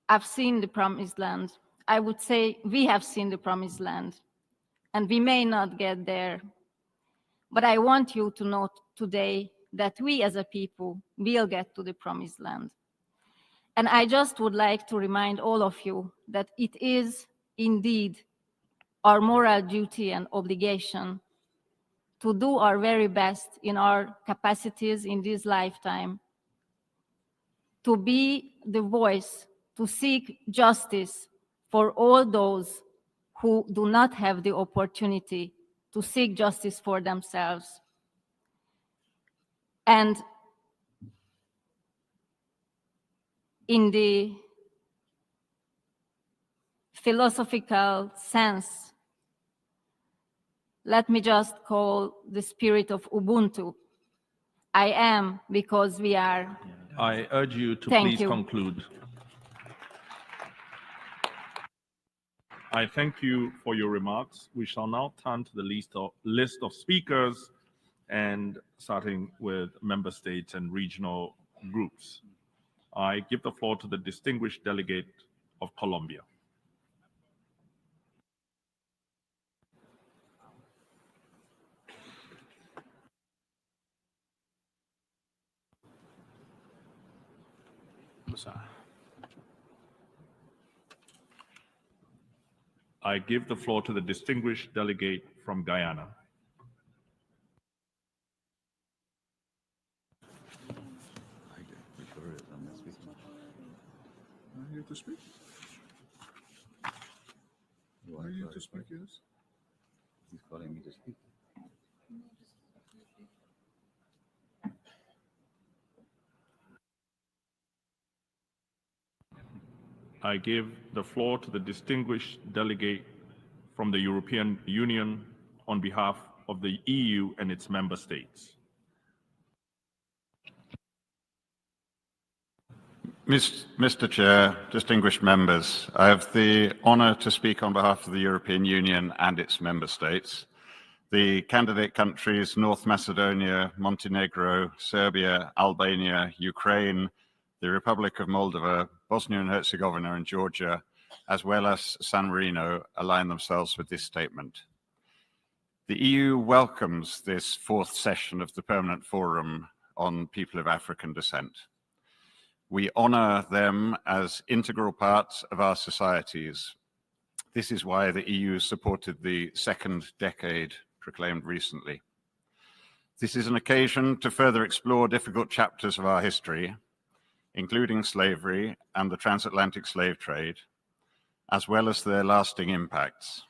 I've seen the promised land. I would say we have seen the promised land, and we may not get there. But I want you to know today that we as a people will get to the promised land. And I just would like to remind all of you that it is indeed our moral duty and obligation to do our very best in our capacities in this lifetime, to be the voice, to seek justice for all those who do not have the opportunity to seek justice for themselves. And in the philosophical sense, let me just call the spirit of Ubuntu. I am because we are. I urge you to Thank please you. conclude. I thank you for your remarks. We shall now turn to the list of speakers, and starting with member states and regional groups. I give the floor to the distinguished delegate of Colombia. I give the floor to the distinguished delegate from Guyana. Are you to speak? Are you to speak, yes? He's calling me to speak. I give the floor to the distinguished delegate from the European Union on behalf of the EU and its member states. Mr. Chair, distinguished members, I have the honor to speak on behalf of the European Union and its member states. The candidate countries, North Macedonia, Montenegro, Serbia, Albania, Ukraine, the Republic of Moldova, Bosnia and Herzegovina, and Georgia, as well as San Marino, align themselves with this statement. The EU welcomes this fourth session of the Permanent Forum on People of African Descent. We honor them as integral parts of our societies. This is why the EU supported the second decade proclaimed recently. This is an occasion to further explore difficult chapters of our history, including slavery and the transatlantic slave trade, as well as their lasting impacts.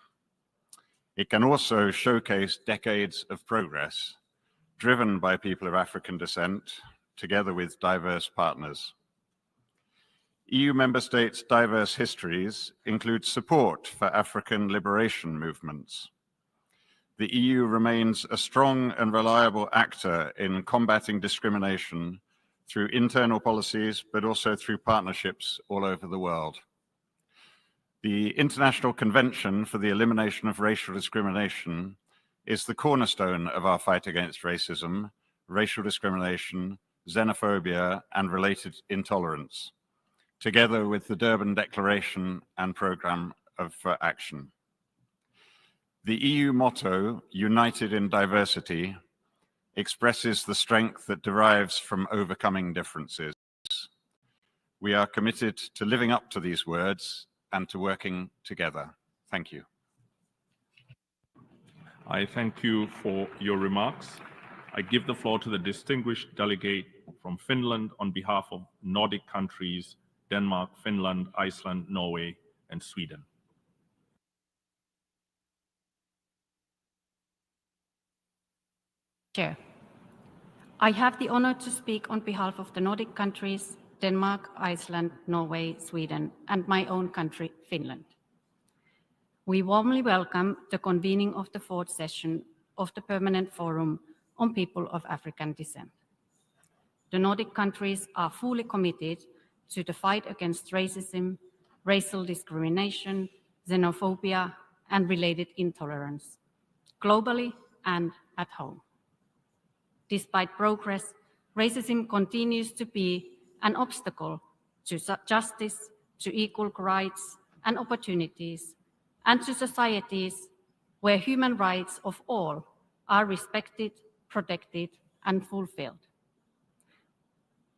It can also showcase decades of progress driven by people of African descent, together with diverse partners. EU member states' diverse histories include support for African liberation movements. The EU remains a strong and reliable actor in combating discrimination through internal policies, but also through partnerships all over the world. The International Convention for the Elimination of Racial Discrimination is the cornerstone of our fight against racism, racial discrimination, xenophobia, and related intolerance, together with the Durban Declaration and Programme for Action. The EU motto, United in Diversity, expresses the strength that derives from overcoming differences. We are committed to living up to these words and to working together. Thank you. I thank you for your remarks. I give the floor to the distinguished delegate from Finland on behalf of Nordic countries, Denmark, Finland, Iceland, Norway, and Sweden. Chair, I have the honor to speak on behalf of the Nordic countries, Denmark, Iceland, Norway, Sweden, and my own country, Finland. We warmly welcome the convening of the fourth session of the Permanent Forum on People of African Descent. The Nordic countries are fully committed to the fight against racism, racial discrimination, xenophobia, and related intolerance, globally and at home. Despite progress, racism continues to be an obstacle to justice, to equal rights and opportunities, and to societies where human rights of all are respected, protected, and fulfilled.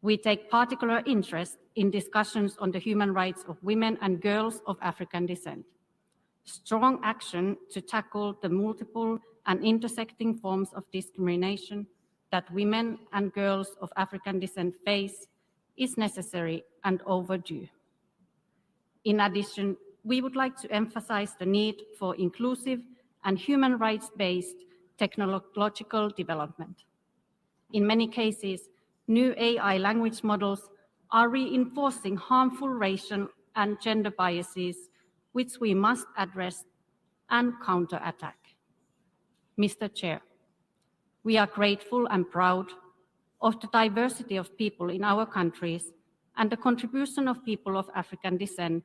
We take particular interest in discussions on the human rights of women and girls of African descent. Strong action to tackle the multiple and intersecting forms of discrimination that women and girls of African descent face is necessary and overdue. In addition, we would like to emphasize the need for inclusive and human rights-based technological development. In many cases, new AI language models are reinforcing harmful racial and gender biases, which we must address and counterattack. Mr. Chair, we are grateful and proud of the diversity of people in our countries and the contribution of people of African descent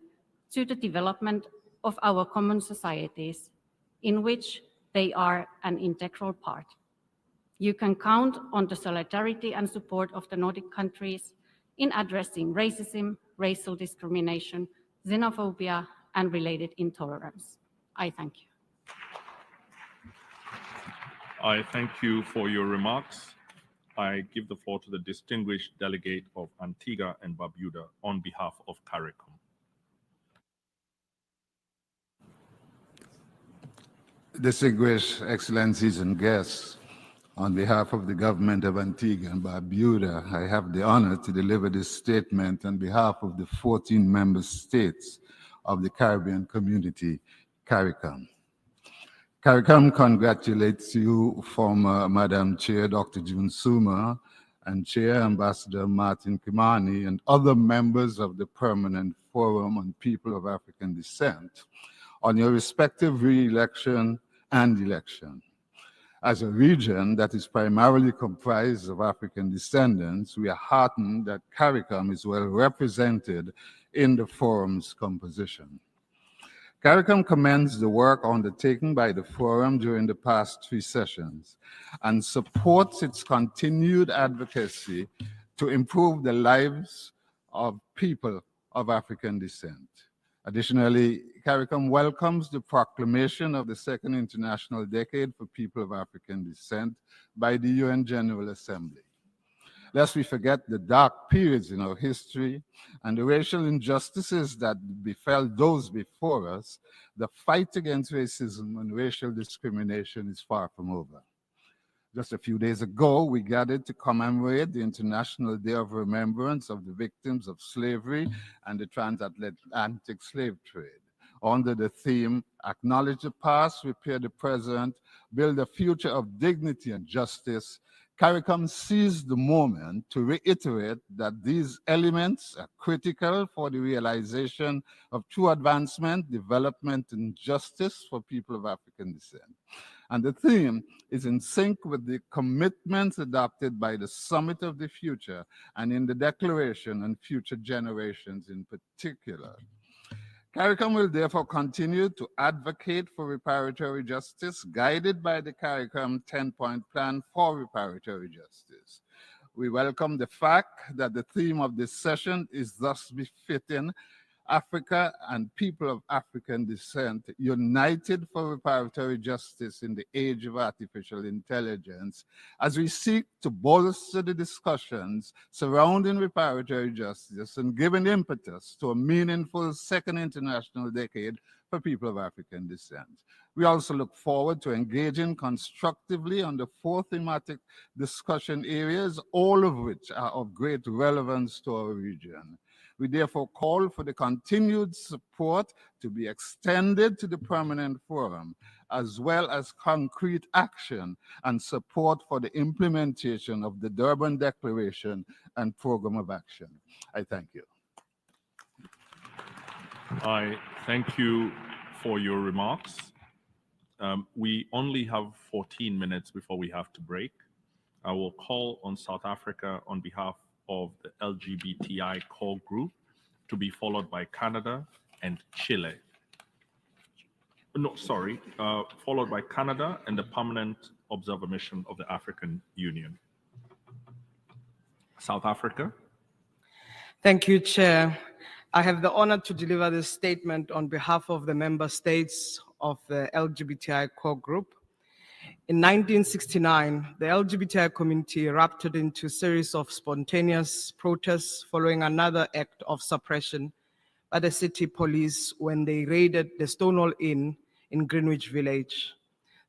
to the development of our common societies, in which they are an integral part. You can count on the solidarity and support of the Nordic countries in addressing racism, racial discrimination, xenophobia, and related intolerance. I thank you. I thank you for your remarks. I give the floor to the distinguished delegate of Antigua and Barbuda on behalf of CARICOM. Distinguished Excellencies and guests, on behalf of the government of Antigua and Barbuda, I have the honor to deliver this statement on behalf of the 14 member states of the Caribbean Community, CARICOM. CARICOM congratulates you, former Madam Chair Dr. June Soomer and Chair Ambassador Martin Kimani and other members of the Permanent Forum on People of African Descent on your respective re-election and election. As a region that is primarily comprised of African descendants, we are heartened that CARICOM is well represented in the forum's composition. CARICOM commends the work undertaken by the forum during the past 3 sessions and supports its continued advocacy to improve the lives of people of African descent. Additionally, CARICOM welcomes the proclamation of the Second International Decade for People of African Descent by the UN General Assembly. Lest we forget the dark periods in our history and the racial injustices that befell those before us, the fight against racism and racial discrimination is far from over. Just a few days ago, we gathered to commemorate the International Day of Remembrance of the Victims of Slavery and the Transatlantic Slave Trade, under the theme, Acknowledge the Past, Repair the Present, Build a Future of Dignity and Justice. CARICOM seized the moment to reiterate that these elements are critical for the realization of true advancement, development, and justice for people of African descent. And the theme is in sync with the commitments adopted by the Summit of the Future and in the Declaration on Future Generations in particular. CARICOM will therefore continue to advocate for reparatory justice, guided by the CARICOM 10-point plan for reparatory justice. We welcome the fact that the theme of this session is thus befitting Africa and people of African descent united for reparatory justice in the age of artificial intelligence, as we seek to bolster the discussions surrounding reparatory justice and give an impetus to a meaningful second international decade for people of African descent. We also look forward to engaging constructively on the four thematic discussion areas, all of which are of great relevance to our region. We therefore call for the continued support to be extended to the Permanent Forum, as well as concrete action and support for the implementation of the Durban Declaration and Program of Action. I thank you. I thank you for your remarks. We only have 14 minutes before we have to break. I will call on South Africa on behalf of the LGBTI core group, to be followed by Canada and Chile. No, sorry, followed by Canada and the Permanent Observer Mission of the African Union. South Africa. Thank you, Chair. I have the honor to deliver this statement on behalf of the member states of the LGBTI core group. In 1969, the LGBTI community erupted into a series of spontaneous protests following another act of suppression by the city police when they raided the Stonewall Inn in Greenwich Village.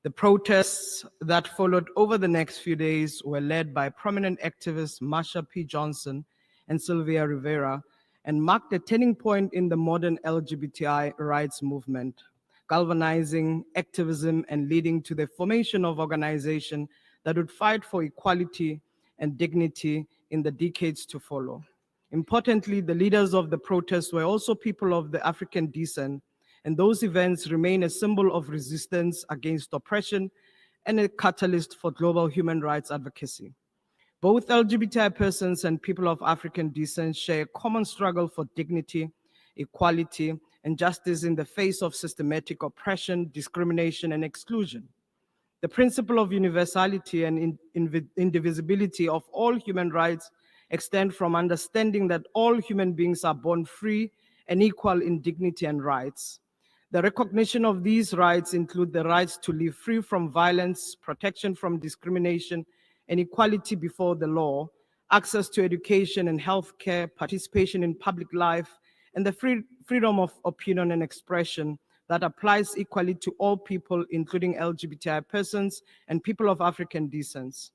The protests that followed over the next few days were led by prominent activists Marsha P. Johnson and Sylvia Rivera, and marked a turning point in the modern LGBTI rights movement, galvanizing activism and leading to the formation of organizations that would fight for equality and dignity in the decades to follow. Importantly, the leaders of the protests were also people of the African descent, and those events remain a symbol of resistance against oppression and a catalyst for global human rights advocacy. Both LGBTI persons and people of African descent share a common struggle for dignity, equality, and justice in the face of systematic oppression, discrimination, and exclusion. The principle of universality and indivisibility of all human rights extend from understanding that all human beings are born free and equal in dignity and rights. The recognition of these rights include the rights to live free from violence, protection from discrimination, and equality before the law, access to education and healthcare, participation in public life, and the freedom of opinion and expression that applies equally to all people, including LGBTI persons and people of African descent.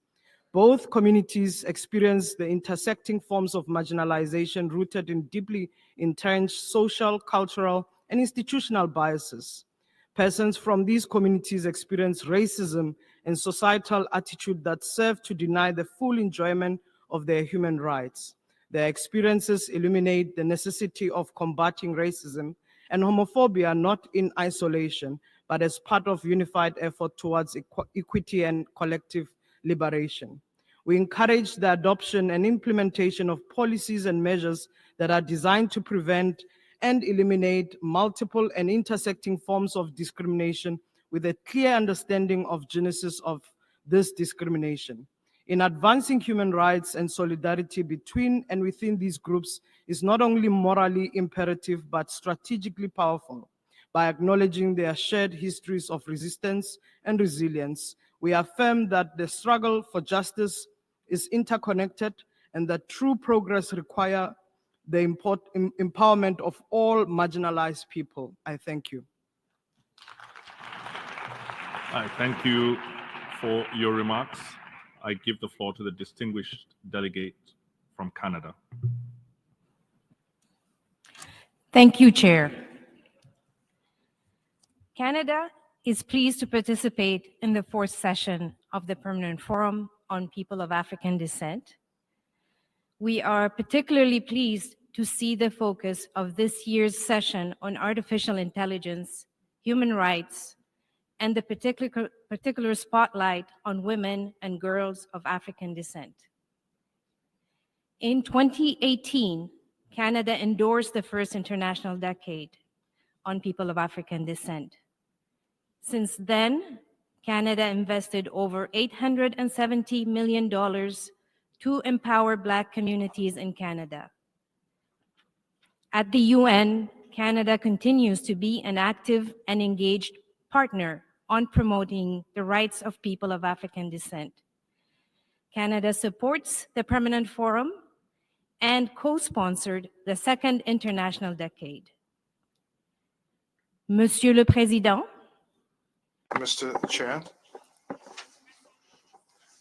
Both communities experience the intersecting forms of marginalization rooted in deeply entrenched social, cultural, and institutional biases. Persons from these communities experience racism and societal attitudes that serve to deny the full enjoyment of their human rights. Their experiences illuminate the necessity of combating racism and homophobia not in isolation, but as part of unified effort towards equity and collective liberation. We encourage the adoption and implementation of policies and measures that are designed to prevent and eliminate multiple and intersecting forms of discrimination with a clear understanding of genesis of this discrimination. In advancing human rights and solidarity between and within these groups is not only morally imperative, but strategically powerful. By acknowledging their shared histories of resistance and resilience, we affirm that the struggle for justice is interconnected and that true progress requires the empowerment of all marginalized people. I thank you. I thank you for your remarks. I give the floor to the distinguished delegate from Canada. Thank you, Chair. Canada is pleased to participate in the fourth session of the Permanent Forum on People of African Descent. We are particularly pleased to see the focus of this year's session on artificial intelligence, human rights, and the particular spotlight on women and girls of African descent. In 2018, Canada endorsed the first International Decade on People of African Descent. Since then, Canada invested over $870 million to empower Black communities in Canada. At the UN, Canada continues to be an active and engaged partner on promoting the rights of people of African descent. Canada supports the Permanent Forum and co-sponsored the Second International Decade. Monsieur le Président, Mr. Chair.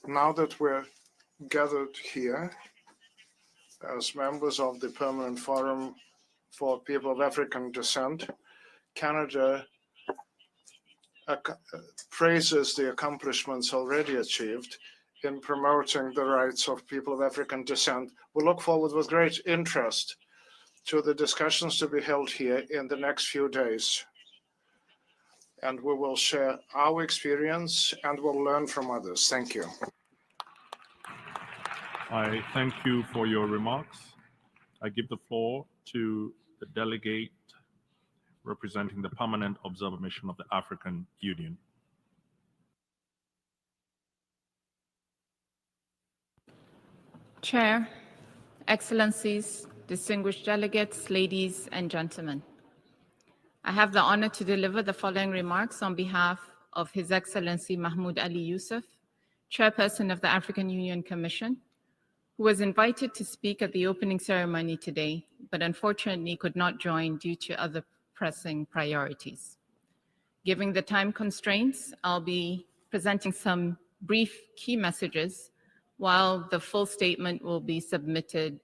Now that we're gathered here as members of the Permanent Forum for People of African Descent, Canada praises the accomplishments already achieved in promoting the rights of people of African descent. We look forward with great interest to the discussions to be held here in the next few days. And we will share our experience and we'll learn from others. Thank you. I thank you for your remarks. I give the floor to the delegate representing the Permanent Observer Mission of the African Union. Chair, Excellencies, distinguished delegates, ladies and gentlemen. I have the honor to deliver the following remarks on behalf of His Excellency Mahmoud Ali Yusuf, Chairperson of the African Union Commission, who was invited to speak at the opening ceremony today, but unfortunately could not join due to other pressing priorities. Given the time constraints, I'll be presenting some brief key messages while the full statement will be submitted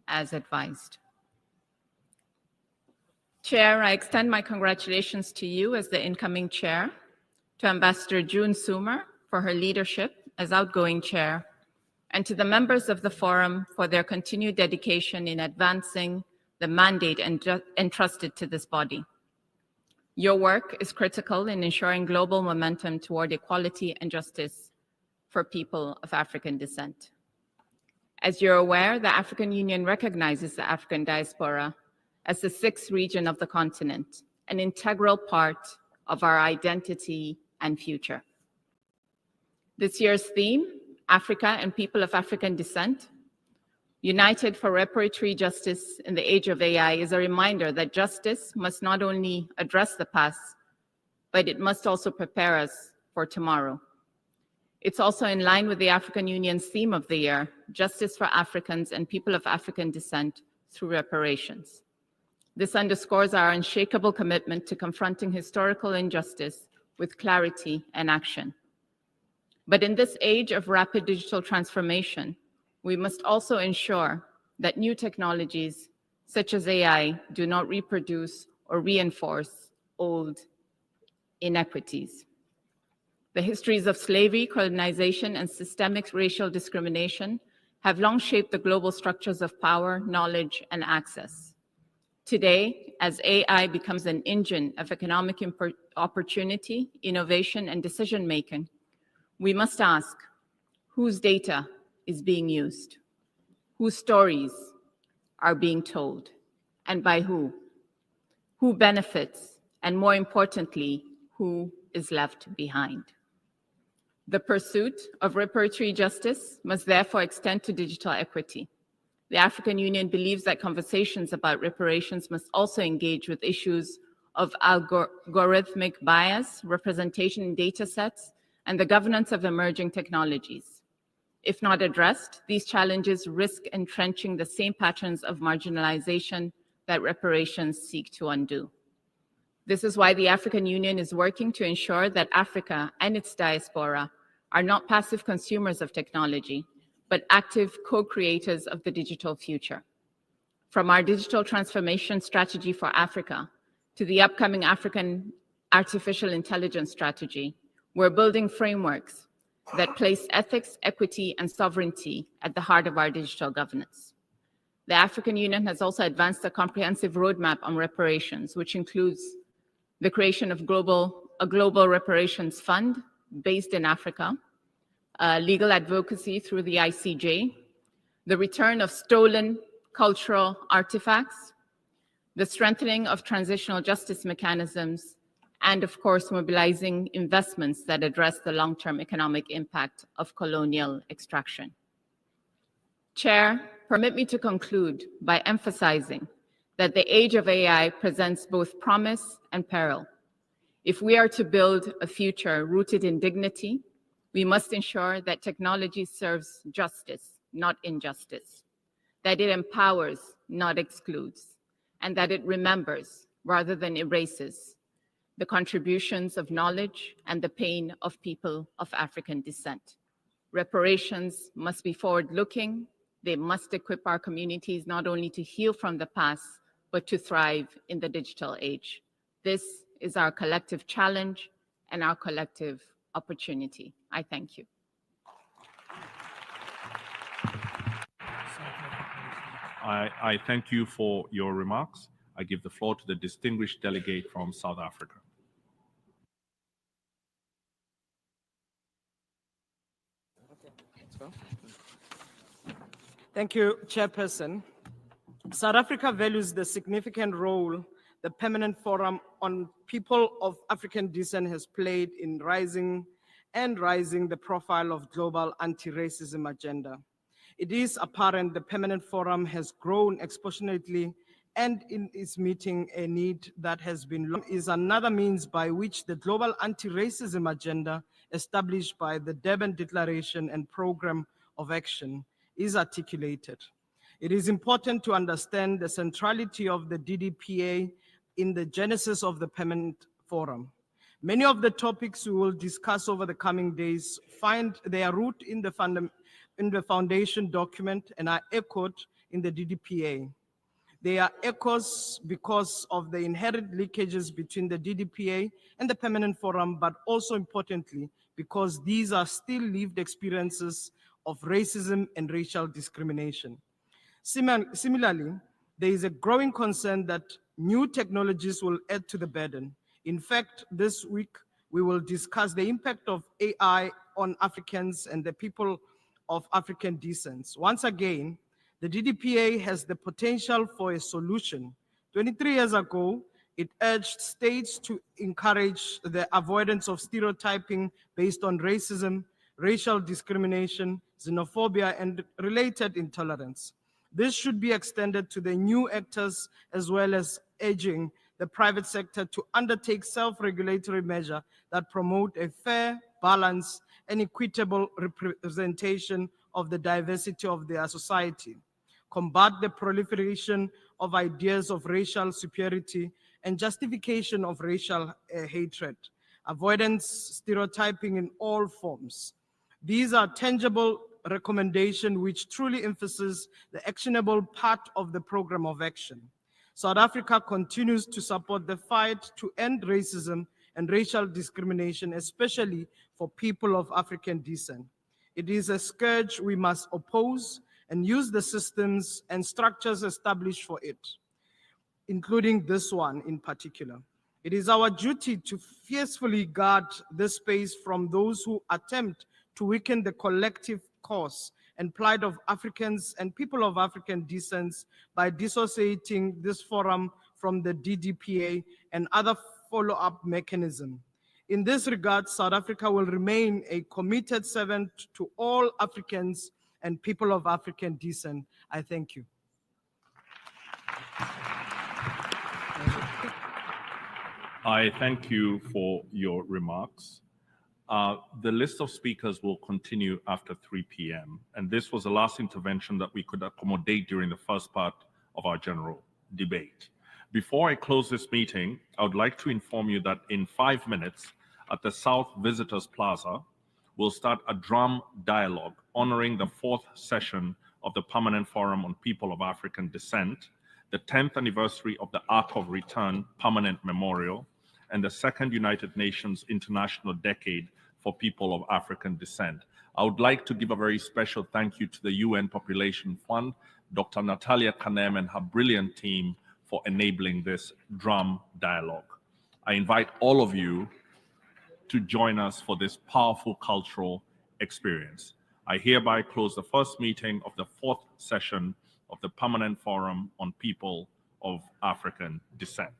as advised. Chair, I extend my congratulations to you as the incoming chair, to Ambassador June Soomer for her leadership as outgoing chair, and to the members of the forum for their continued dedication in advancing the mandate entrusted to this body. Your work is critical in ensuring global momentum toward equality and justice for people of African descent. As you're aware, the African Union recognizes the African diaspora as the sixth region of the continent, an integral part of our identity and future. This year's theme, Africa and People of African Descent, United for Reparatory Justice in the Age of AI, is a reminder that justice must not only address the past, but it must also prepare us for tomorrow. It's also in line with the African Union's theme of the year, Justice for Africans and People of African Descent through Reparations. This underscores our unshakable commitment to confronting historical injustice with clarity and action. But in this age of rapid digital transformation, we must also ensure that new technologies, such as AI, do not reproduce or reinforce old inequities. The histories of slavery, colonization, and systemic racial discrimination have long shaped the global structures of power, knowledge, and access. Today, as AI becomes an engine of economic opportunity, innovation, and decision-making, we must ask, whose data is being used? Whose stories are being told? And by who? Who benefits? And more importantly, who is left behind? The pursuit of reparatory justice must therefore extend to digital equity. The African Union believes that conversations about reparations must also engage with issues of algorithmic bias, representation in data sets, and the governance of emerging technologies. If not addressed, these challenges risk entrenching the same patterns of marginalization that reparations seek to undo. This is why the African Union is working to ensure that Africa and its diaspora are not passive consumers of technology, but active co-creators of the digital future. From our digital transformation strategy for Africa to the upcoming African artificial intelligence strategy, we're building frameworks that place ethics, equity, and sovereignty at the heart of our digital governance. The African Union has also advanced a comprehensive roadmap on reparations, which includes the creation of a global reparations fund based in Africa, legal advocacy through the ICJ, the return of stolen cultural artifacts, the strengthening of transitional justice mechanisms, and of course, mobilizing investments that address the long-term economic impact of colonial extraction. Chair, permit me to conclude by emphasizing that the age of AI presents both promise and peril. If we are to build a future rooted in dignity, we must ensure that technology serves justice, not injustice, that it empowers, not excludes, and that it remembers rather than erases, the contributions of knowledge, and the pain of people of African descent. Reparations must be forward-looking. They must equip our communities not only to heal from the past, but to thrive in the digital age. This is our collective challenge and our collective opportunity. I thank you. I thank you for your remarks. I give the floor to the distinguished delegate from South Africa. Thank you, Chairperson. South Africa values the significant role the Permanent Forum on People of African Descent has played in raising the profile of global anti-racism agenda. It is apparent the Permanent Forum has grown exponentially, and in its meeting a need that has been long is another means by which the global anti-racism agenda established by the Durban Declaration and Program of Action is articulated. It is important to understand the centrality of the DDPA in the genesis of the Permanent Forum. Many of the topics we will discuss over the coming days find their root in the foundation document and are echoed in the DDPA. They are echoes because of the inherent leakages between the DDPA and the Permanent Forum, but also importantly, because these are still lived experiences of racism and racial discrimination. Similarly, there is a growing concern that new technologies will add to the burden. In fact, this week, we will discuss the impact of AI on Africans and the people of African descent. Once again, the DDPA has the potential for a solution. 23 years ago, it urged states to encourage the avoidance of stereotyping based on racism, racial discrimination, xenophobia, and related intolerance. This should be extended to the new actors as well as urging the private sector to undertake self-regulatory measures that promote a fair, balanced, and equitable representation of the diversity of their society, combat the proliferation of ideas of racial superiority and justification of racial hatred, avoidance stereotyping in all forms. These are tangible recommendations which truly emphasize the actionable part of the program of action. South Africa continues to support the fight to end racism and racial discrimination, especially for people of African descent. It is a scourge we must oppose and use the systems and structures established for it, including this one in particular. It is our duty to fiercely guard this space from those who attempt to weaken the collective cause and plight of Africans and people of African descent by dissociating this forum from the DDPA and other follow-up mechanisms. In this regard, South Africa will remain a committed servant to all Africans and people of African descent. I thank you. I thank you for your remarks. The list of speakers will continue after 3 p.m. And this was the last intervention that we could accommodate during the first part of our general debate. Before I close this meeting, I would like to inform you that in 5 minutes at the South Visitors Plaza, we'll start a drum dialogue honoring the 4th session of the Permanent Forum on People of African Descent, the 10th anniversary of the Arc of Return Permanent Memorial, and the 2nd United Nations International Decade for People of African Descent. I would like to give a very special thank you to the UN Population Fund, Dr. Natalia Kanem and her brilliant team for enabling this drum dialogue. I invite all of you to join us for this powerful cultural experience. I hereby close the first meeting of the 4th session of the Permanent Forum on People of African Descent.